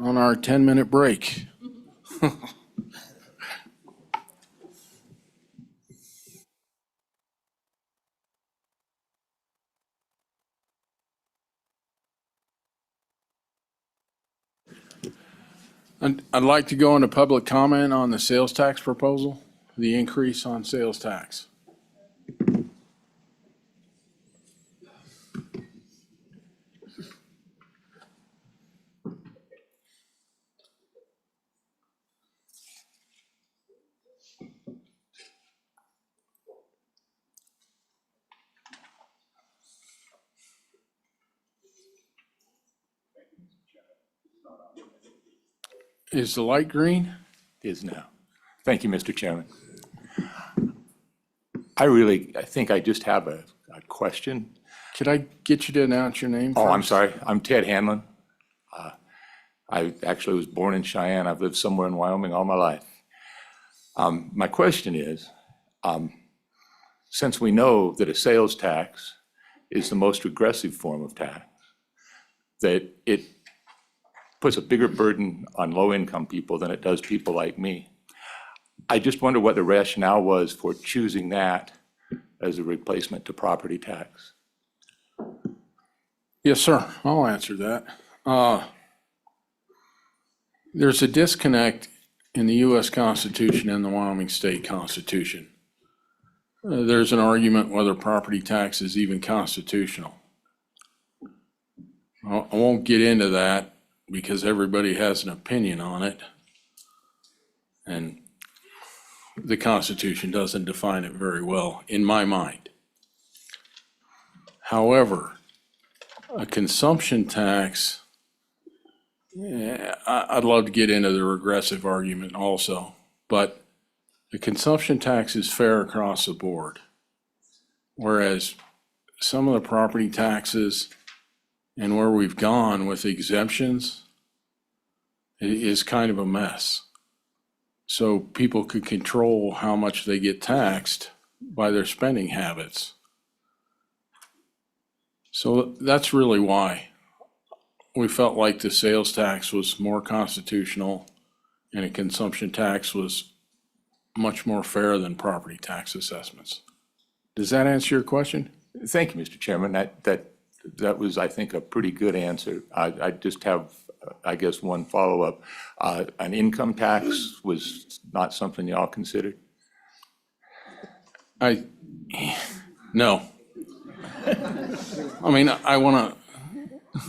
on our 10-minute break. I'd like to go into public comment on the sales tax proposal, the increase on sales tax. Is the light green? Is now. Thank you, Mr. Chairman. I think I just have a question. Could I get you to announce your name Oh, I'm first? sorry. I'm Ted Hanlon. I actually was born in Cheyenne. I've lived somewhere in Wyoming all my life. My question is, since we know that a sales tax is the most regressive form of tax, that it puts a bigger burden on low-income people than it does people like me. I just wonder what the rationale was for choosing that as a replacement to property tax. Yes, sir. I'll answer that. There's a disconnect in the U.S. Constitution and the Wyoming State Constitution. There's an argument whether property tax is even constitutional. I won't get into that because everybody has an opinion on it. And the Constitution doesn't define it very well, in my mind. However, a consumption tax, I'd love to get into the regressive argument also, but the consumption tax is fair across the board. Whereas some of the property taxes and where we've gone with exemptions is kind of a mess. So people could control how much they get taxed by their spending habits. So that's really why we felt like the sales tax was more constitutional and a consumption tax was much more fair than property tax assessments. Does that answer your question? Thank you, Mr. Chairman. That was, I think, a pretty good answer. I just have, I guess, one follow-up. An income tax was not something y'all considered? No. I mean, I want to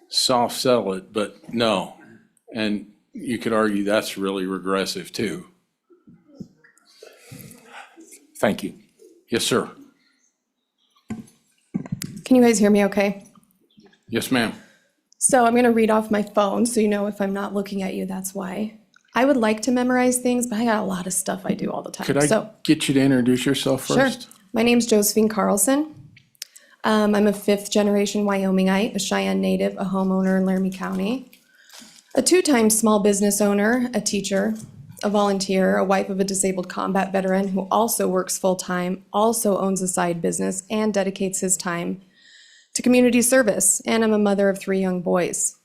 soft sell it, but no. And you could argue that's really regressive too. Thank you. Yes, sir. Can you guys hear me okay? Yes, ma'am. So I'm going to read off my phone so you know if I'm not looking at you, that's why. I would like to memorize things, but I got a lot of stuff I do all the time. Could I get you to introduce yourself first? Sure. My name's Josephine Carlson. I'm a fifth generation Wyomingite, a Cheyenne native, a homeowner in Laramie County, a two-time small business owner, a teacher, a volunteer, a wife of a disabled combat veteran who also works full-time, also owns a side business, and dedicates his time to community service, and I'm a mother of 3 young boys.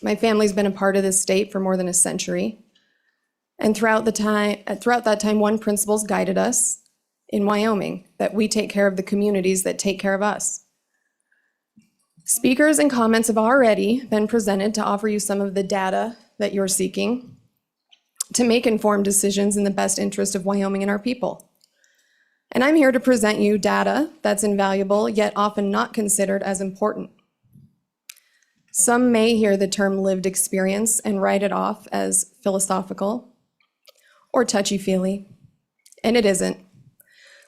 My family's been a part of this state for more than a century, and throughout that time, one principle's guided us in Wyoming, that we take care of the communities that take care of us. Speakers and comments have already been presented to offer you some of the data that you're seeking to make informed decisions in the best interest of Wyoming and our people. And I'm here to present you data that's invaluable, yet often not considered as important. Some may hear the term lived experience and write it off as philosophical or touchy-feely, and it isn't.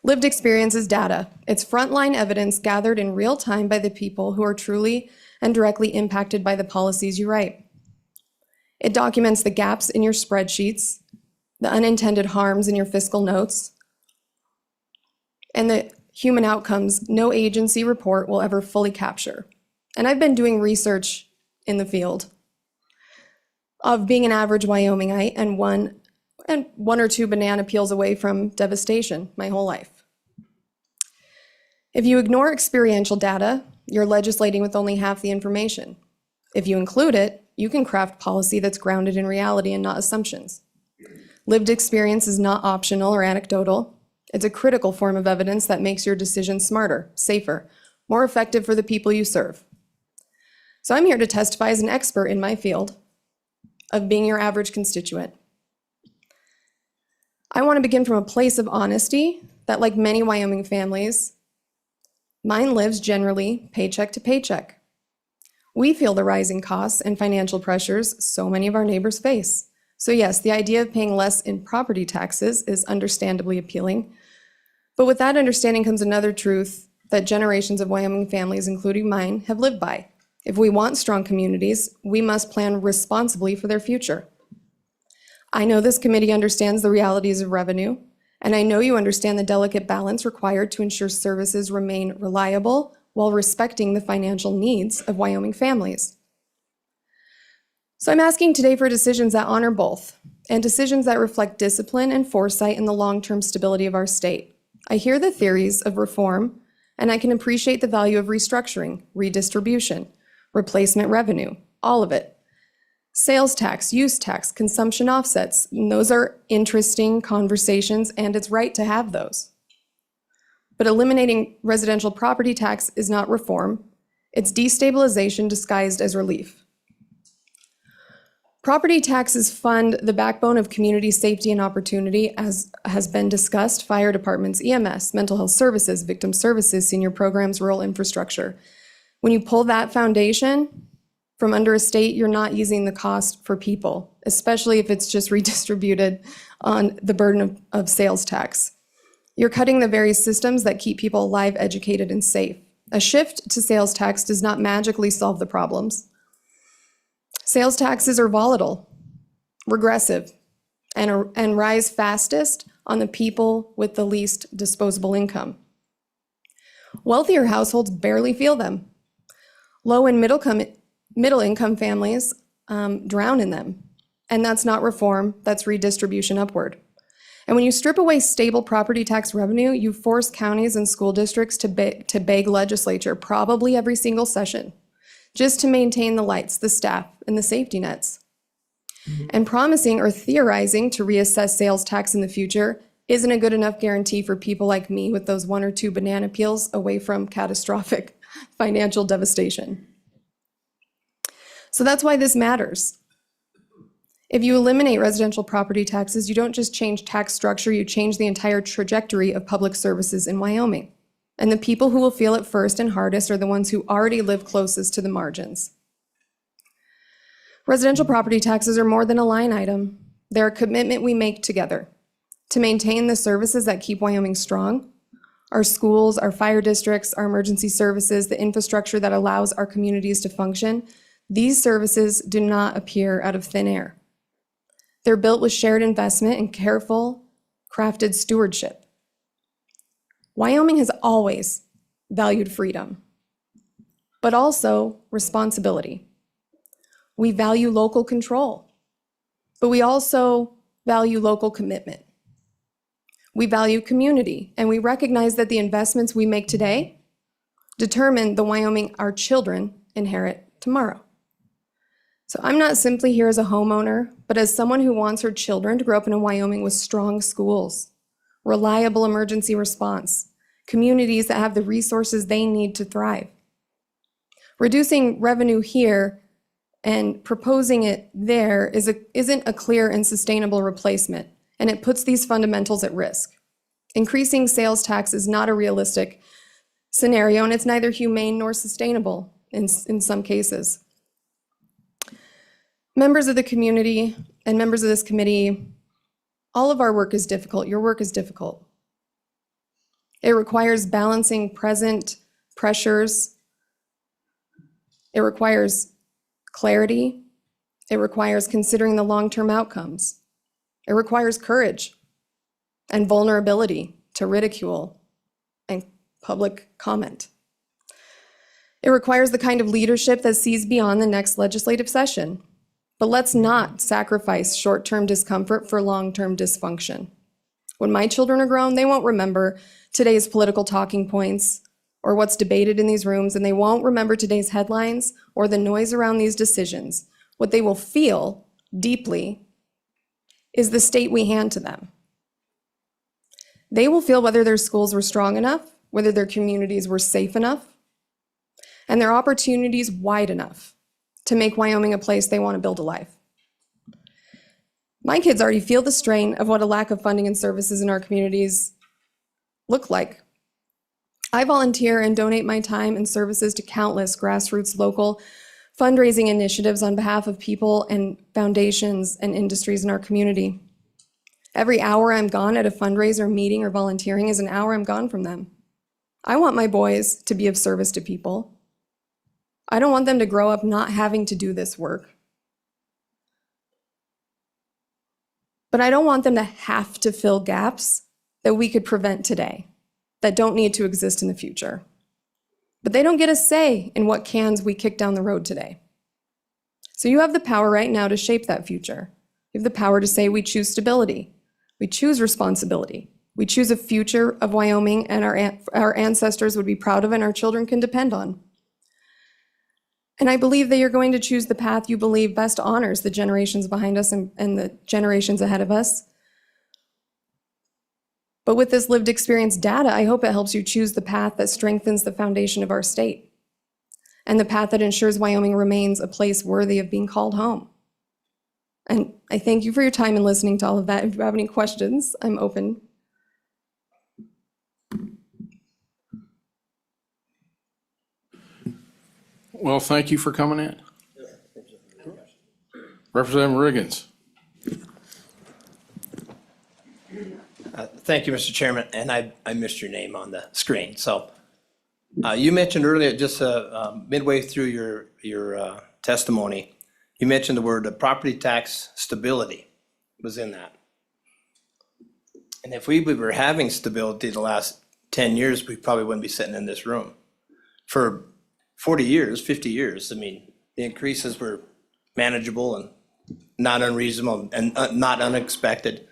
Lived experience is data. It's frontline evidence gathered in real time by the people who are truly and directly impacted by the policies you write. It documents the gaps in your spreadsheets, the unintended harms in your fiscal notes, and the human outcomes no agency report will ever fully capture. And I've been doing research in the field of being an average Wyomingite and one or two banana peels away from devastation my whole life. If you ignore experiential data, you're legislating with only half the information. If you include it, you can craft policy that's grounded in reality and not assumptions. Lived experience is not optional or anecdotal. It's a critical form of evidence that makes your decisions smarter, safer, more effective for the people you serve. So I'm here to testify as an expert in my field of being your average constituent. I want to begin from a place of honesty that, like many Wyoming families, mine lives generally paycheck to paycheck. We feel the rising costs and financial pressures so many of our neighbors face. So yes, the idea of paying less in property taxes is understandably appealing. But with that understanding comes another truth that generations of Wyoming families, including mine, have lived by. If we want strong communities, we must plan responsibly for their future. I know this committee understands the realities of revenue, and I know you understand the delicate balance required to ensure services remain reliable while respecting the financial needs of Wyoming families. So I'm asking today for decisions that honor both, and decisions that reflect discipline and foresight in the long-term stability of our state. I hear the theories of reform, and I can appreciate the value of restructuring, redistribution, replacement revenue, all of it. Sales tax, use tax, consumption offsets, and those are interesting conversations, and it's right to have those. But eliminating residential property tax is not reform. It's destabilization disguised as relief. Property taxes fund the backbone of community safety and opportunity, as has been discussed: fire departments, EMS, mental health services, victim services, senior programs, rural infrastructure. When you pull that foundation from under a state, you're not easing the cost for people, especially if it's just redistributed on the burden of sales tax. You're cutting the very systems that keep people alive, educated, and safe. A shift to sales tax does not magically solve the problems. Sales taxes are volatile, regressive, and rise fastest on the people with the least disposable income. Wealthier households barely feel them. Low and middle income families drown in them. And that's not reform, that's redistribution upward. And when you strip away stable property tax revenue, you force counties and school districts to beg legislature probably every single session, just to maintain the lights, the staff, and the safety nets. And promising or theorizing to reassess sales tax in the future isn't a good enough guarantee for people like me with those 1 or 2 banana peels away from catastrophic financial devastation. So that's why this matters. If you eliminate residential property taxes, you don't just change tax structure, you change the entire trajectory of public services in Wyoming. And the people who will feel it first and hardest are the ones who already live closest to the margins. Residential property taxes are more than a line item. They're a commitment we make together to maintain the services that keep Wyoming strong: our schools, our fire districts, our emergency services, the infrastructure that allows our communities to function. These services do not appear out of thin air. They're built with shared investment and careful, crafted stewardship. Wyoming has always valued freedom, but also responsibility. We value local control, but we also value local commitment. We value community, and we recognize that the investments we make today determine the Wyoming our children inherit tomorrow. So I'm not simply here as a homeowner, but as someone who wants her children to grow up in a Wyoming with strong schools, reliable emergency response, communities that have the resources they need to thrive. Reducing revenue here and proposing it there isn't a clear and sustainable replacement, and it puts these fundamentals at risk. Increasing sales tax is not a realistic scenario, and it's neither humane nor sustainable in some cases. Members of the community and members of this committee, all of our work is difficult. Your work is difficult. It requires balancing present pressures. It requires clarity. It requires considering the long-term outcomes. It requires courage and vulnerability to ridicule and public comment. It requires the kind of leadership that sees beyond the next legislative session. But let's not sacrifice short-term discomfort for long-term dysfunction. When my children are grown, they won't remember today's political talking points or what's debated in these rooms, and they won't remember today's headlines or the noise around these decisions. What they will feel deeply is the state we hand to them. They will feel whether their schools were strong enough, whether their communities were safe enough, and their opportunities wide enough to make Wyoming a place they want to build a life. My kids already feel the strain of what a lack of funding and services in our communities look like. I volunteer and donate my time and services to countless grassroots local fundraising initiatives on behalf of people and foundations and industries in our community. Every hour I'm gone at a fundraiser, meeting, or volunteering is an hour I'm gone from them. I want my boys to be of service to people. I don't want them to grow up not having to do this work. But I don't want them to have to fill gaps that we could prevent today, that don't need to exist in the future. But they don't get a say in what cans we kick down the road today. So you have the power right now to shape that future. You have the power to say we choose stability, we choose responsibility, we choose a future of Wyoming and our ancestors would be proud of and our children can depend on. And I believe that you're going to choose the path you believe best honors the generations behind us and the generations ahead of us. But with this lived experience data, I hope it helps you choose the path that strengthens the foundation of our state and the path that ensures Wyoming remains a place worthy of being called home. And I thank you for your time and listening to all of that. If you have any questions, I'm open. Well, thank you for coming in. Representative Riggins. Thank you, Mr. Chairman, and I missed your name on the screen. So you mentioned earlier, just midway through your testimony, you mentioned the word property tax stability was in that. And if we were having stability the last 10 years, we probably wouldn't be sitting in this room. For 40 years, 50 years, I mean, the increases were manageable and not unreasonable and not unexpected.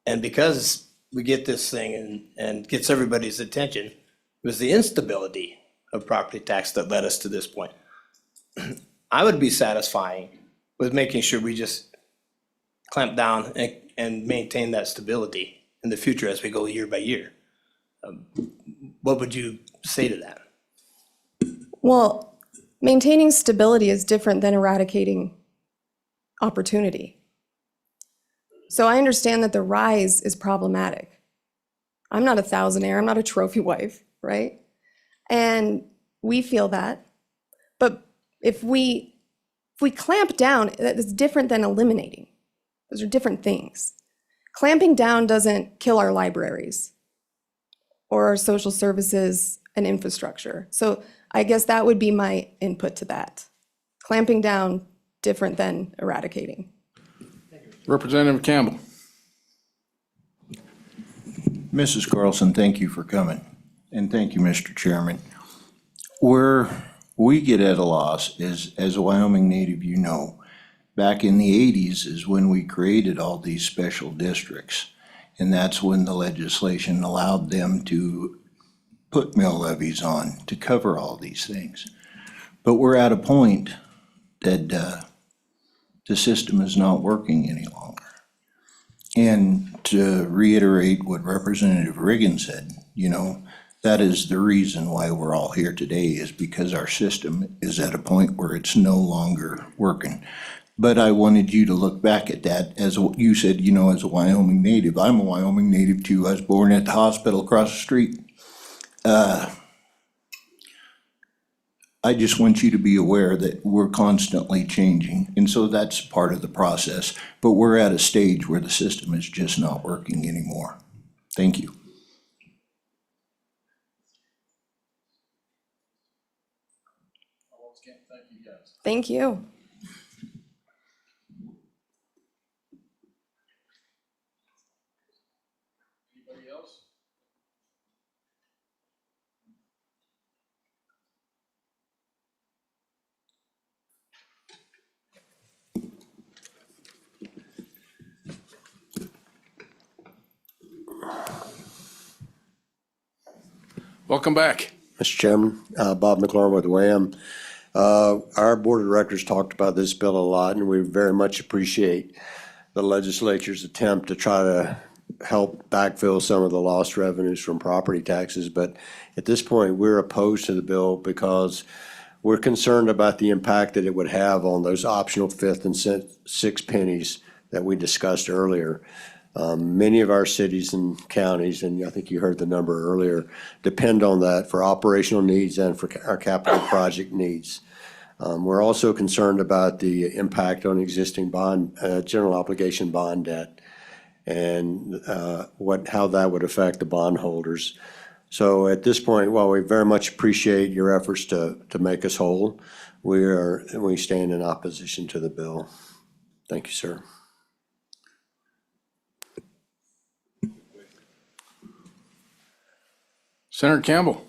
And because we get this thing and gets everybody's attention, it was the instability of property tax that led us to this point. I would be satisfying with making sure we just clamp down and maintain that stability in the future as we go year by year. What would you say to that? Well, maintaining stability is different than eradicating opportunity. So I understand that the rise is problematic. I'm not a thousandaire, I'm not a trophy wife, right? And we feel that. But if we clamp down, that is different than eliminating. Those are different things. Clamping down doesn't kill our libraries or our social services and infrastructure. So I guess that would be my input to that. Clamping down, different than eradicating. Representative Campbell. Mrs. Carlson, thank you for coming. And thank you, Mr. Chairman. Where we get at a loss is, as a Wyoming native, you know, back in the 80s is when we created all these special districts. And that's when the legislation allowed them to put mill levies on to cover all these things. But we're at a point that the system is not working any longer. And to reiterate what Representative Riggins said, you know, that is the reason why we're all here today, is because our system is at a point where it's no longer working. But I wanted you to look back at that, as you said, you know, as a Wyoming native. I'm a Wyoming native too. I was born at the hospital across the street. I just want you to be aware that we're constantly changing, and so that's part of the process. But we're at a stage where the system is just not working anymore. Thank you. Thank you. Anybody else? Welcome back. Mr. Chairman, Bob McLaurin with WAM. Our board of directors talked about this bill a lot, and we very much appreciate the legislature's attempt to try to help backfill some of the lost revenues from property taxes. But at this point, we're opposed to the bill because we're concerned about the impact that it would have on those optional fifth and sixth pennies that we discussed earlier. Many of our cities and counties, and I think you heard the number earlier, depend on that for operational needs and for our capital project needs. We're also concerned about the impact on existing bond, general obligation bond debt, and how that would affect the bondholders. So at this point, while we very much appreciate your efforts to make us whole, we stand in opposition to the bill. Thank you, sir. Senator Campbell,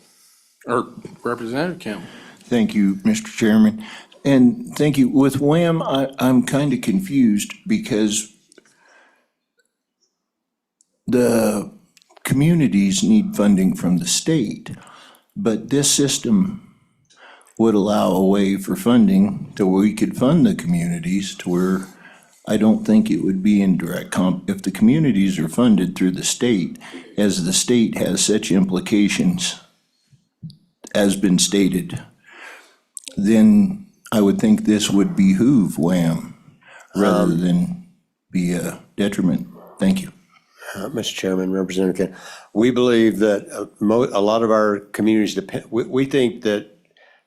or Representative Campbell. Thank you, Mr. Chairman. And thank you. With WAM, I'm kind of confused because the communities need funding from the state, but this system would allow a way for funding to where we could fund the communities to where I don't think it would be in direct if the communities are funded through the state, as the state has such implications, as been stated, then I would think this would behoove WAM rather than be a detriment. Thank you. Mr. Chairman, Representative Ken, we believe that a lot of our communities depend, we think that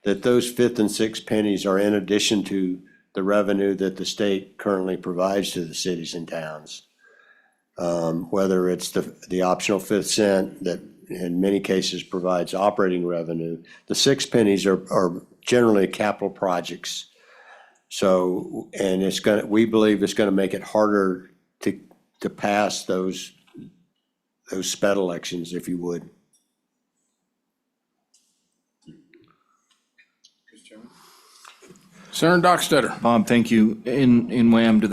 those fifth and sixth pennies are in addition to the revenue that the state currently provides to the cities and towns. Whether it's the optional fifth cent that in many cases provides operating revenue, the six pennies are generally capital projects. So, and we believe it's gonna make it harder to pass those sped elections, if you would. Senator Dockstetter. Bob, thank you. In WAM, do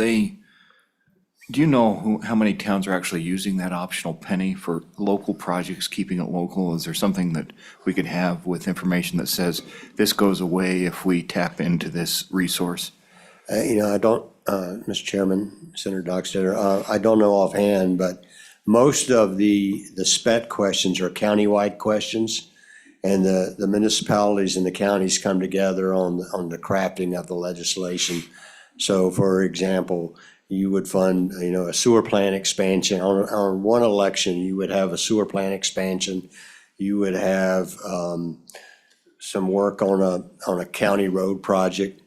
you know how many towns are actually using that optional penny for local projects, keeping it local? Is there something that we could have with information that says this goes away if we tap into this resource? I don't, Mr. Chairman, Senator Dockstetter, I don't know offhand, but most of the SPET questions are countywide questions. And the municipalities and the counties come together on the crafting of the legislation. So for example, you would fund, a sewer plant expansion. On one election, you would have a sewer plant expansion. You would have some work on a county road project.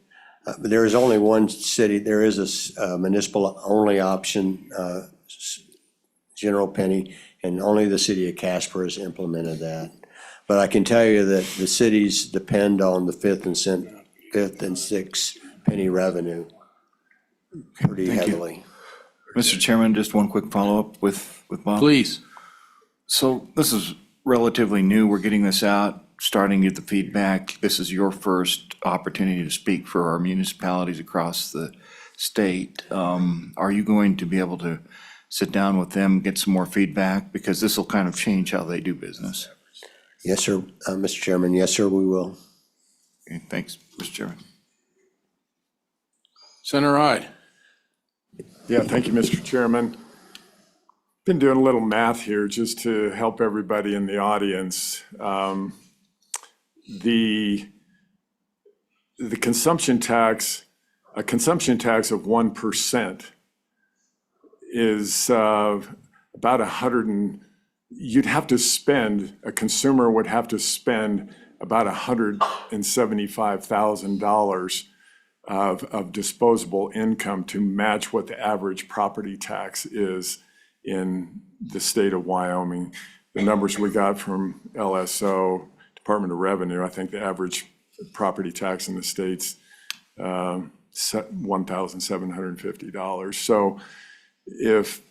There is only one city, there is a municipal only option, general penny, and only the city of Casper has implemented that. But I can tell you that the cities depend on the fifth and sixth penny revenue pretty heavily. Mr. Chairman, just one quick follow-up with Bob. Please. So this is relatively new. We're getting this out, starting to get the feedback. This is your first opportunity to speak for our municipalities across the state. Are you going to be able to sit down with them, get some more feedback? Because this will kind of change how they do business. Yes, sir, Mr. Chairman. Yes, sir, we will. Okay, thanks, Mr. Chairman. Senator Hyde. Yeah, thank you, Mr. Chairman. Been doing a little math here just to help everybody in the audience. The consumption tax, a consumption tax of 1% is about a consumer would have to spend about $175,000 of disposable income to match what the average property tax is in the state of Wyoming. The numbers we got from LSO, Department of Revenue, I think the average property tax in the state's $1,750. So if,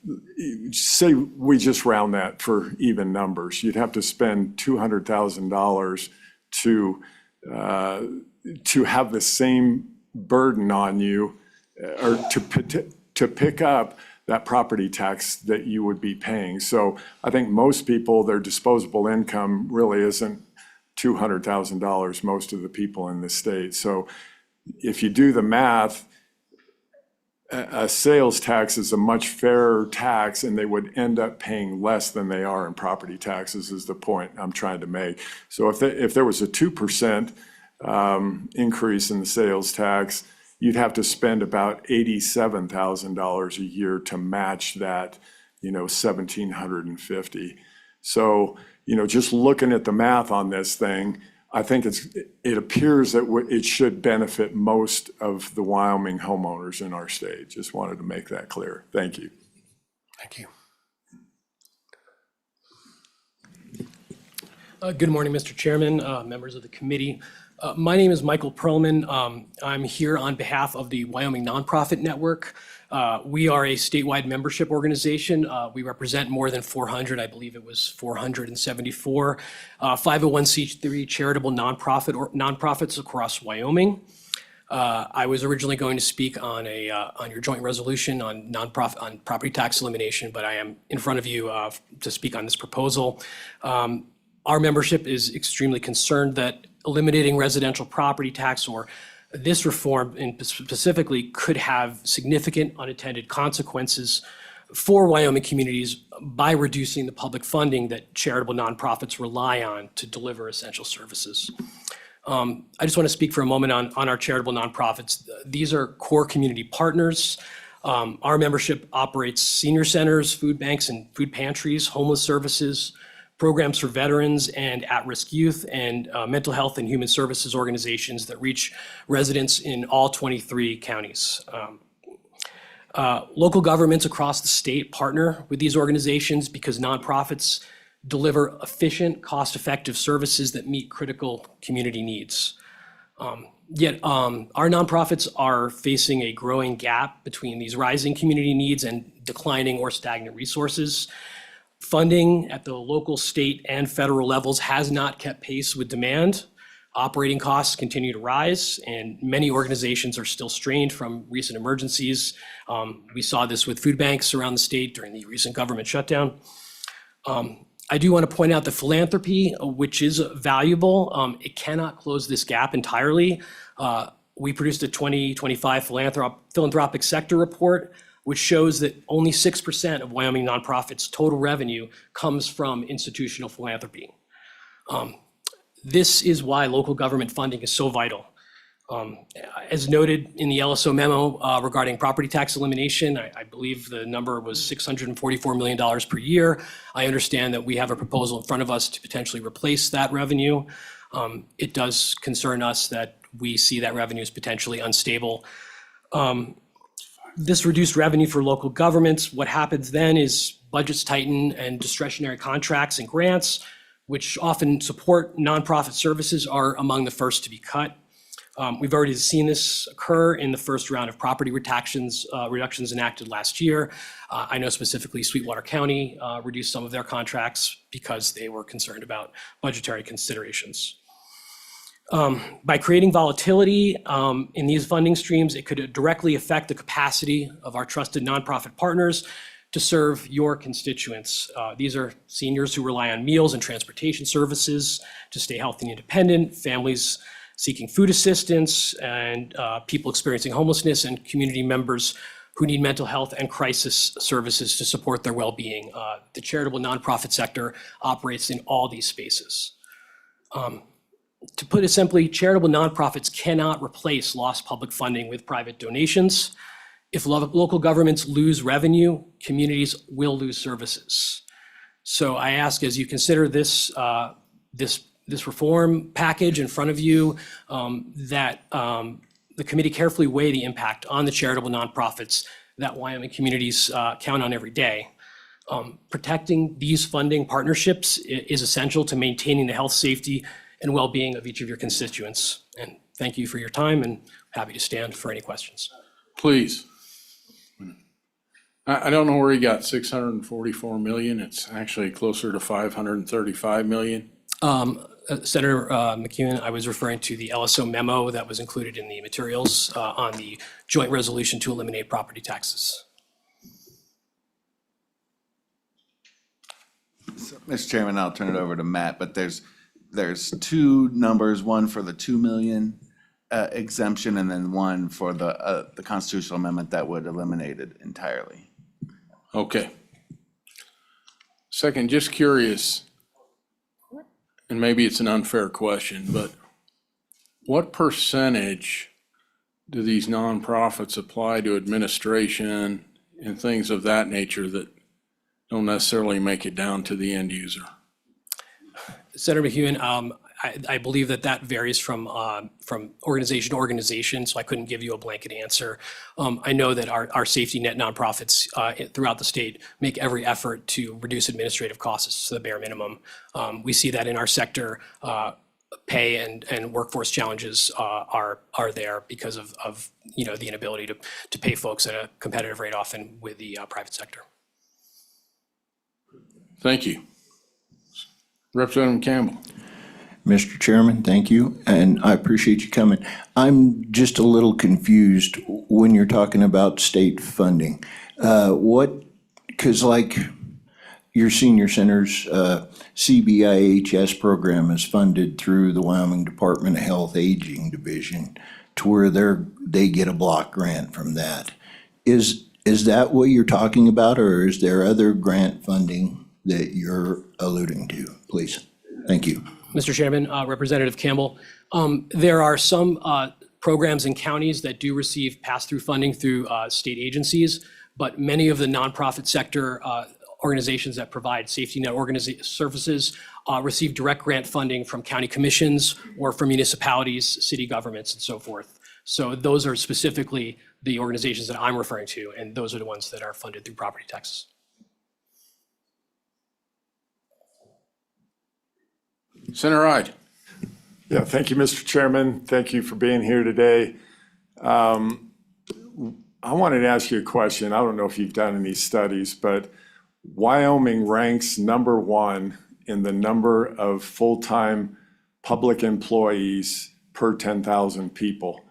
say we just round that for even numbers, you'd have to spend $200,000 to have the same burden on you, or to pick up that property tax that you would be paying. So I think most people, their disposable income really isn't $200,000, most of the people in the state. So if you do the math, a sales tax is a much fairer tax, and they would end up paying less than they are in property taxes, is the point I'm trying to make. So if there was a 2% increase in the sales tax, you'd have to spend about $87,000 a year to match that, $1,750. So, just looking at the math on this thing, I think it appears that it should benefit most of the Wyoming homeowners in our state. Just wanted to make that clear. Thank you. Thank you. Good morning, Mr. Chairman, members of the committee. My name is Michael Perlman. I'm here on behalf of the Wyoming Nonprofit Network. We are a statewide membership organization. We represent more than 400, I believe it was 474, 501c3 charitable nonprofits across Wyoming. I was originally going to speak on your joint resolution on property tax elimination, but I am in front of you to speak on this proposal. Our membership is extremely concerned that eliminating residential property tax, or this reform specifically, could have significant unintended consequences for Wyoming communities by reducing the public funding that charitable nonprofits rely on to deliver essential services. I just want to speak for a moment on our charitable nonprofits. These are core community partners. Our membership operates senior centers, food banks and food pantries, homeless services, programs for veterans and at-risk youth, and mental health and human services organizations that reach residents in all 23 counties. Local governments across the state partner with these organizations because nonprofits deliver efficient, cost-effective services that meet critical community needs. Yet our nonprofits are facing a growing gap between these rising community needs and declining or stagnant resources. Funding at the local, state, and federal levels has not kept pace with demand. Operating costs continue to rise, and many organizations are still strained from recent emergencies. We saw this with food banks around the state during the recent government shutdown. I do want to point out that philanthropy, which is valuable, it cannot close this gap entirely. We produced a 2025 philanthropic sector report, which shows that only 6% of Wyoming nonprofits' total revenue comes from institutional philanthropy. This is why local government funding is so vital. As noted in the LSO memo regarding property tax elimination, I believe the number was $644 million per year. I understand that we have a proposal in front of us to potentially replace that revenue. It does concern us that we see that revenue as potentially unstable. This reduced revenue for local governments, what happens then is budgets tighten and discretionary contracts and grants, which often support nonprofit services, are among the first to be cut. We've already seen this occur in the first round of property reductions enacted last year. I know specifically Sweetwater County reduced some of their contracts because they were concerned about budgetary considerations. By creating volatility in these funding streams, it could directly affect the capacity of our trusted nonprofit partners to serve your constituents. These are seniors who rely on meals and transportation services to stay healthy and independent, families seeking food assistance, and people experiencing homelessness, and community members who need mental health and crisis services to support their well-being. The charitable nonprofit sector operates in all these spaces. To put it simply, charitable nonprofits cannot replace lost public funding with private donations. If local governments lose revenue, communities will lose services. So I ask, as you consider this reform package in front of you, that the committee carefully weigh the impact on the charitable nonprofits that Wyoming communities count on every day. Protecting these funding partnerships is essential to maintaining the health, safety, and well-being of each of your constituents. And thank you for your time, and happy to stand for any questions. Please. I don't know where he got 644 million. It's actually closer to 535 million. Senator McEwen, I was referring to the LSO memo that was included in the materials on the joint resolution to eliminate property taxes. Mr. Chairman, I'll turn it over to Matt, but there's two numbers, one for the 2 million exemption and then one for the constitutional amendment that would eliminate it entirely. Okay. Second, just curious, and maybe it's an unfair question, but what percentage do these nonprofits apply to administration and things of that nature that don't necessarily make it down to the end user? Senator McEwen, I believe that varies from organization to organization, so I couldn't give you a blanket answer. I know that our safety net nonprofits throughout the state make every effort to reduce administrative costs to the bare minimum. We see that in our sector. Pay and workforce challenges are there because of the inability to pay folks at a competitive rate, often with the private sector. Thank you. Representative Campbell. Mr. Chairman, thank you, and I appreciate you coming. I'm just a little confused when you're talking about state funding. Because like your senior center's CBIHS program is funded through the Wyoming Department of Health Aging Division to where they get a block grant from that. Is that what you're talking about, or is there other grant funding that you're alluding to, please? Thank you. Mr. Chairman, Representative Campbell, there are some programs in counties that do receive pass-through funding through state agencies, but many of the nonprofit sector organizations that provide safety net services receive direct grant funding from county commissions or from municipalities, city governments, and so forth. So those are specifically the organizations that I'm referring to, and those are the ones that are funded through property taxes. Senator Ide. Yeah, thank you, Mr. Chairman. Thank you for being here today. I wanted to ask you a question. I don't know if you've done any studies, but Wyoming ranks #1 in the number of full-time public employees per 10,000 people.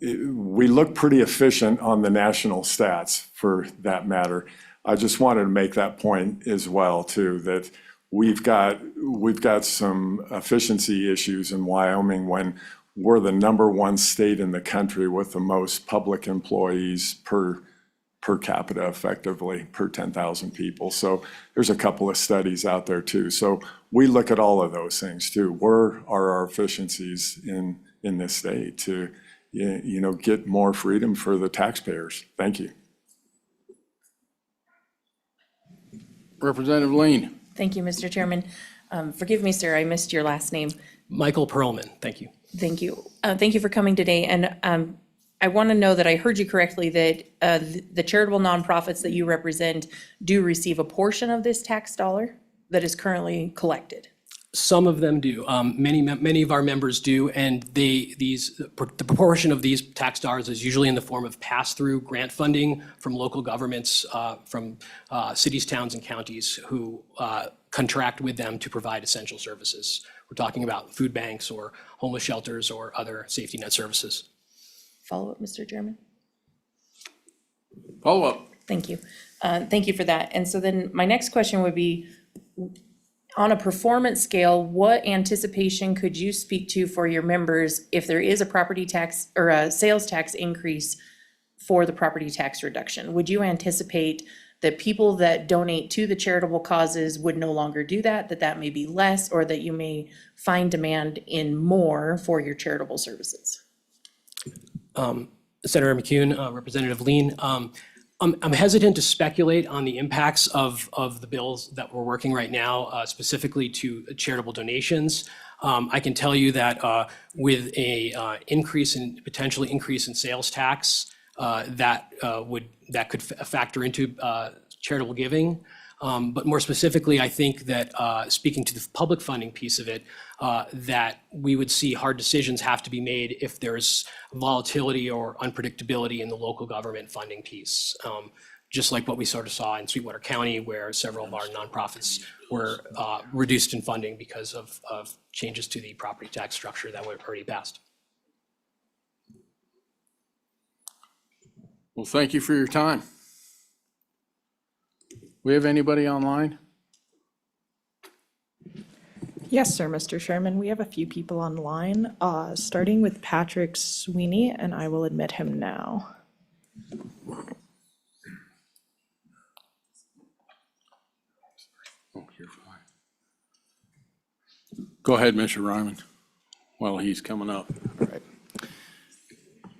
We look pretty efficient on the national stats for that matter. I just wanted to make that point as well too, that we've got some efficiency issues in Wyoming when we're the #1 state in the country with the most public employees per capita, effectively, per 10,000 people. So there's a couple of studies out there too. So we look at all of those things too. Where are our efficiencies in this state to get more freedom for the taxpayers? Thank you. Representative Lean. Thank you, Mr. Chairman. Forgive me, sir, I missed your last name. Michael Perlman, thank you. Thank you. Thank you for coming today. And I want to know that I heard you correctly, that the charitable nonprofits that you represent do receive a portion of this tax dollar that is currently collected. Some of them do. Many of our members do, and the proportion of these tax dollars is usually in the form of pass-through grant funding from local governments, from cities, towns, and counties who contract with them to provide essential services. We're talking about food banks or homeless shelters or other safety net services. Follow-up, Mr. Chairman? Follow-up. Thank you. Thank you for that. And so then my next question would be, on a performance scale, what anticipation could you speak to for your members if there is a property tax or a sales tax increase for the property tax reduction? Would you anticipate that people that donate to the charitable causes would no longer do that, that may be less, or that you may find demand in more for your charitable services? Senator McEwen, Representative Lean, I'm hesitant to speculate on the impacts of the bills that we're working right now, specifically to charitable donations. I can tell you that with a potentially increase in sales tax, that could factor into charitable giving. But more specifically, I think that speaking to the public funding piece of it, that we would see hard decisions have to be made if there's volatility or unpredictability in the local government funding piece. Just like what we sort of saw in Sweetwater County, where several of our nonprofits were reduced in funding because of changes to the property tax structure that were already passed. Well, thank you for your time. We have anybody online? Yes, sir, Mr. Chairman. We have a few people online, starting with Patrick Sweeney, and I will admit him now. Oh, you're fine. Go ahead, Mr. Ryman, while he's coming up.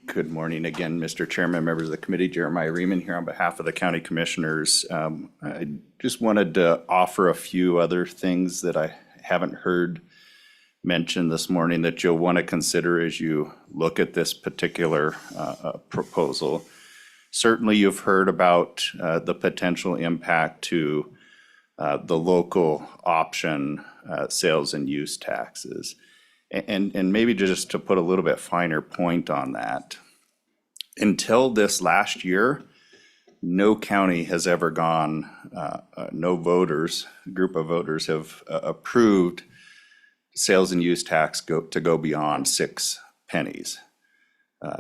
Good morning again, Mr. Chairman, members of the committee. Jeremiah Riemann here on behalf of the county commissioners. I just wanted to offer a few other things that I haven't heard mentioned this morning that you'll want to consider as you look at this particular proposal. Certainly, you've heard about the potential impact to the local option sales and use taxes. And maybe just to put a little bit finer point on that, until this last year, no county has ever gone, no group of voters have approved sales and use tax to go beyond 6 pennies.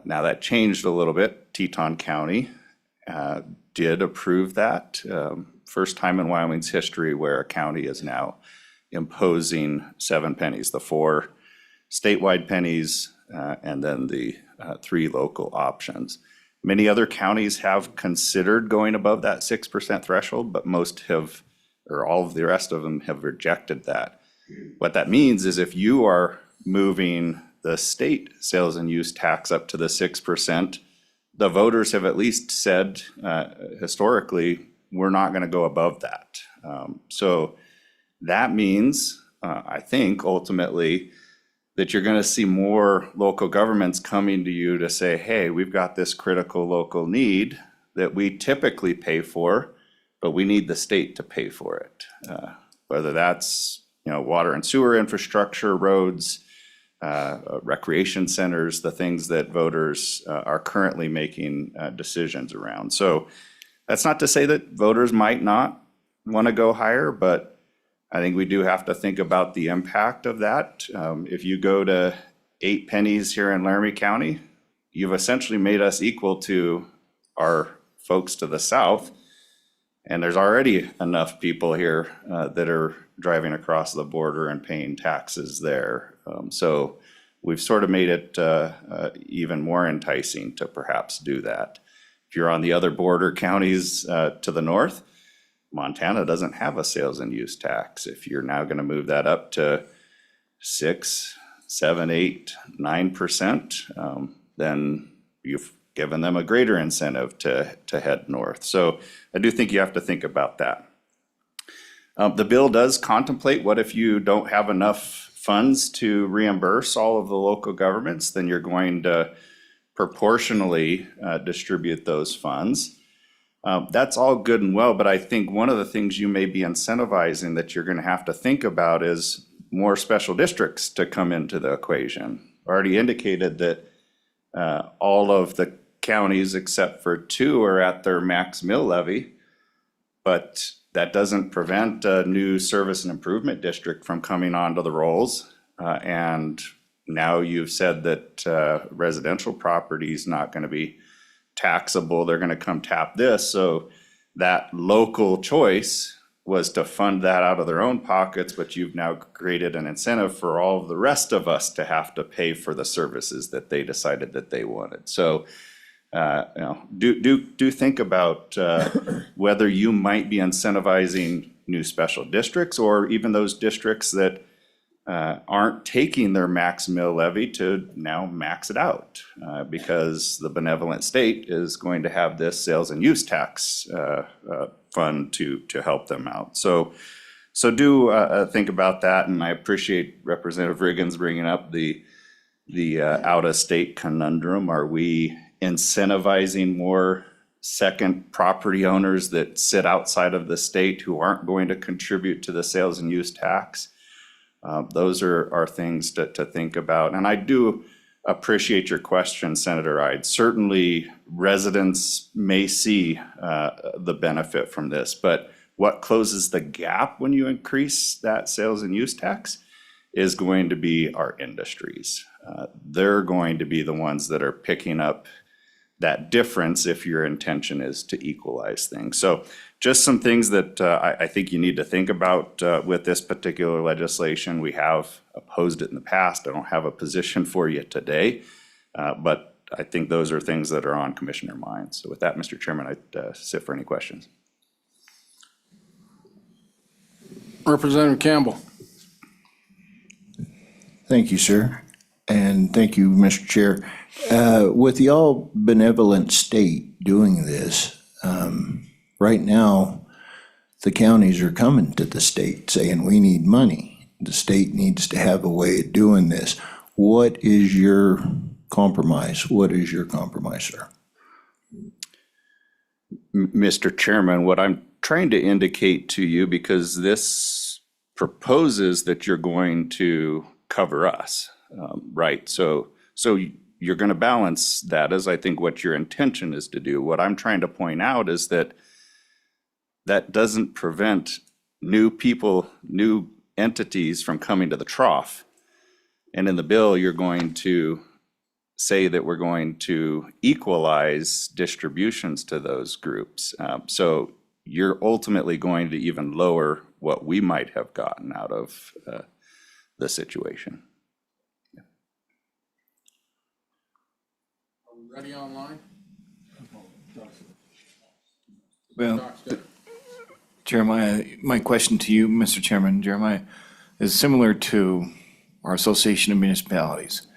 Now that changed a little bit. Teton County did approve that. First time in Wyoming's history where a county is now imposing 7 pennies, the 4 statewide pennies, and then the 3 local options. Many other counties have considered going above that 6% threshold, but most have, or all of the rest of them have rejected that. What that means is if you are moving the state sales and use tax up to the 6%, the voters have at least said historically, we're not going to go above that. So that means, I think, ultimately, that you're going to see more local governments coming to you to say, hey, we've got this critical local need that we typically pay for, but we need the state to pay for it. Whether that's water and sewer infrastructure, roads, recreation centers, the things that voters are currently making decisions around. So that's not to say that voters might not want to go higher, but I think we do have to think about the impact of that. If you go to 8 pennies here in Laramie County, you've essentially made us equal to our folks to the south. And there's already enough people here that are driving across the border and paying taxes there. So we've sort of made it even more enticing to perhaps do that. If you're on the other border counties to the north, Montana doesn't have a sales and use tax. If you're now going to move that up to 6, 7, 8, 9%, then you've given them a greater incentive to head north. So I do think you have to think about that. The bill does contemplate what if you don't have enough funds to reimburse all of the local governments, then you're going to proportionally distribute those funds. That's all good and well, but I think one of the things you may be incentivizing that you're going to have to think about is more special districts to come into the equation. Already indicated that all of the counties except for 2 are at their max mill levy, but that doesn't prevent a new service and improvement district from coming onto the rolls. And now you've said that residential property is not going to be taxable, they're going to come tap this. So that local choice was to fund that out of their own pockets, but you've now created an incentive for all of the rest of us to have to pay for the services that they decided that they wanted. So do think about whether you might be incentivizing new special districts or even those districts that aren't taking their max mill levy to now max it out because the benevolent state is going to have this sales and use tax fund to help them out. So do think about that, and I appreciate Representative Riggins bringing up the out-of-state conundrum. Are we incentivizing more second property owners that sit outside of the state who aren't going to contribute to the sales and use tax? Those are things to think about. And I do appreciate your question, Senator Ide. Certainly residents may see the benefit from this, but what closes the gap when you increase that sales and use tax is going to be our industries. They're going to be the ones that are picking up that difference if your intention is to equalize things. So just some things that I think you need to think about with this particular legislation. We have opposed it in the past. I don't have a position for you today, but I think those are things that are on commissioner minds. So with that, Mr. Chairman, I'd sit for any questions. Representative Campbell. Thank you, sir. And thank you, Mr. Chair. With the all benevolent state doing this, right now, the counties are coming to the state saying, we need money. The state needs to have a way of doing this. What is your compromise? What is your compromise, sir? Mr. Chairman, what I'm trying to indicate to you, because this proposes that you're going to cover us, right? So you're going to balance that as I think what your intention is to do. What I'm trying to point out is that that doesn't prevent new people, new entities from coming to the trough. And in the bill, you're going to say that we're going to equalize distributions to those groups. So you're ultimately going to even lower what we might have gotten out of the situation. Are we ready online? Well, Jeremiah, my question to you, Mr. Chairman, Jeremiah, is similar to our Association of Municipalities.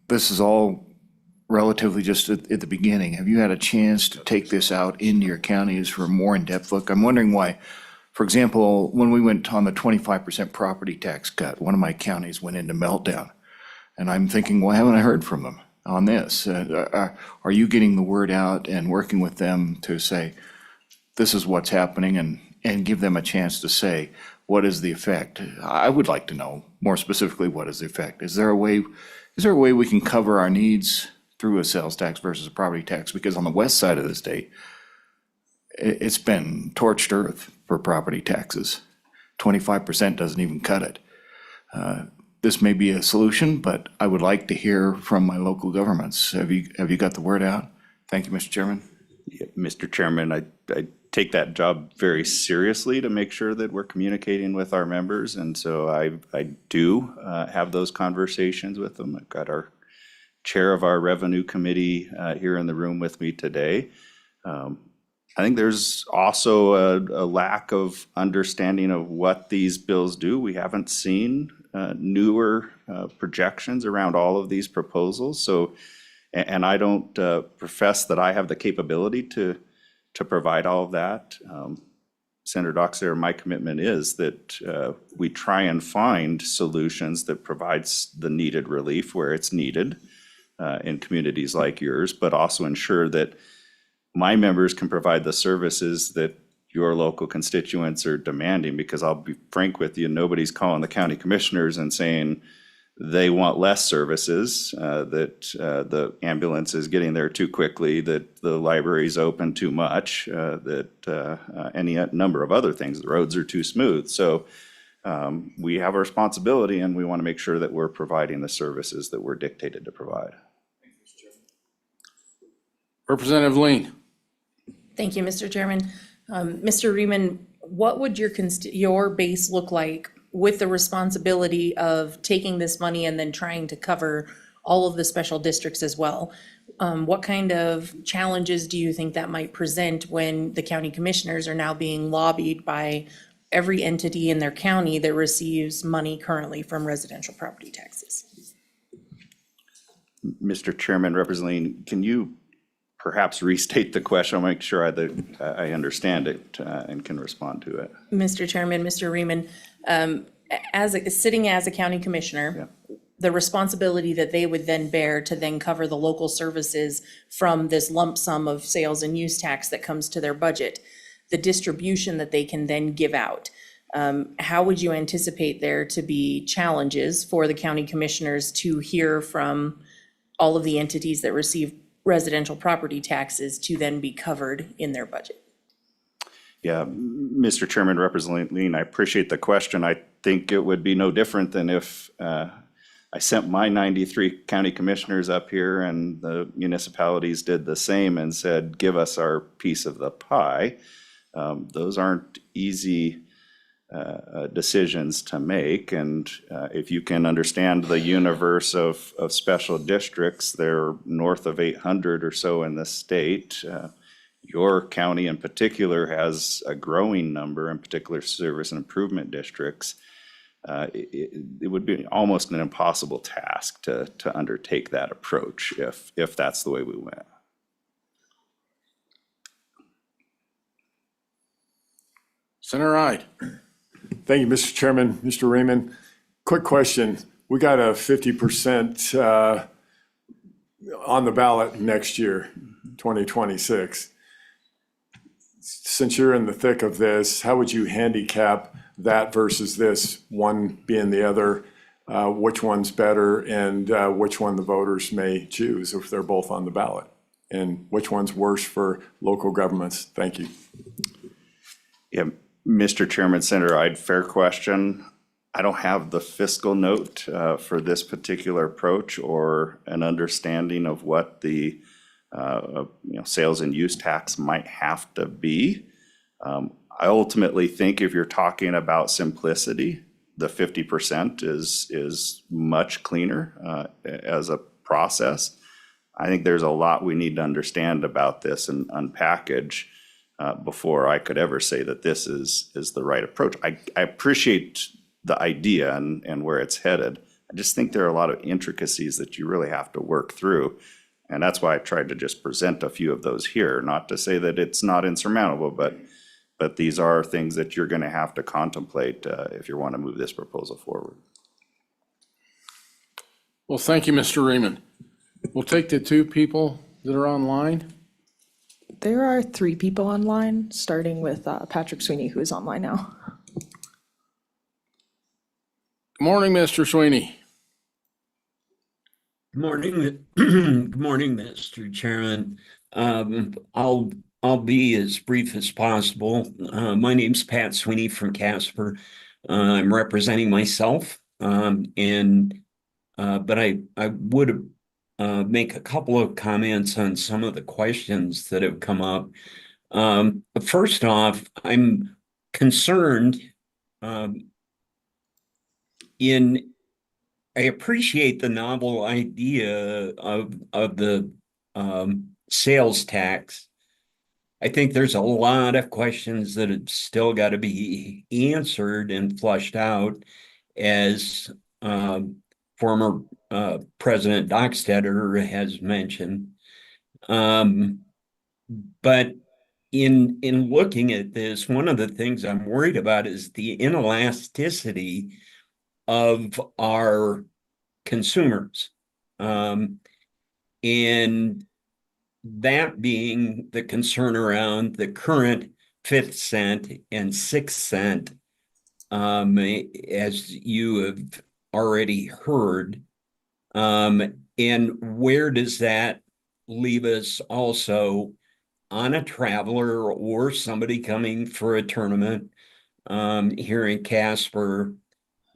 This is all relatively just at the beginning. Have you had a chance to take this out into your counties for a more in-depth look? I'm wondering why, for example, when we went on the 25% property tax cut, one of my counties went into meltdown. And I'm thinking, why haven't I heard from them on this? Are you getting the word out and working with them to say, this is what's happening, and give them a chance to say, what is the effect? I would like to know more specifically, what is the effect? Is there a way we can cover our needs through a sales tax versus a property tax? Because on the west side of the state, it's been torched earth for property taxes. 25% doesn't even cut it. This may be a solution, but I would like to hear from my local governments. Have you got the word out? Thank you, Mr. Chairman. Yeah, Mr. Chairman, I take that job very seriously to make sure that we're communicating with our members. And so I do have those conversations with them. I've got our chair of our revenue committee here in the room with me today. I think there's also a lack of understanding of what these bills do. We haven't seen newer projections around all of these proposals. So, and I don't profess that I have the capability to provide all of that. Senator Doxer, my commitment is that we try and find solutions that provides the needed relief where it's needed in communities like yours, but also ensure that my members can provide the services that your local constituents are demanding, because I'll be frank with you, nobody's calling the county commissioners and saying they want less services, that the ambulance is getting there too quickly, that the library's open too much, that any number of other things, the roads are too smooth. So we have a responsibility, and we want to make sure that we're providing the services that we're dictated to provide. Representative Lean. Thank you, Mr. Chairman. Mr. Riemann, what would your base look like with the responsibility of taking this money and then trying to cover all of the special districts as well? What kind of challenges do you think that might present when the county commissioners are now being lobbied by every entity in their county that receives money currently from residential property taxes? Mr. Chairman, Representative Lean, can you perhaps restate the question? I'll make sure I understand it and can respond to it. Mr. Chairman, Mr. Riemann, sitting as a county commissioner, the responsibility that they would then bear to then cover the local services from this lump sum of sales and use tax that comes to their budget, the distribution that they can then give out. How would you anticipate there to be challenges for the county commissioners to hear from all of the entities that receive residential property taxes to then be covered in their budget? Yeah, Mr. Chairman, Representative Lean, I appreciate the question. I think it would be no different than if I sent my 93 county commissioners up here, and the municipalities did the same and said, give us our piece of the pie. Those aren't easy decisions to make, and if you can understand the universe of special districts, they're north of 800 or so in the state. Your county in particular has a growing number, in particular service and improvement districts. It would be almost an impossible task to undertake that approach if that's the way we went. Senator Ide. Thank you, Mr. Chairman. Mr. Raymond, quick question. We got a 50% on the ballot next year, 2026. Since you're in the thick of this, how would you handicap that versus this, one being the other? Which one's better, and which one the voters may choose if they're both on the ballot? And which one's worse for local governments? Thank you. Yeah, Mr. Chairman, Senator Ide, fair question. I don't have the fiscal note for this particular approach or an understanding of what the sales and use tax might have to be. I ultimately think if you're talking about simplicity, the 50% is much cleaner as a process. I think there's a lot we need to understand about this and unpackage before I could ever say that this is the right approach. I appreciate the idea and where it's headed. I just think there are a lot of intricacies that you really have to work through. And that's why I tried to just present a few of those here, not to say that it's not insurmountable, but these are things that you're going to have to contemplate if you want to move this proposal forward. Well, thank you, Mr. Raymond. We'll take the two people that are online. There are 3 people online, starting with Patrick Sweeney, who is online now. Good morning, Mr. Sweeney. Good morning. Good morning, Mr. Chairman. I'll be as brief as possible. My name's Pat Sweeney from Casper. I'm representing myself, but I would make a couple of comments on some of the questions that have come up. First off, I'm concerned I appreciate the novel idea of the sales tax. I think there's a lot of questions that have still got to be answered and flushed out, as former President Dockstader has mentioned. But in looking at this, one of the things I'm worried about is the inelasticity of our consumers. And that being the concern around the current 5th cent and 6th cent, as you have already heard. And where does that leave us also on a traveler or somebody coming for a tournament here in Casper?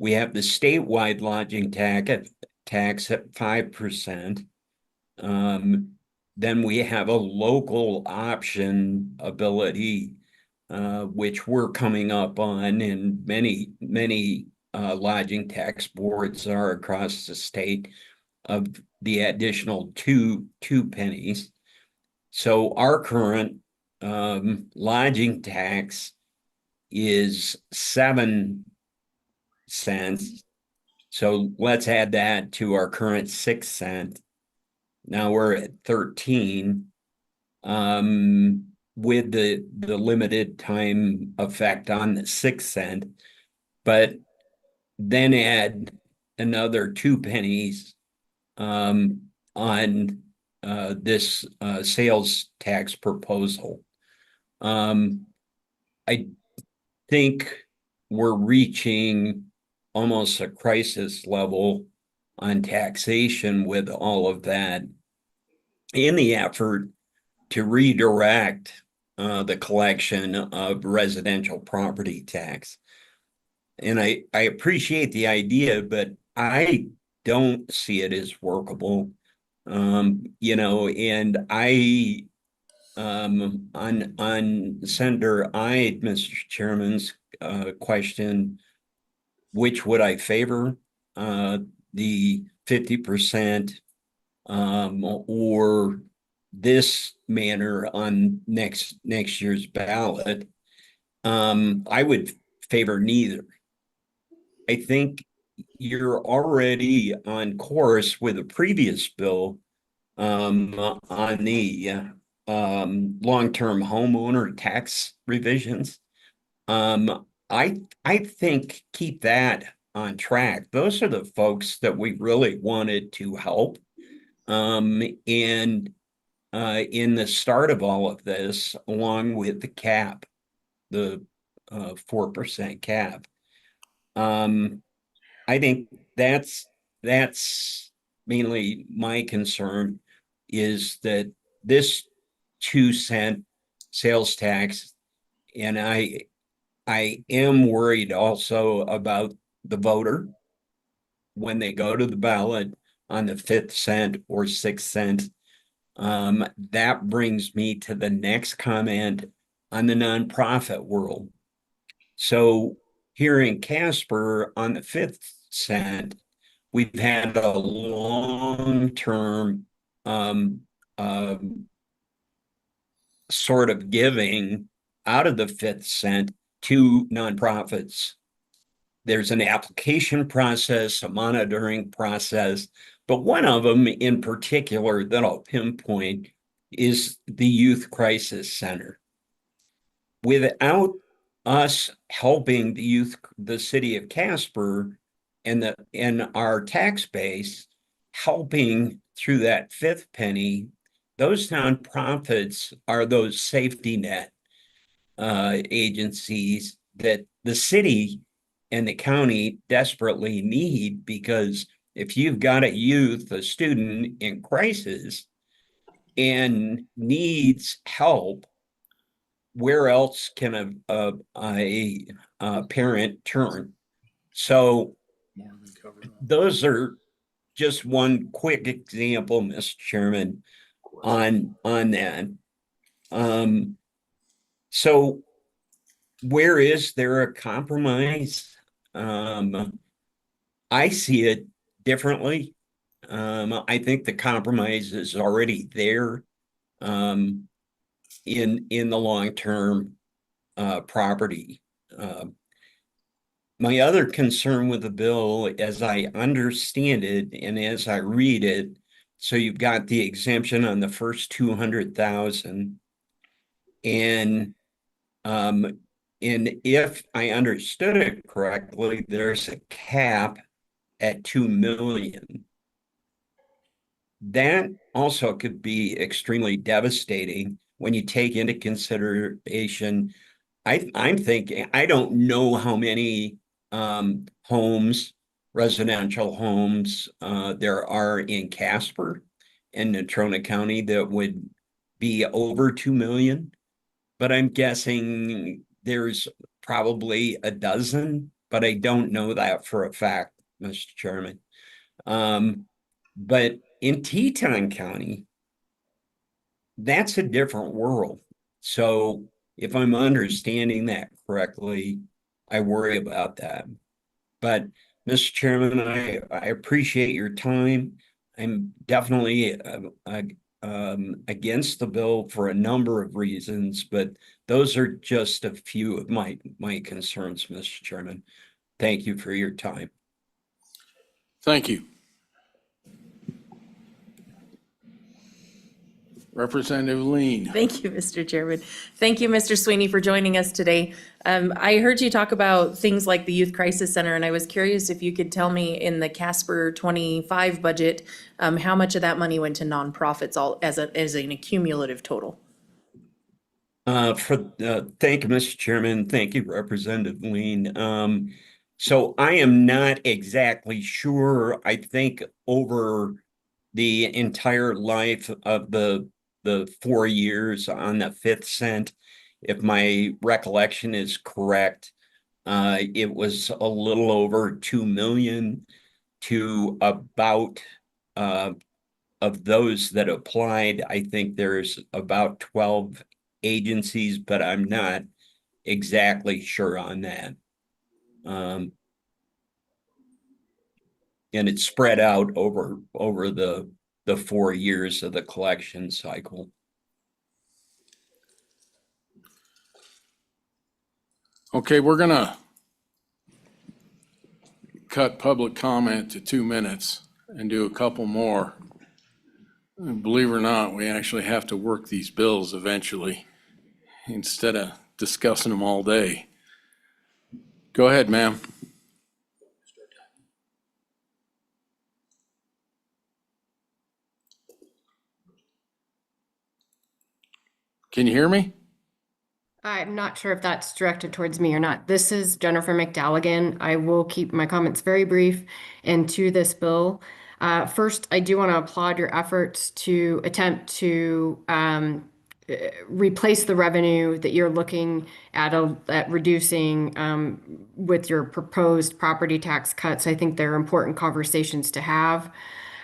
We have the statewide lodging tax at 5%. Then we have a local option ability, which we're coming up on, and many lodging tax boards are across the state, of the additional two pennies. So our current lodging tax is 7 cents. So let's add that to our current 6 cent. Now we're at 13 with the limited time effect on the 6 cent, but then add another 2 pennies on this sales tax proposal. I think we're reaching almost a crisis level on taxation with all of that, in the effort to redirect the collection of residential property tax. And I appreciate the idea, but I don't see it as workable. You know, and on Senator Mr. Chairman's question, which would I favor? The 50% or this manner on next year's ballot? I would favor neither. I think you're already on course with a previous bill on the long-term homeowner tax revisions. I think keep that on track. Those are the folks that we really wanted to help. And in the start of all of this, along with the cap, the 4% cap, I think that's mainly my concern, is that this 2-cent sales tax, and I am worried also about the voter when they go to the ballot on the 5th cent or 6th cent. That brings me to the next comment on the nonprofit world. So here in Casper on the 5th cent, we've had a long-term sort of giving out of the 5th cent to nonprofits. There's an application process, a monitoring process, but one of them in particular that I'll pinpoint is the Youth Crisis Center. Without us helping the city of Casper and our tax base, helping through that 5th penny, those nonprofits are those safety net agencies that the city and the county desperately need, because if you've got a student in crisis and needs help, where else can a parent turn? So those are just one quick example, Mr. Chairman, on that. So where is there a compromise? I see it differently. I think the compromise is already there in the long-term property. My other concern with the bill, as I understand it and as I read it, so you've got the exemption on the first 200,000, and if I understood it correctly, there's a cap at 2 million. That also could be extremely devastating when you take into consideration. I'm thinking, I don't know how many homes, residential homes, there are in Casper and Natrona County that would be over 2 million. But I'm guessing there's probably a dozen, but I don't know that for a fact, Mr. Chairman. But in Teton County, that's a different world. So if I'm understanding that correctly, I worry about that. But Mr. Chairman, I appreciate your time. I'm definitely against the bill for a number of reasons, but those are just a few of my concerns, Mr. Chairman. Thank you for your time. Thank you. Representative Lean. Thank you, Mr. Chairman. Thank you, Mr. Sweeney, for joining us today. I heard you talk about things like the Youth Crisis Center, and I was curious if you could tell me in the Casper 25 budget, how much of that money went to nonprofits as an accumulative total? Thank you, Mr. Chairman. Thank you, Representative Lean. So I am not exactly sure. I think over the entire life of the 4 years on the 5th cent, if my recollection is correct, it was a little over 2 million. to about, of those that applied, I think there's about 12 agencies, but I'm not exactly sure on that. And it's spread out over the 4 years of the collection cycle. Okay, we're gonna cut public comment to 2 minutes and do a couple more. And believe it or not, we actually have to work these bills eventually instead of discussing them all day. Go ahead, ma'am. Can you hear me? I'm not sure if that's directed towards me or not. This is Jennifer McDalligan. I will keep my comments very brief and to this bill. First, I do want to applaud your efforts to attempt to replace the revenue that you're looking at reducing with your proposed property tax cuts. I think they're important conversations to have.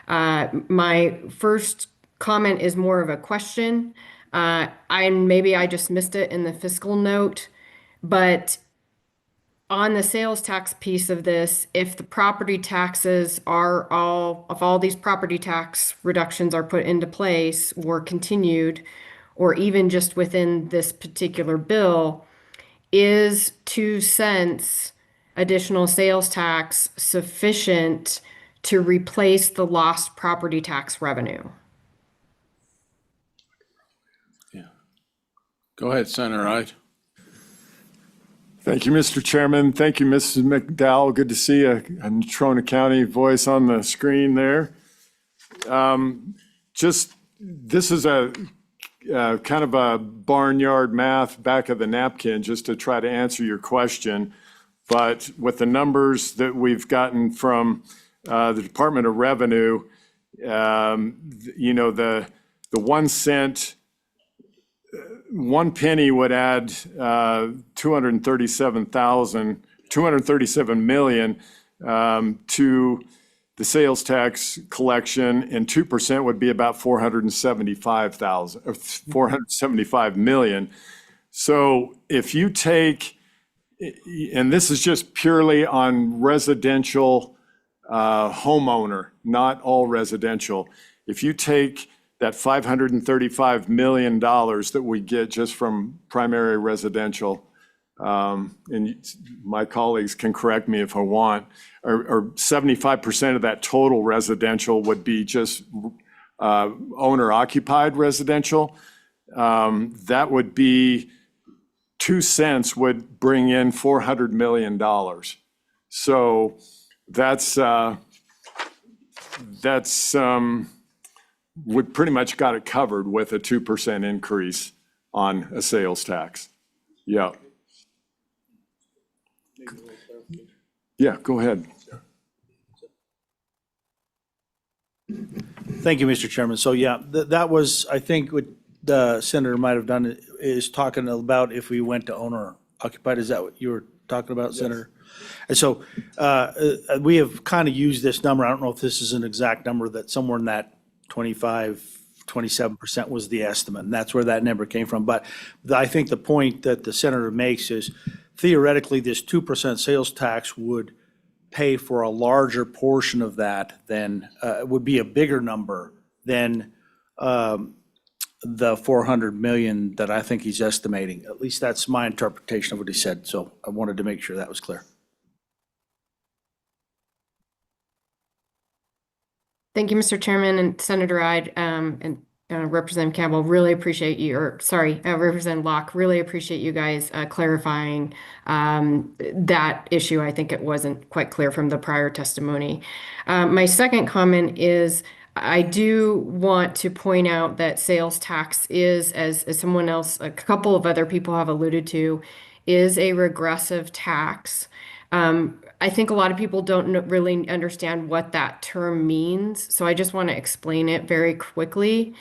My first comment is more of a question. Maybe I just missed it in the fiscal note, but on the sales tax piece of this, if the property taxes are if all these property tax reductions are put into place or continued, or even just within this particular bill, is 2 cents additional sales tax sufficient to replace the lost property tax revenue? Go ahead, Senator Ide. Thank you, Mr. Chairman. Thank you, Mrs. McDowell. Good to see a Natrona County voice on the screen there. This is a kind of a barnyard math back of the napkin just to try to answer your question. But with the numbers that we've gotten from the Department of Revenue, the 1 cent, 1 penny would add 237 million to the sales tax collection, and 2% would be about 475 million. So if you take, and this is just purely on residential homeowner, not all residential. If you take that $535 million that we get just from primary residential, and my colleagues can correct me if I want, or 75% of that total residential would be just owner-occupied residential. That would be 2 cents would bring in $400 million. So that's we pretty much got it covered with a 2% increase on a sales tax. Yeah. Yeah, go ahead. Thank you, Mr. Chairman. So yeah, that was, I think what the senator might have done is talking about if we went to owner occupied. Is that what you were talking about, Senator? And so we have kind of used this number. I don't know if this is an exact number, that somewhere in that 27% was the estimate, and that's where that number came from. But I think the point that the senator makes is theoretically this 2% sales tax would pay for a larger portion of that than, would be a bigger number than the 400 million that I think he's estimating. At least that's my interpretation of what he said. So I wanted to make sure that was clear. Thank you, Mr. Chairman and Senator Ide, and Representative Campbell. Really appreciate you, Representative Locke, really appreciate you guys clarifying that issue. I think it wasn't quite clear from the prior testimony. My second comment is I do want to point out that sales tax is, as someone else, a couple of other people have alluded to, is a regressive tax. I think a lot of people don't really understand what that term means, so I just want to explain it very quickly.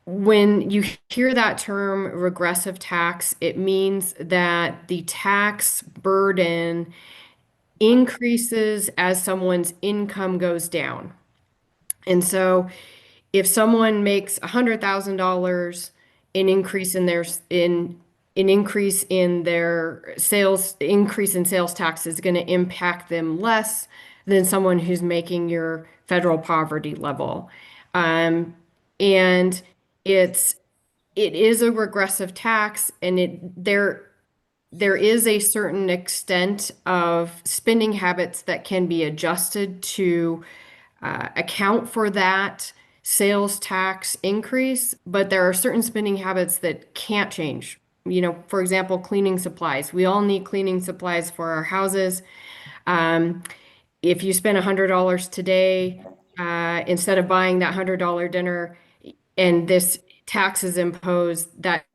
When you hear that term regressive tax, it means that the tax burden increases as someone's income goes down. And so if someone makes $100,000, an increase in their increase in sales tax is going to impact them less than someone who's making your federal poverty level. And it is a regressive tax, and there is a certain extent of spending habits that can be adjusted to account for that sales tax increase, but there are certain spending habits that can't change. You know, for example, cleaning supplies. We all need cleaning supplies for our houses. If you spend $100 today, instead of buying that $100 dinner, and this tax is imposed, that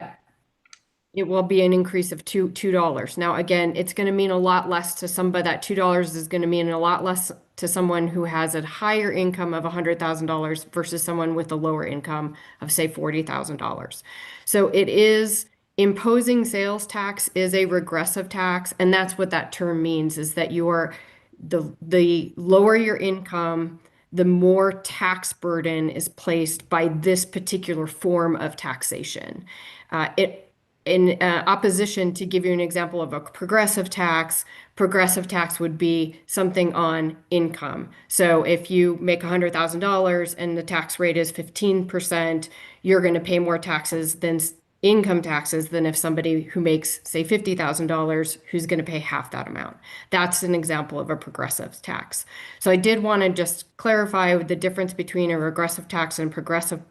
it will be an increase of $2. Now, again, it's going to mean a lot less to somebody. That $2 is going to mean a lot less to someone who has a higher income of $100,000 versus someone with a lower income of, say, $40,000. So it is imposing sales tax is a regressive tax, and that's what that term means, is that you are the lower your income, the more tax burden is placed by this particular form of taxation. In opposition, to give you an example of a progressive tax would be something on income. So if you make $100,000 and the tax rate is 15%, you're going to pay more taxes than income taxes than if somebody who makes, say, $50,000, who's going to pay half that amount. That's an example of a progressive tax. So I did want to just clarify the difference between a regressive tax and progressive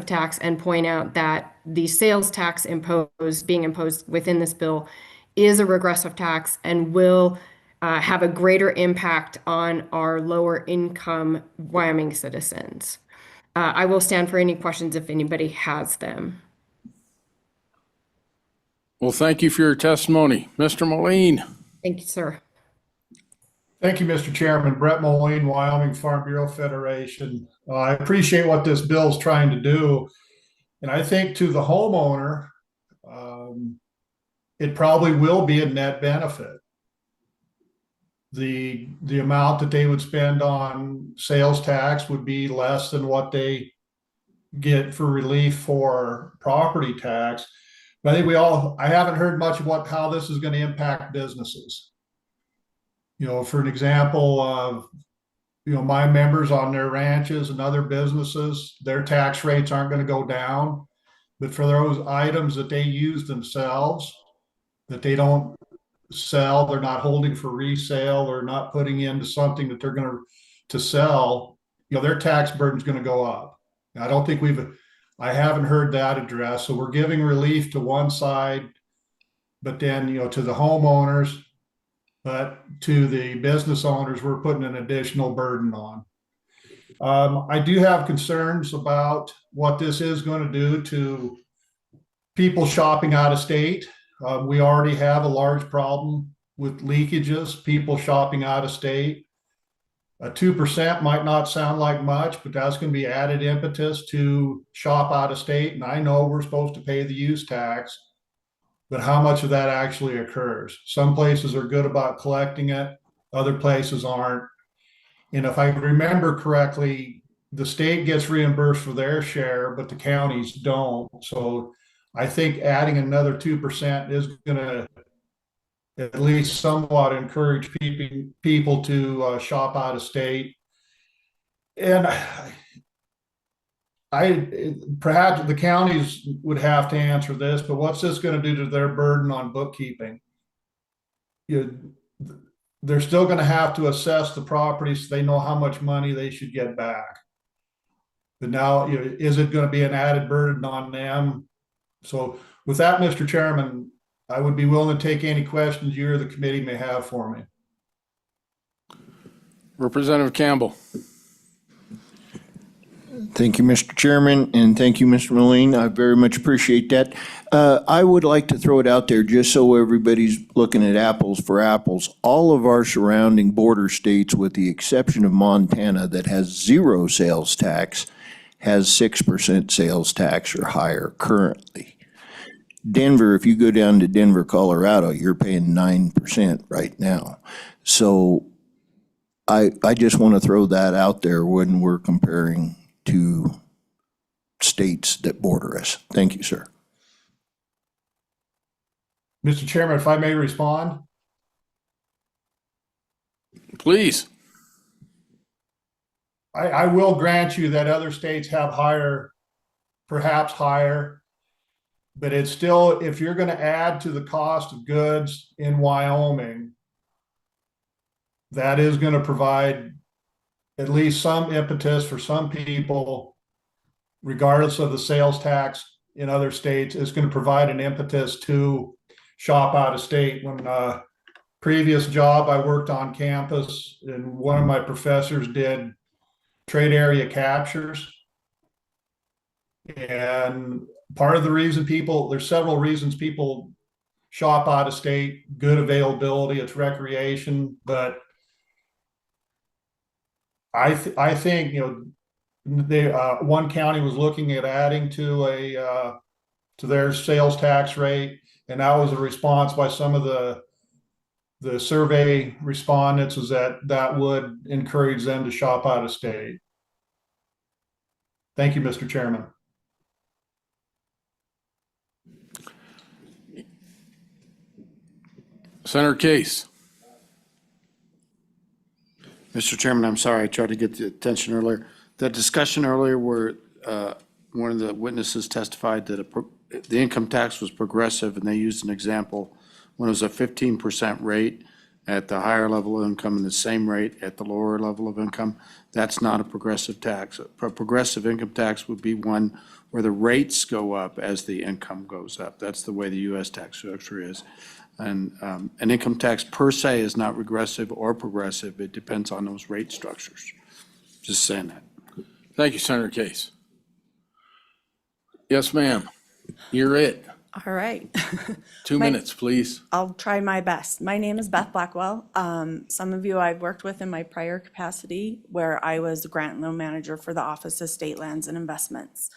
tax, and point out that the sales tax being imposed within this bill is a regressive tax and will have a greater impact on our lower income Wyoming citizens. I will stand for any questions if anybody has them. Well, thank you for your testimony. Mr. Moline. Thank you, sir. Thank you, Mr. Chairman. Brett Moline, Wyoming Farm Bureau Federation. I appreciate what this bill is trying to do. And I think to the homeowner, it probably will be a net benefit. The amount that they would spend on sales tax would be less than what they get for relief for property tax. But I think I haven't heard much about how this is going to impact businesses. You know, for an example of, my members on their ranches and other businesses, their tax rates aren't going to go down. But for those items that they use themselves, that they don't sell, they're not holding for resale, or not putting into something that they're going to sell, their tax burden is going to go up. I don't think I haven't heard that addressed. So we're giving relief to one side, but then, to the homeowners, but to the business owners, we're putting an additional burden on. I do have concerns about what this is going to do to people shopping out of state. We already have a large problem with leakages, people shopping out of state. 2% might not sound like much, but that's going to be added impetus to shop out of state. And I know we're supposed to pay the use tax, but how much of that actually occurs? Some places are good about collecting it, other places aren't. And if I remember correctly, the state gets reimbursed for their share, but the counties don't. So I think adding another 2% is going to at least somewhat encourage people to shop out of state. And perhaps the counties would have to answer this, but what's this going to do to their burden on bookkeeping? They're still going to have to assess the property so they know how much money they should get back. But now, is it going to be an added burden on them? So with that, Mr. Chairman, I would be willing to take any questions you or the committee may have for me. Representative Campbell. Thank you, Mr. Chairman, and thank you, Mr. Moline. I very much appreciate that. I would like to throw it out there just so everybody's looking at apples for apples. All of our surrounding border states, with the exception of Montana that has 0 sales tax, has 6% sales tax or higher currently. Denver, if you go down to Denver, Colorado, you're paying 9% right now. So I just want to throw that out there when we're comparing to states that border us. Thank you, sir. Mr. Chairman, if I may respond? Please. I will grant you that other states have higher, perhaps higher, but it's still, if you're gonna add to the cost of goods in Wyoming, that is gonna provide at least some impetus for some people, regardless of the sales tax in other states, is gonna provide an impetus to shop out of state. When previous job, I worked on campus and one of my professors did trade area captures. And part of the reason there's several reasons people shop out of state: good availability, it's recreation, but I think, one county was looking at adding to their sales tax rate, and that was a response by some of the survey respondents, is that would encourage them to shop out of state. Thank you, Mr. Chairman. Senator Case. Mr. Chairman, I'm sorry, I tried to get the attention earlier. The discussion earlier where one of the witnesses testified that the income tax was progressive, and they used an example when it was a 15% rate at the higher level of income and the same rate at the lower level of income. That's not a progressive tax. A progressive income tax would be one where the rates go up as the income goes up. That's the way the U.S. tax structure is. And an income tax per se is not regressive or progressive. It depends on those rate structures. Just saying that. Thank you, Senator Case. Yes, ma'am. You're it. All right. 2 minutes, please. I'll try my best. My name is Beth Blackwell. Some of you I've worked with in my prior capacity, where I was the grant and loan manager for the Office of State Lands and Investments.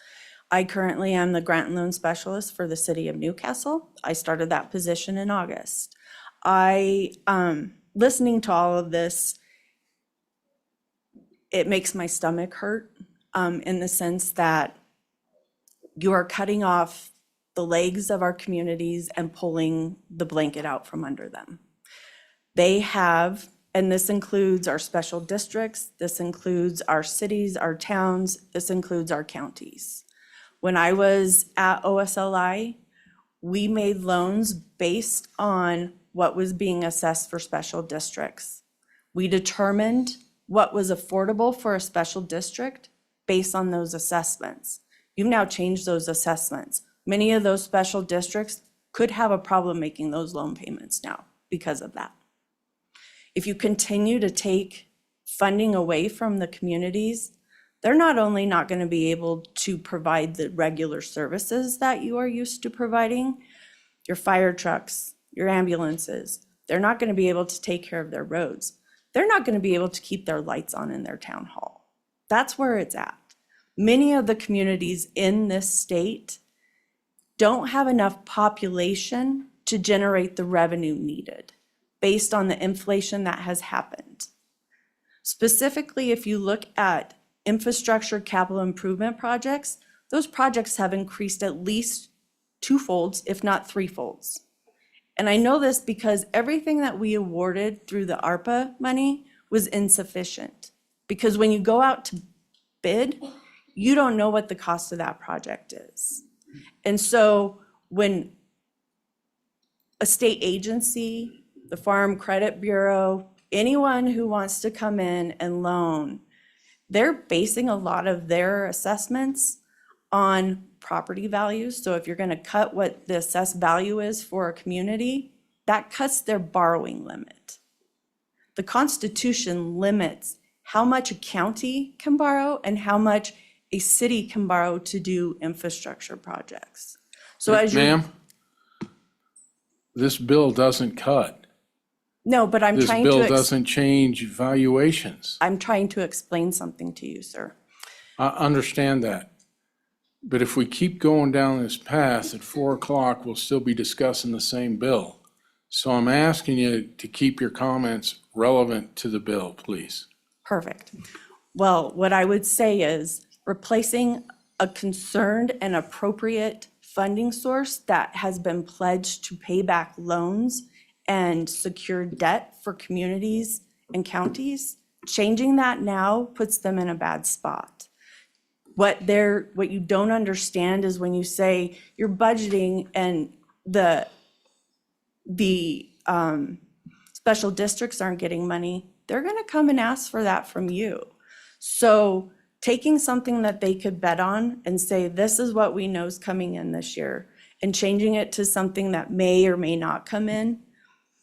I currently am the grant and loan specialist for the city of Newcastle. I started that position in August. Listening to all of this, it makes my stomach hurt, in the sense that you are cutting off the legs of our communities and pulling the blanket out from under them. They have, and this includes our special districts, this includes our cities, our towns, this includes our counties. When I was at OSLI, we made loans based on what was being assessed for special districts. We determined what was affordable for a special district based on those assessments. You've now changed those assessments. Many of those special districts could have a problem making those loan payments now because of that. If you continue to take funding away from the communities, they're not only not going to be able to provide the regular services that you are used to providing, your fire trucks, your ambulances, they're not going to be able to take care of their roads. They're not going to be able to keep their lights on in their town hall. That's where it's at. Many of the communities in this state don't have enough population to generate the revenue needed based on the inflation that has happened. Specifically, if you look at infrastructure capital improvement projects, those projects have increased at least twofolds, if not threefolds. And I know this because everything that we awarded through the ARPA money was insufficient. Because when you go out to bid, you don't know what the cost of that project is. And so when a state agency, the Farm Credit Bureau, anyone who wants to come in and loan, they're basing a lot of their assessments on property values. So if you're going to cut what the assessed value is for a community, that cuts their borrowing limit. The Constitution limits how much a county can borrow and how much a city can borrow to do infrastructure projects. So as you— Ma'am, this bill doesn't cut. No, but I'm This trying bill to— doesn't change valuations. I'm trying to explain something to you, sir. I understand that. But if we keep going down this path, at 4 o'clock, we'll still be discussing the same bill. So I'm asking you to keep your comments relevant to the bill, please. Perfect. Well, what I would say is replacing a concerned and appropriate funding source that has been pledged to pay back loans and secure debt for communities and counties, changing that now puts them in a bad spot. What you don't understand is when you say you're budgeting and the special districts aren't getting money, they're gonna come and ask for that from you. So taking something that they could bet on and say, this is what we know is coming in this year, and changing it to something that may or may not come in,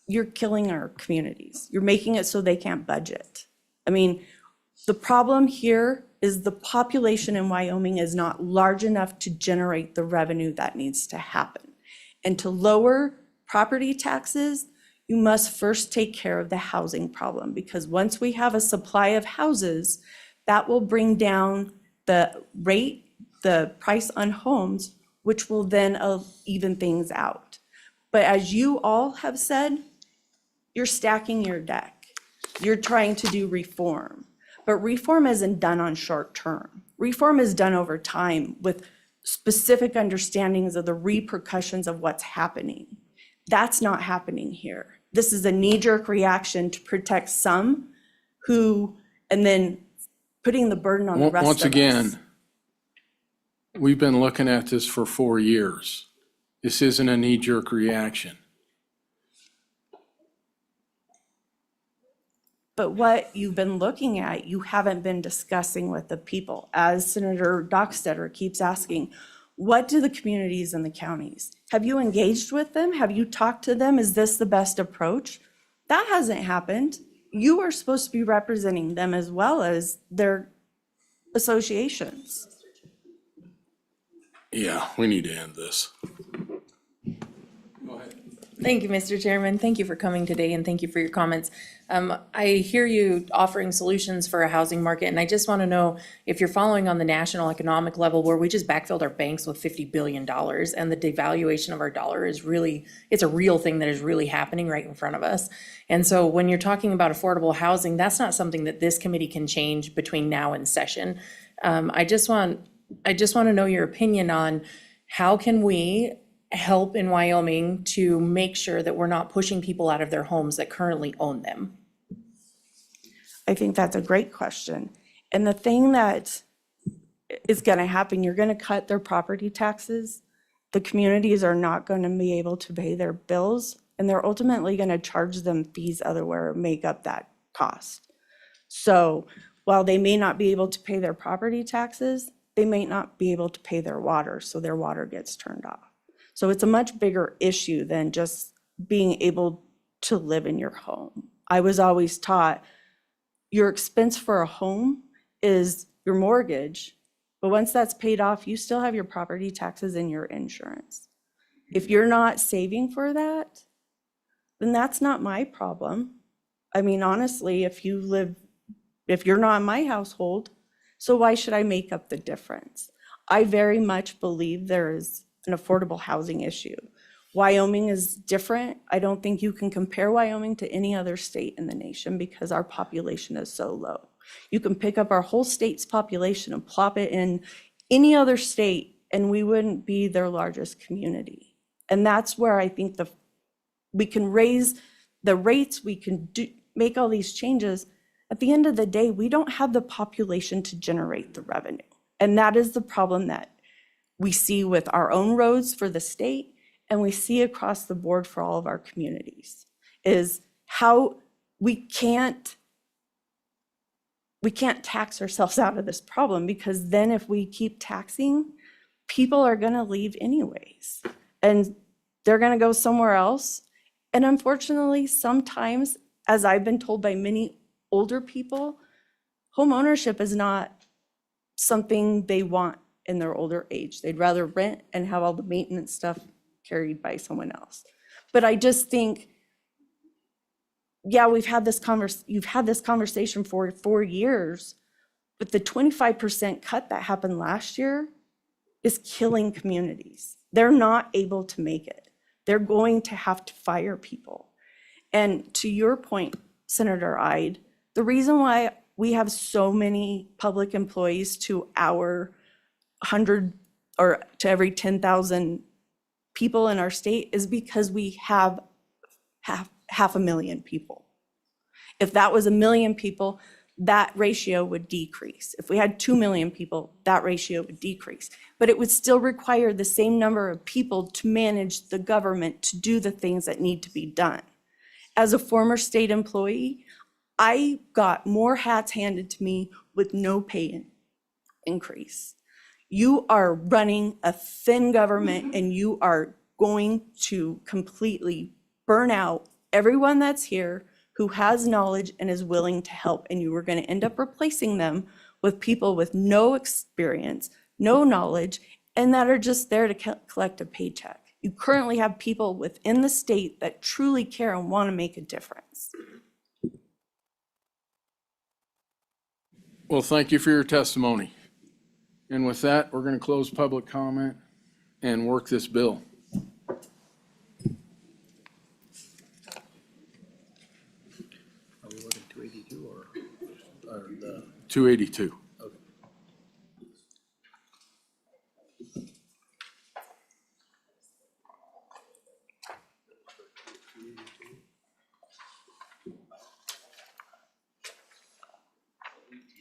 you're killing our communities. You're making it so they can't budget. I mean, the problem here is the population in Wyoming is not large enough to generate the revenue that needs to happen. And to lower property taxes, you must first take care of the housing problem, because once we have a supply of houses, that will bring down the rate, the price on homes, which will then even things out. But as you all have said, you're stacking your deck. You're trying to do reform. But reform isn't done on short term. Reform is done over time with specific understandings of the repercussions of what's happening. That's not happening here. This is a knee-jerk reaction to protect some who, and then putting the burden on the rest of us. Once again, we've been looking at this for 4 years. This isn't a knee-jerk reaction. But what you've been looking at, you haven't been discussing with the people. As Senator Dockstetter keeps asking, what do the communities and the counties? Have you engaged with them? Have you talked to them? Is this the best approach? That hasn't happened. You are supposed to be representing them as well as their associations. Yeah, we need to end this. Thank you, Mr. Chairman. Thank you for coming today, and thank you for your comments. I hear you offering solutions for a housing market, and I just want to know if you're following on the national economic level, where we just backfilled our banks with $50 billion, and the devaluation of our dollar is really, it's a real thing that is really happening right in front of us. And so when you're talking about affordable housing, that's not something that this committee can change between now and session. I just want to know your opinion on how can we help in Wyoming to make sure that we're not pushing people out of their homes that currently own them? I think that's a great question. And the thing that is going to happen, you're going to cut their property taxes. The communities are not going to be able to pay their bills, and they're ultimately going to charge them fees elsewhere, make up that cost. So while they may not be able to pay their property taxes, they may not be able to pay their water, so their water gets turned off. So it's a much bigger issue than just being able to live in your home. I was always taught your expense for a home is your mortgage, but once that's paid off, you still have your property taxes and your insurance. If you're not saving for that, then that's not my problem. I mean, honestly, if you're not in my household, so why should I make up the difference? I very much believe there is an affordable housing issue. Wyoming is different. I don't think you can compare Wyoming to any other state in the nation because our population is so low. You can pick up our whole state's population and plop it in any other state, and we wouldn't be their largest community. And that's where I think we can raise the rates, we can make all these changes. At the end of the day, we don't have the population to generate the revenue. And that is the problem that we see with our own roads for the state, and we see across the board for all of our communities, is how we can't tax ourselves out of this problem, because then if we keep taxing, people are gonna leave anyways, and they're gonna go somewhere else. And unfortunately, sometimes, as I've been told by many older people, home ownership is not something they want in their older age. They'd rather rent and have all the maintenance stuff carried by someone else. But I just think, yeah, you've had this conversation for 4 years, but the 25% cut that happened last year is killing communities. They're not able to make it. They're going to have to fire people. And to your point, Senator Ide, the reason why we have so many public employees to our 100 or to every 10,000 people in our state is because we have half 500,000 people. If that was 1 million people, that ratio would decrease. If we had 2 million people, that ratio would decrease. But it would still require the same number of people to manage the government to do the things that need to be done. As a former state employee, I got more hats handed to me with no pay increase. You are running a thin government and you are going to completely burn out everyone that's here who has knowledge and is willing to help. And you are going to end up replacing them with people with no experience, no knowledge, and that are just there to collect a paycheck. You currently have people within the state that truly care and want to make a difference. Well, thank you for your testimony. And with that, we're going to close public comment and work this bill. Are we looking 282 or the? 282. Okay.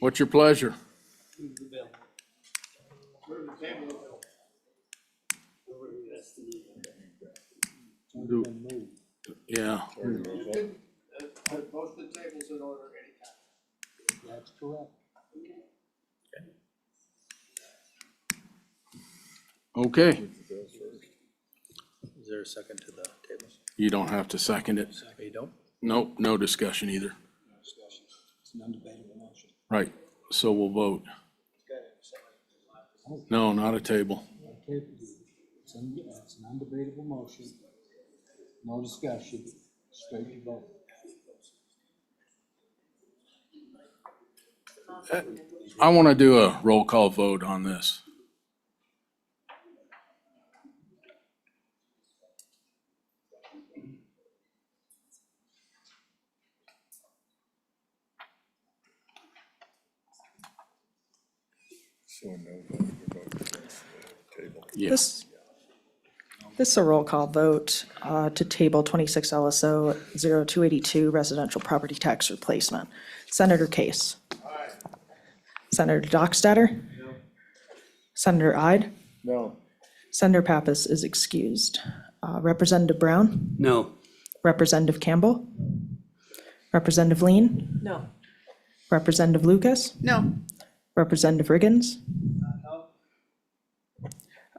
What's your pleasure? Yeah. Most of the tables in order anytime. That's correct. Okay. Is there a second to the tables? You don't have to second it. You don't? Nope, no discussion either. It's an undebatable motion. Right, so we'll vote. No, not a table. It's an undebatable motion. No discussion, straight to vote. I want to do a roll call vote on this. Yes. This is a roll call vote to table 26 LSO 0282 residential property tax replacement. Senator Case. Senator Dockstader. No. Senator Ide. No. Senator Pappas is excused. Representative Brown. No. Representative Campbell. Representative Lean. No. Representative Lucas. No. Representative Riggins.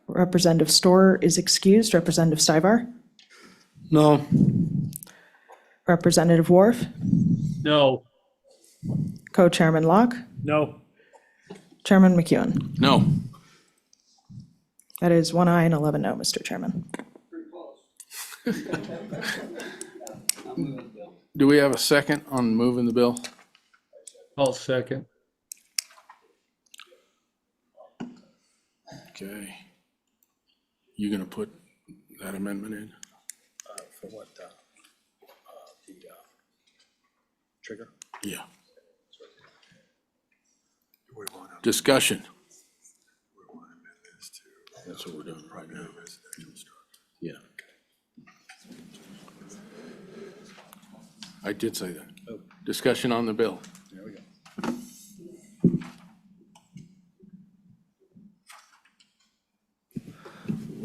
Representative Storer is excused. Representative Stivar. No. Representative Wharf. No. Co-Chairman Locke. No. Chairman McEwen. No. That is 1 aye and 11 no, Mr. Chairman. Do we have a second on moving the bill? I'll second. Okay. You gonna put that amendment in? For what, the trigger? Yeah. Discussion. That's what we're doing right now. Yeah. I did say that. Discussion on the bill. There we go.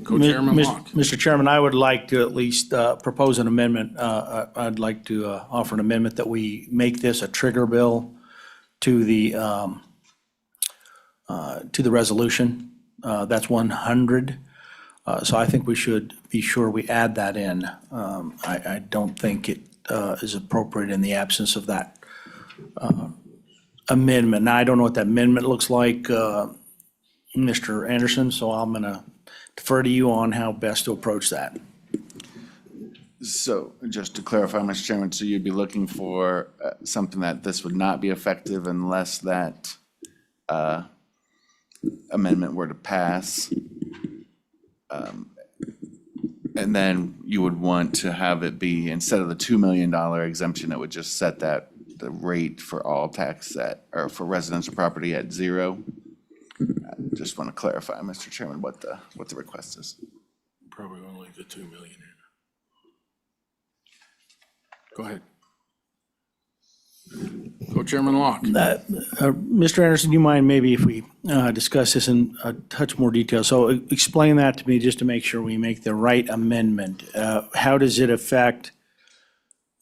Co-Chairman Locke. Mr. Chairman, I would like to at least propose an amendment. I'd like to offer an amendment that we make this a trigger bill to the resolution. That's 100. So I think we should be sure we add that in. I don't think it is appropriate in the absence of that amendment. Now, I don't know what that amendment looks like, Mr. Anderson, so I'm going to defer to you on how best to approach that. So just to clarify, Mr. Chairman, so you'd be looking for something that this would not be effective unless that amendment were to pass. And then you would want to have it be, instead of the $2 million exemption, it would just set that, the rate for all tax or for residential property at 0. I just want to clarify, Mr. Chairman, what the request is. Probably want to leave the 2 million in. Go ahead. Co-Chairman Locke. Mr. Anderson, do you mind maybe if we discuss this in a touch more detail? So explain that to me just to make sure we make the right amendment. How does it affect?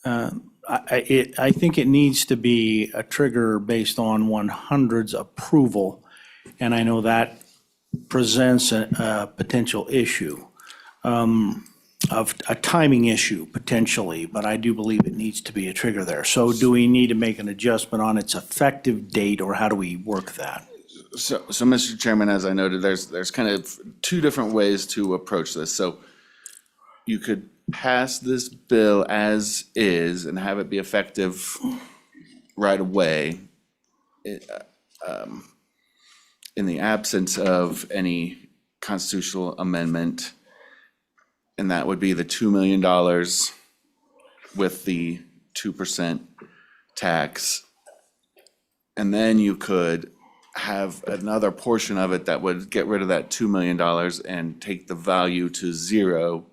I think it needs to be a trigger based on 100's approval, and I know that presents a potential issue. Of a timing issue potentially, but I do believe it needs to be a trigger there. So do we need to make an adjustment on its effective date, or how do we work that? So, Mr. Chairman, as I noted, there's kind of two different ways to approach this. So you could pass this bill as is and have it be effective right away, in the absence of any constitutional amendment. And that would be the $2 million with the 2% tax. And then you could have another portion of it that would get rid of that $2 million and take the value to 0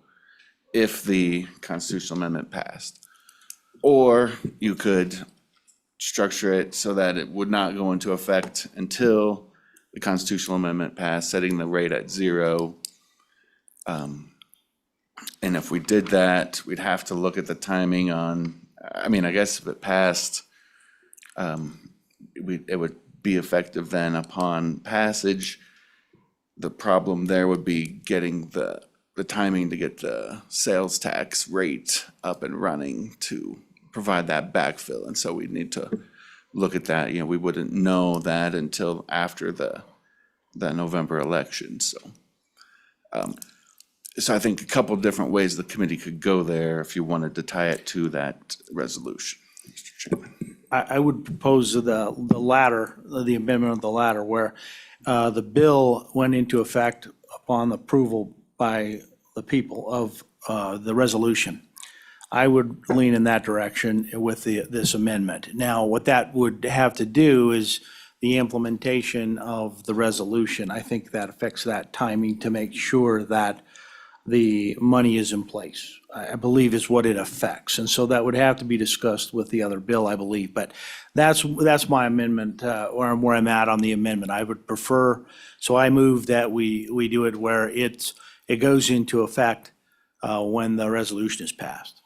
if the constitutional amendment passed. Or you could structure it so that it would not go into effect until the constitutional amendment passed, setting the rate at 0. And if we did that, we'd have to look at the timing on, I mean, I guess if it passed, it would be effective then upon passage. The problem there would be getting the timing to get the sales tax rate up and running to provide that backfill. And so we'd need to look at that. You know, we wouldn't know that until after the November election, so. So I think a couple of different ways the committee could go there if you wanted to tie it to that resolution, Mr. Chairman. I would propose the latter, the amendment of the latter, where the bill went into effect upon approval by the people of the resolution. I would lean in that direction with this amendment. Now, what that would have to do is the implementation of the resolution. I think that affects that timing to make sure that the money is in place, I believe is what it affects. And so that would have to be discussed with the other bill, I believe. But that's my amendment, or where I'm at on the amendment. I would prefer, so I move that we do it where it goes into effect when the resolution is passed.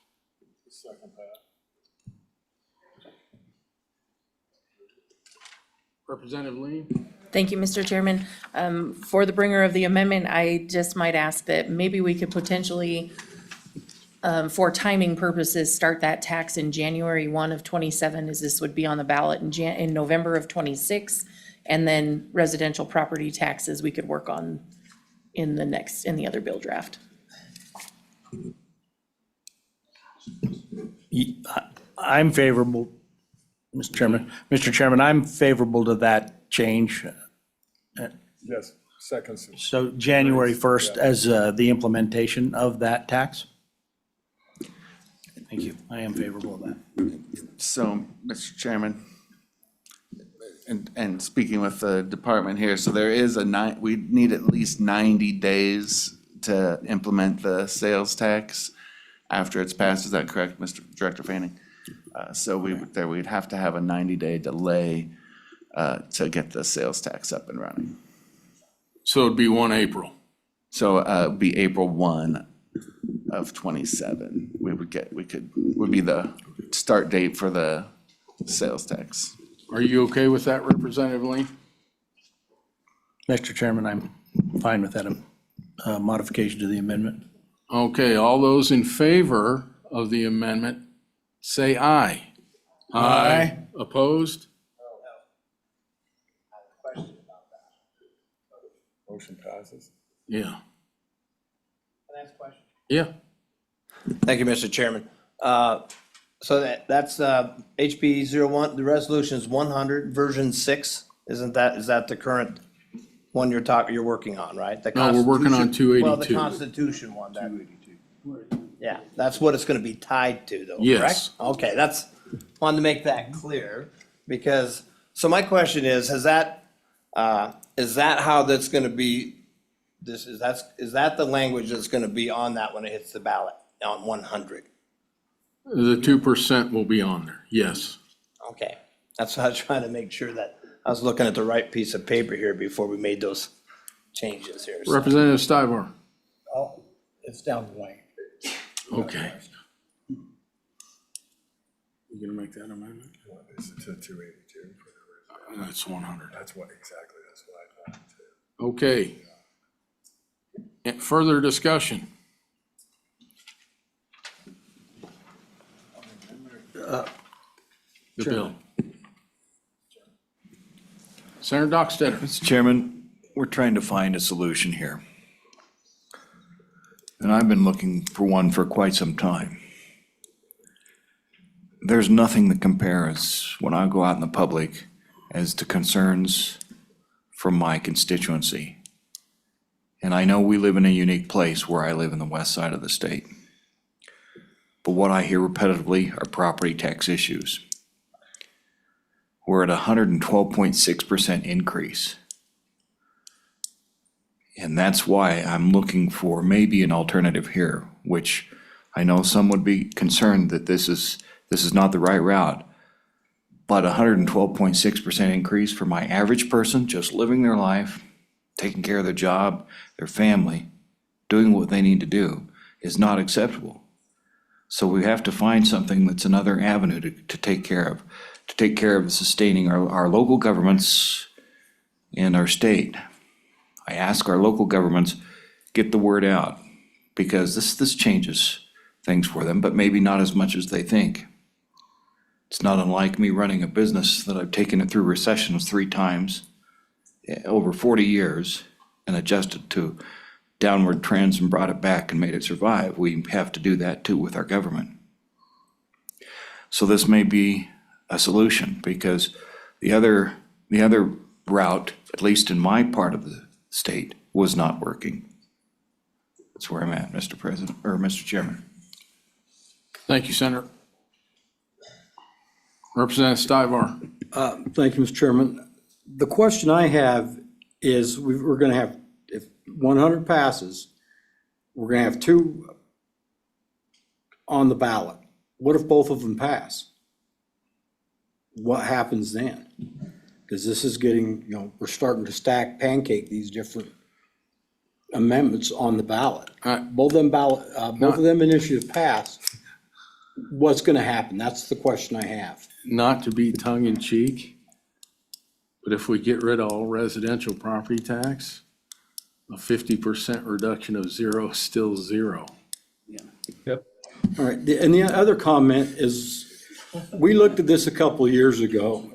Representative Lean? Thank you, Mr. Chairman. For the bringer of the amendment, I just might ask that maybe we could potentially, for timing purposes, start that tax in January 1 of '27, as this would be on the ballot in November of '26. And then residential property taxes we could work on in the other bill draft. I'm favorable, Mr. Chairman. Mr. Chairman, I'm favorable to that change. Yes, seconds. So January 1st as the implementation of that tax? Thank you. I am favorable of that. So, Mr. Chairman, and speaking with the department here, so there is we need at least 90 days to implement the sales tax after it's passed. Is that correct, Mr. Director Fanning? So we'd have to have a 90-day delay to get the sales tax up and running. So it'd be 1 April. So it'd be April 1 of '27. Would be the start date for the sales tax. Are you okay with that, Representative Lean? Mr. Chairman, I'm fine with that modification to the amendment. Okay, all those in favor of the amendment, say aye. Aye. Opposed? Motion passes. Yeah. Can I ask a question? Yeah. Thank you, Mr. Chairman. So that's HB 01, the resolution is 100, version 6. Is that the current one you're working on, right? No, we're working on 282. Well, the Constitution one. Yeah, that's what it's gonna be tied to though, correct? Yes. Okay, wanted to make that clear, because, so my question is that how that's gonna be, is that the language that's gonna be on that when it hits the ballot, on 100? The 2% will be on there, yes. Okay, that's what I was trying to make sure that, I was looking at the right piece of paper here before we made those changes here. so. Representative Stivart. Oh, it's down the way. Okay. You gonna make that amendment? It's to 282. That's 100. That's what I thought too. Okay. And further discussion? The bill. Senator Dockstetter. Mr. Chairman, we're trying to find a solution here. And I've been looking for one for quite some time. There's nothing that compares when I go out in the public as to concerns from my constituency. And I know we live in a unique place where I live in the west side of the state. But what I hear repetitively are property tax issues. We're at 112.6% increase. And that's why I'm looking for maybe an alternative here, which I know some would be concerned that this is not the right route. But 112.6% increase for my average person just living their life, taking care of their job, their family, doing what they need to do is not acceptable. So we have to find something that's another avenue to take care of sustaining our local governments and our state. I ask our local governments, get the word out, because this changes things for them, but maybe not as much as they think. It's not unlike me running a business that I've taken it through recessions 3 times over 40 years and adjusted to downward trends and brought it back and made it survive. We have to do that too with our government. So this may be a solution, because the other route, at least in my part of the state, was not working. That's where I'm at, Mr. President, or Mr. Chairman. Thank you, Senator. Representative Stivart. Thank you, Mr. Chairman. The question I have is, we're gonna have, if 100 passes, we're gonna have 2 on the ballot. What if both of them pass? What happens then? Because this is getting, we're starting to pancake these different amendments on the ballot. Both of them initiatives pass. What's gonna happen? That's the question I have. Not to be tongue in cheek, but if we get rid of all residential property tax, a 50% reduction of 0 is still 0. All right, and the other comment is, we looked at this a couple of years ago.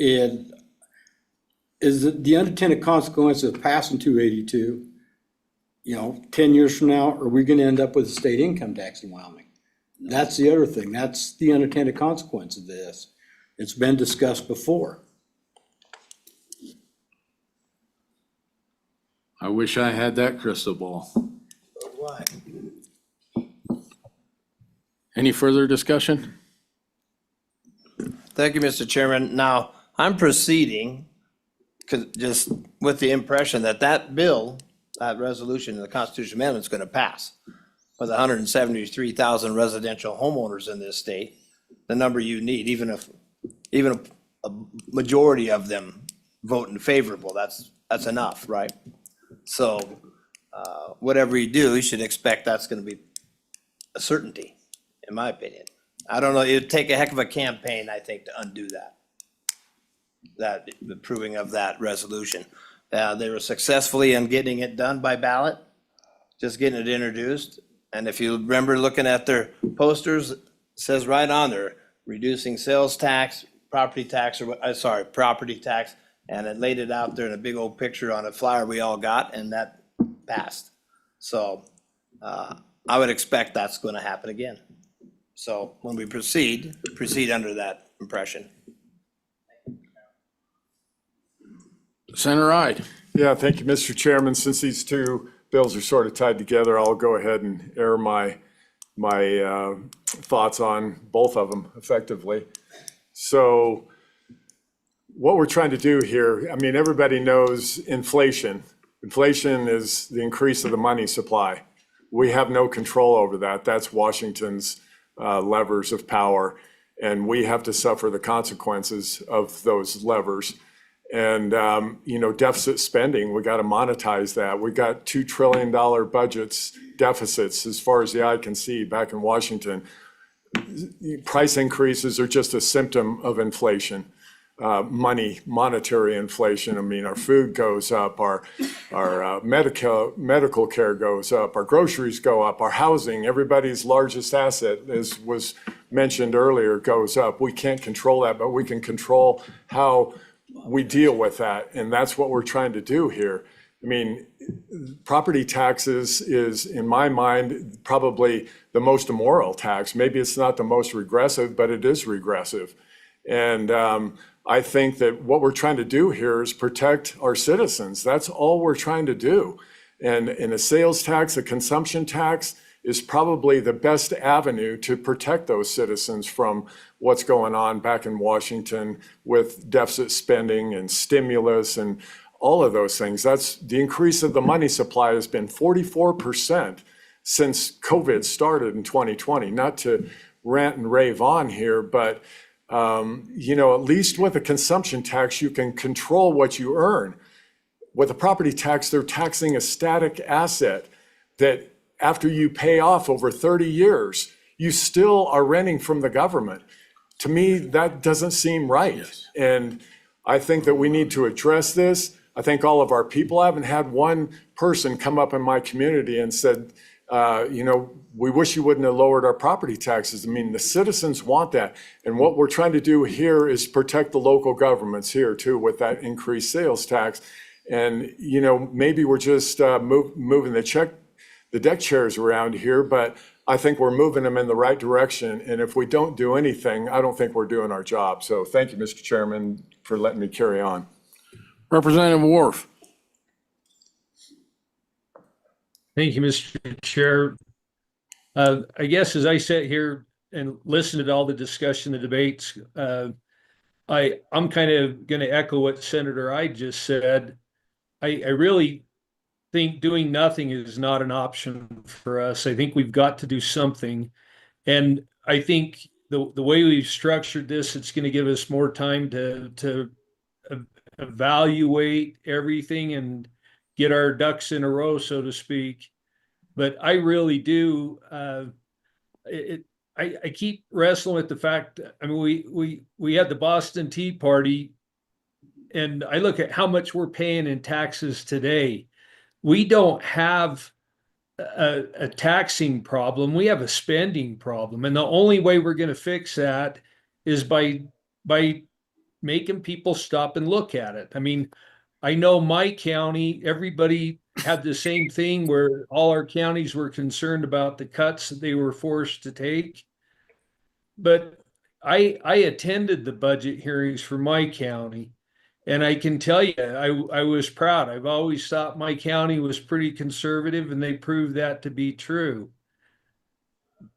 And is it the unintended consequence of passing 282, 10 years from now, are we gonna end up with a state income tax in Wyoming? That's the other thing. That's the unintended consequence of this. It's been discussed before. I wish I had that crystal ball. Why? Any further discussion? Thank you, Mr. Chairman. Now, I'm proceeding just with the impression that bill, that resolution, the Constitution Amendment is going to pass. With 173,000 residential homeowners in this state, the number you need, even a majority of them voting favorable, that's enough, right? So whatever you do, you should expect that's going to be a certainty, in my opinion. I don't know, it'd take a heck of a campaign, I think, to undo the approving of that resolution. They were successfully in getting it done by ballot, just getting it introduced. And if you remember looking at their posters, it says right on there, reducing sales tax, property tax, and it laid it out there in a big old picture on a flyer we all got, and that passed. So I would expect that's going to happen again. So when we proceed under that impression. Senator Ide. Yeah, thank you, Mr. Chairman. Since these 2 bills are sort of tied together, I'll go ahead and air my thoughts on both of them effectively. So what we're trying to do here, I mean, everybody knows inflation. Inflation is the increase of the money supply. We have no control over that. That's Washington's levers of power, and we have to suffer the consequences of those levers. And, deficit spending, we got to monetize that. We got $2 trillion budgets, deficits, as far as the eye can see back in Washington. Price increases are just a symptom of inflation. Monetary inflation. I mean, our food goes up, our medical care goes up, our groceries go up, our housing, everybody's largest asset, as was mentioned earlier, goes up. We can't control that, but we can control how we deal with that, and that's what we're trying to do here. I mean, property taxes is, in my mind, probably the most immoral tax. Maybe it's not the most regressive, but it is regressive. And I think that what we're trying to do here is protect our citizens. That's all we're trying to do. And a sales tax, a consumption tax, is probably the best avenue to protect those citizens from what's going on back in Washington with deficit spending and stimulus and all of those things. That's the increase of the money supply has been 44% since COVID started in 2020. Not to rant and rave on here, but at least with a consumption tax, you can control what you earn. With a property tax, they're taxing a static asset that after you pay off over 30 years, you still are renting from the government. To me, that doesn't seem right. Yes. And I think that we need to address this. I think all of our people, I haven't had one person come up in my community and said, we wish you wouldn't have lowered our property taxes. I mean, the citizens want that. And what we're trying to do here is protect the local governments here too with that increased sales tax. And, maybe we're just moving the deck chairs around here, but I think we're moving them in the right direction. And if we don't do anything, I don't think we're doing our job. So thank you, Mr. Chairman, for letting me carry on. Representative Worf. Thank you, Mr. Chair. I guess as I sit here and listen to all the discussion, the debates, I'm kind of going to echo what Senator Ide just said. I really think doing nothing is not an option for us. I think we've got to do something. And I think the way we've structured this, it's going to give us more time to evaluate everything and get our ducks in a row, so to speak. But I really do, I keep wrestling with the fact, I mean, we had the Boston Tea Party, and I look at how much we're paying in taxes today. We don't have a taxing problem. We have a spending problem. And the only way we're going to fix that is by making people stop and look at it. I mean, I know my county, everybody had the same thing where all our counties were concerned about the cuts that they were forced to take. But I attended the budget hearings for my county. And I can tell you, I was proud. I've always thought my county was pretty conservative, and they proved that to be true.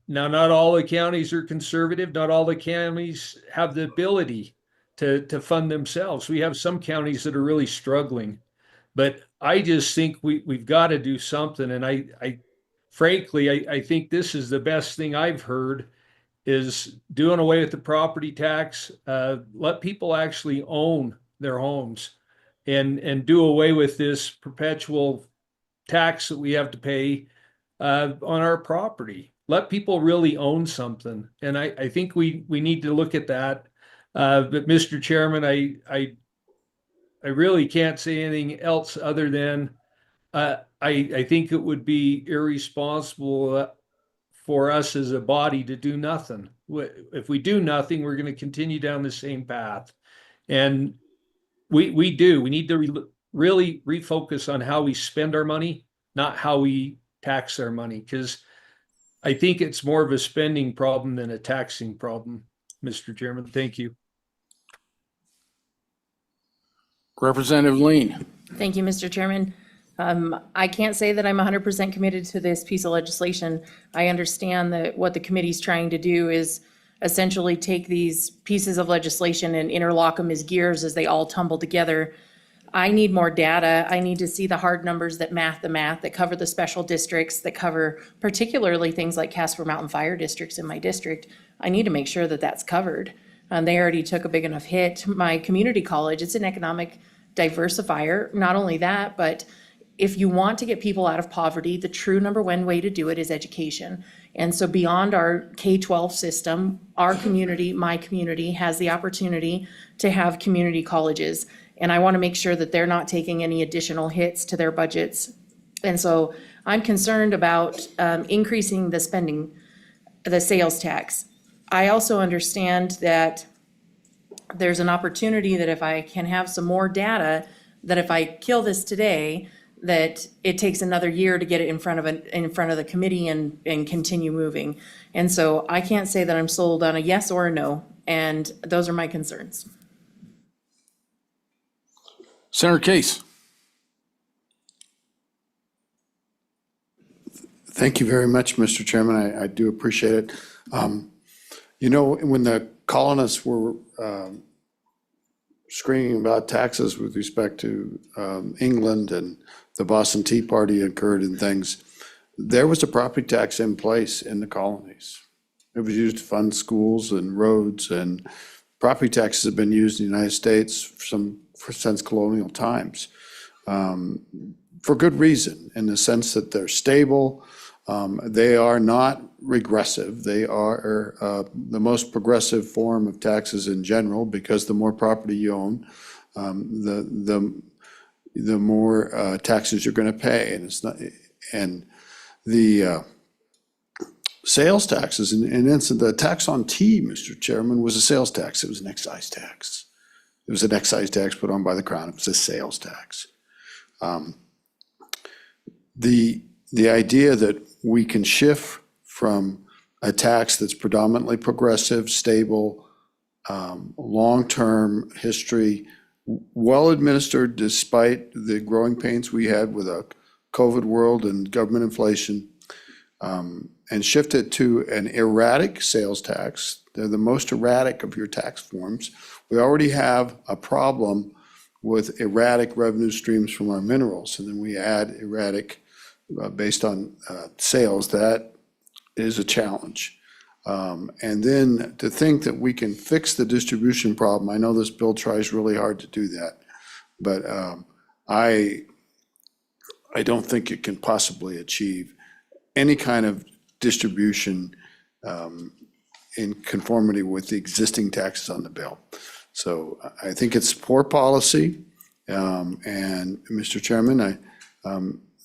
Now, not all the counties are conservative. Not all the counties have the ability to fund themselves. We have some counties that are really struggling. But I just think we've got to do something. And I frankly, I think this is the best thing I've heard, is doing away with the property tax. Let people actually own their homes and do away with this perpetual tax that we have to pay on our property. Let people really own something. And I think we need to look at that. But Mr. Chairman, I really can't say anything else other than I think it would be irresponsible for us as a body to do nothing. If we do nothing, we're going to continue down the same path. And we need to really refocus on how we spend our money, not how we tax our money, because I think it's more of a spending problem than a taxing problem, Mr. Chairman. Thank you. Representative Lean. Thank you, Mr. Chairman. I can't say that I'm 100% committed to this piece of legislation. I understand that what the committee's trying to do is essentially take these pieces of legislation and interlock them as gears as they all tumble together. I need more data. I need to see the hard numbers that the math, that cover the special districts, that cover particularly things like Casper Mountain Fire Districts in my district. I need to make sure that that's covered. They already took a big enough hit. My community college, it's an economic diversifier. Not only that, but if you want to get people out of poverty, the true number one way to do it is education. And so beyond our K-12 system, our community, my community, has the opportunity to have community colleges. And I want to make sure that they're not taking any additional hits to their budgets. And so I'm concerned about increasing the spending, the sales tax. I also understand that there's an opportunity that if I can have some more data, that if I kill this today, that it takes another year to get it in front of the committee and continue moving. And so I can't say that I'm sold on a yes or a no, and those are my concerns. Senator Case. Thank you very much, Mr. Chairman. I do appreciate it. You know, when the colonists were screaming about taxes with respect to England and the Boston Tea Party occurred and things, there was a property tax in place in the colonies. It was used to fund schools and roads, and property taxes have been used in the United States since colonial times, for good reason, in the sense that they're stable. They are not regressive. They are the most progressive form of taxes in general, because the more property you own, the more taxes you're going to pay. And it's not, and the sales taxes, and the tax on tea, Mr. Chairman, was a sales tax. It was an excise tax. It was an excise tax put on by the Crown. It was a sales tax. The idea that we can shift from a tax that's predominantly progressive, stable, long-term history, well-administered despite the growing pains we had with a COVID world and government inflation, and shift it to an erratic sales tax. They're the most erratic of your tax forms. We already have a problem with erratic revenue streams from our minerals, and then we add erratic based on sales. That is a challenge. And then to think that we can fix the distribution problem, I know this bill tries really hard to do that, but I don't think it can possibly achieve any kind of distribution in conformity with the existing taxes on the bill. So I think it's poor policy. And Mr. Chairman,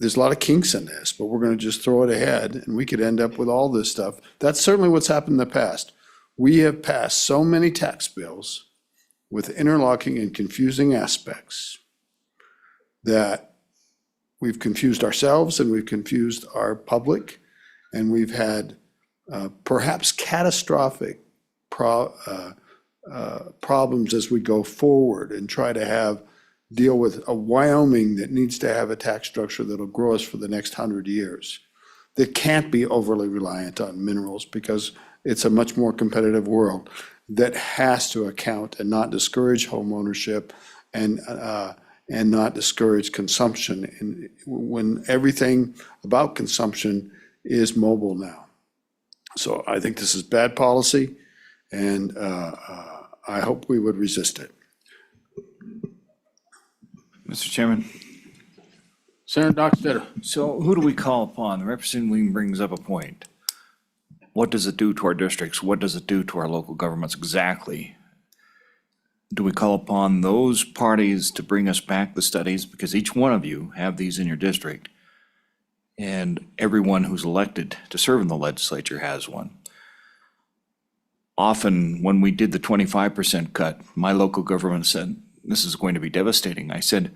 there's a lot of kinks in this, but we're going to just throw it ahead and we could end up with all this stuff. That's certainly what's happened in the past. We have passed so many tax bills with interlocking and confusing aspects that we've confused ourselves and we've confused our public, and we've had perhaps catastrophic problems as we go forward and try to deal with a Wyoming that needs to have a tax structure that'll grow us for the next 100 years. That can't be overly reliant on minerals because it's a much more competitive world that has to account and not discourage home ownership and not discourage consumption when everything about consumption is mobile now. So I think this is bad policy, and I hope we would resist it. Mr. Chairman. Senator Dockstader. So who do we call upon? Representative Wing brings up a point. What does it do to our districts? What does it do to our local governments exactly? Do we call upon those parties to bring us back the studies? Because each one of you have these in your district. And everyone who's elected to serve in the legislature has one. Often when we did the 25% cut, my local government said, this is going to be devastating. I said,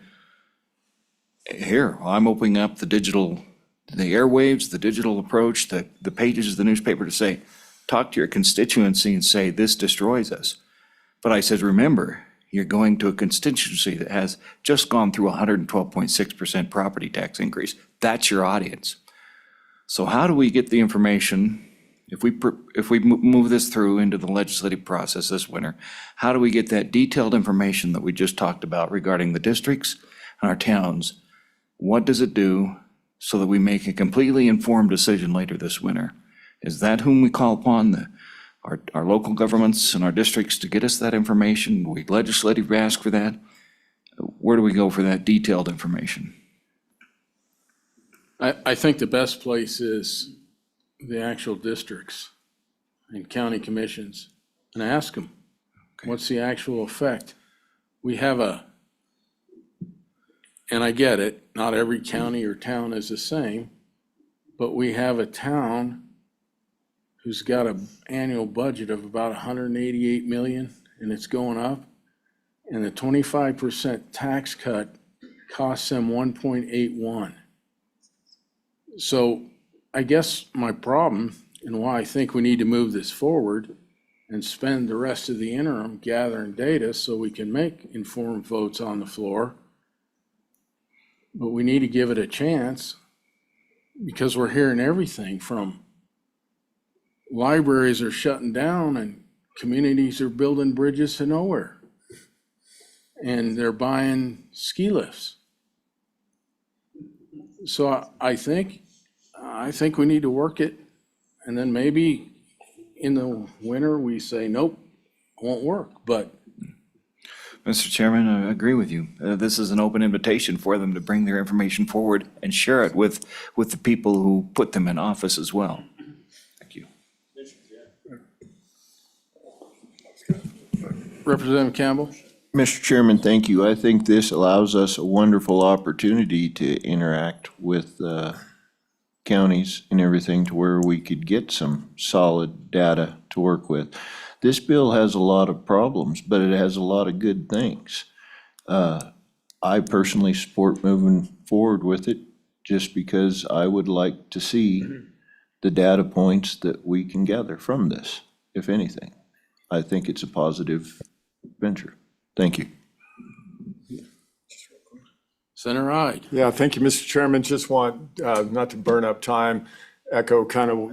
here, I'm opening up the airwaves, the digital approach, the pages of the newspaper to say, talk to your constituency and say, this destroys us. But I said, remember, You're going to a constituency that has just gone through a 112.6% property tax increase. That's your audience. So how do we get the information, if we move this through into the legislative process this winter, how do we get that detailed information that we just talked about regarding the districts and our towns? What does it do so that we make a completely informed decision later this winter? Is that whom we call upon, our local governments and our districts to get us that information? We legislatively ask for that? Where do we go for that detailed information? I think the best place is the actual districts and county commissions and ask them, what's the actual effect? We have and I get it, not every county or town is the same, but we have a town who's got an annual budget of about 188 million, and it's going up. And the 25% tax cut costs them 1.81. So I guess my problem and why I think we need to move this forward and spend the rest of the interim gathering data so we can make informed votes on the floor. But we need to give it a chance because we're hearing everything from libraries are shutting down and communities are building bridges to nowhere. And they're buying ski lifts. So I think we need to work it, and then maybe in the winter we say, nope, won't work, but. Mr. Chairman, I agree with you. This is an open invitation for them to bring their information forward and share it with the people who put them in office as well. Thank you. Representative Campbell? Mr. Chairman, thank you. I think this allows us a wonderful opportunity to interact with counties and everything to where we could get some solid data to work with. This bill has a lot of problems, but it has a lot of good things. I personally support moving forward with it just because I would like to see the data points that we can gather from this, if anything. I think it's a positive venture. Thank you. Senator Ide. Yeah, thank you, Mr. Chairman. Just want, not to burn up time, echo kind of,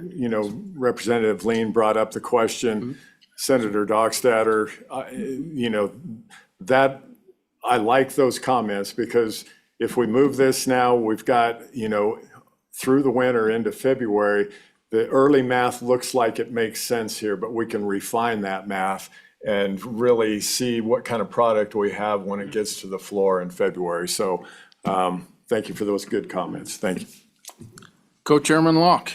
Representative Lean brought up the question. Senator Dockstader, that, I like those comments because if we move this now, we've got, through the winter into February, the early math looks like it makes sense here, but we can refine that math and really see what kind of product we have when it gets to the floor in February. So thank you for those good comments. Thank you. Co-Chairman Locke.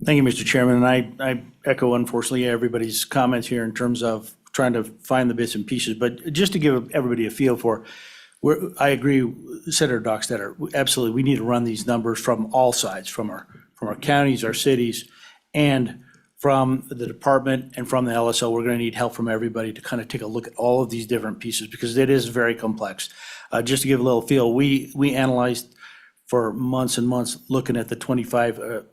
Thank you, Mr. Chairman. And I echo, unfortunately, everybody's comments here in terms of trying to find the bits and pieces. But just to give everybody a feel for, I agree, Senator Dockstader, absolutely, we need to run these numbers from all sides, from our counties, our cities, and from the department and from the LSO. We're going to need help from everybody to kind of take a look at all of these different pieces because it is very complex. Just to give a little feel, we analyzed for months and months looking at the 25,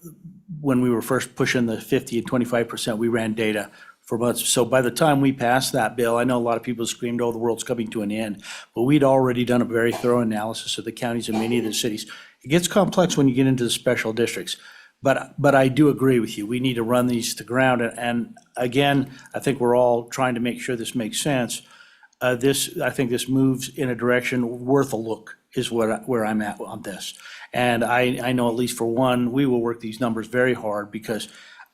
when we were first pushing the 50 and 25%, we ran data for months. So by the time we passed that bill, I know a lot of people screamed, oh, the world's coming to an end, but we'd already done a very thorough analysis of the counties and many of the cities. It gets complex when you get into the special districts. But I do agree with you. We need to run these to ground. And again, I think we're all trying to make sure this makes sense. I think this moves in a direction worth a look is where I'm at on this. And I know at least for one, we will work these numbers very hard because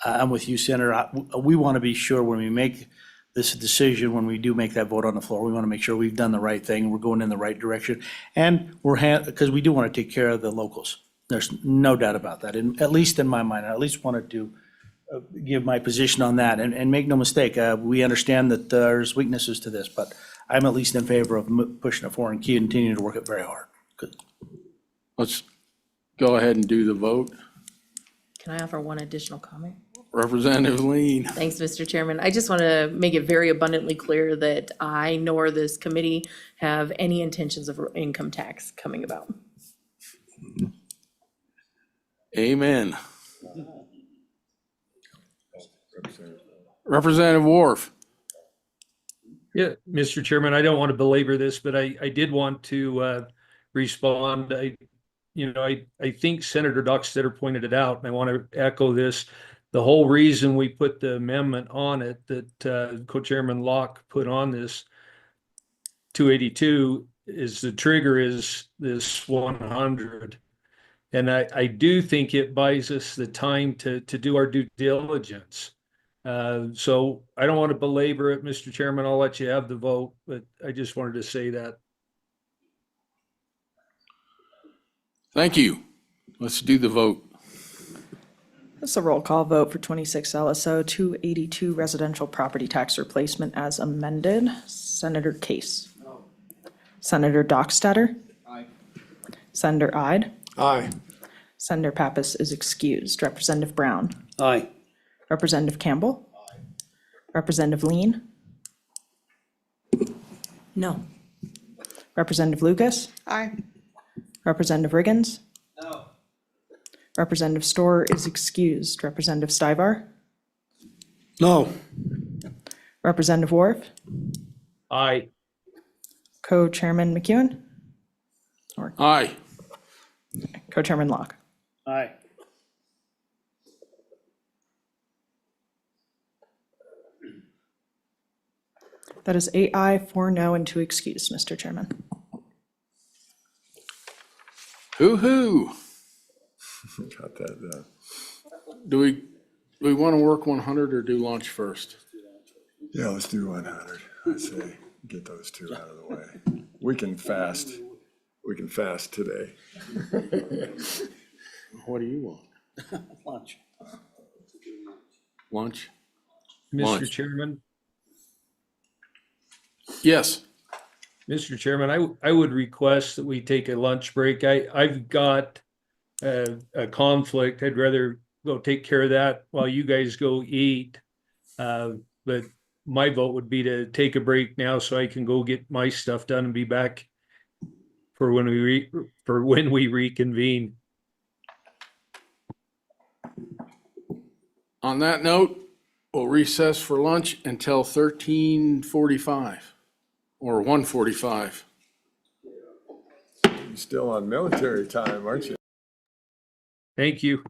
I'm with you, Senator. We want to be sure when we make this decision, when we do make that vote on the floor, we want to make sure we've done the right thing, we're going in the right direction. And because we do want to take care of the locals. There's no doubt about that, and at least in my mind, I at least wanted to give my position on that, and make no mistake, we understand that there's weaknesses to this, but I'm at least in favor of pushing it forward and continuing to work it very hard. Good. Let's go ahead and do the vote. Can I offer one additional comment? Representative Lean. Thanks, Mr. Chairman. I just want to make it very abundantly clear that I nor this committee have any intentions of income tax coming about. Amen. Representative Worf. Yeah, Mr. Chairman, I don't want to belabor this, but I did want to respond. I think Senator Dockstetter pointed it out, and I want to echo this. The whole reason we put the amendment on it that Co-Chairman Locke put on this 282 is the trigger is this 100. And I do think it buys us the time to do our due diligence. So I don't want to belabor it, Mr. Chairman. I'll let you have the vote, but I just wanted to say that. Thank you. Let's do the vote. This is a roll call vote for 26 LSO 282 residential property tax replacement as amended. Senator Case. No. Senator Dockstetter. Aye. Senator Ide. Aye. Senator Pappas is excused. Representative Brown. Aye. Representative Campbell. Aye. Representative Lean. No. Representative Lucas. Aye. Representative Riggins. No. Representative Storr is excused. Representative Stivar. No. Representative Wharf. Aye. Co-Chairman McEwen. Aye. Co-Chairman Locke. Aye. That is 8 aye, 4 no, and 2 excused, Mr. Chairman. Hoo-hoo. Got that done. Do we want to work 100 or do lunch first? Yeah, let's do 100. I say, get those two out of the way. We can fast today. What do you want? Lunch. Lunch? Mr. Lunch. Chairman, Yes. Mr. Chairman, I would request that we take a lunch break. I've got a conflict. I'd rather go take care of that while you guys go eat. But my vote would be to take a break now so I can go get my stuff done and be back for when we reconvene. On that note, we'll recess for lunch until 13:45 or 1:45. You're still on military time, aren't you? Thank you.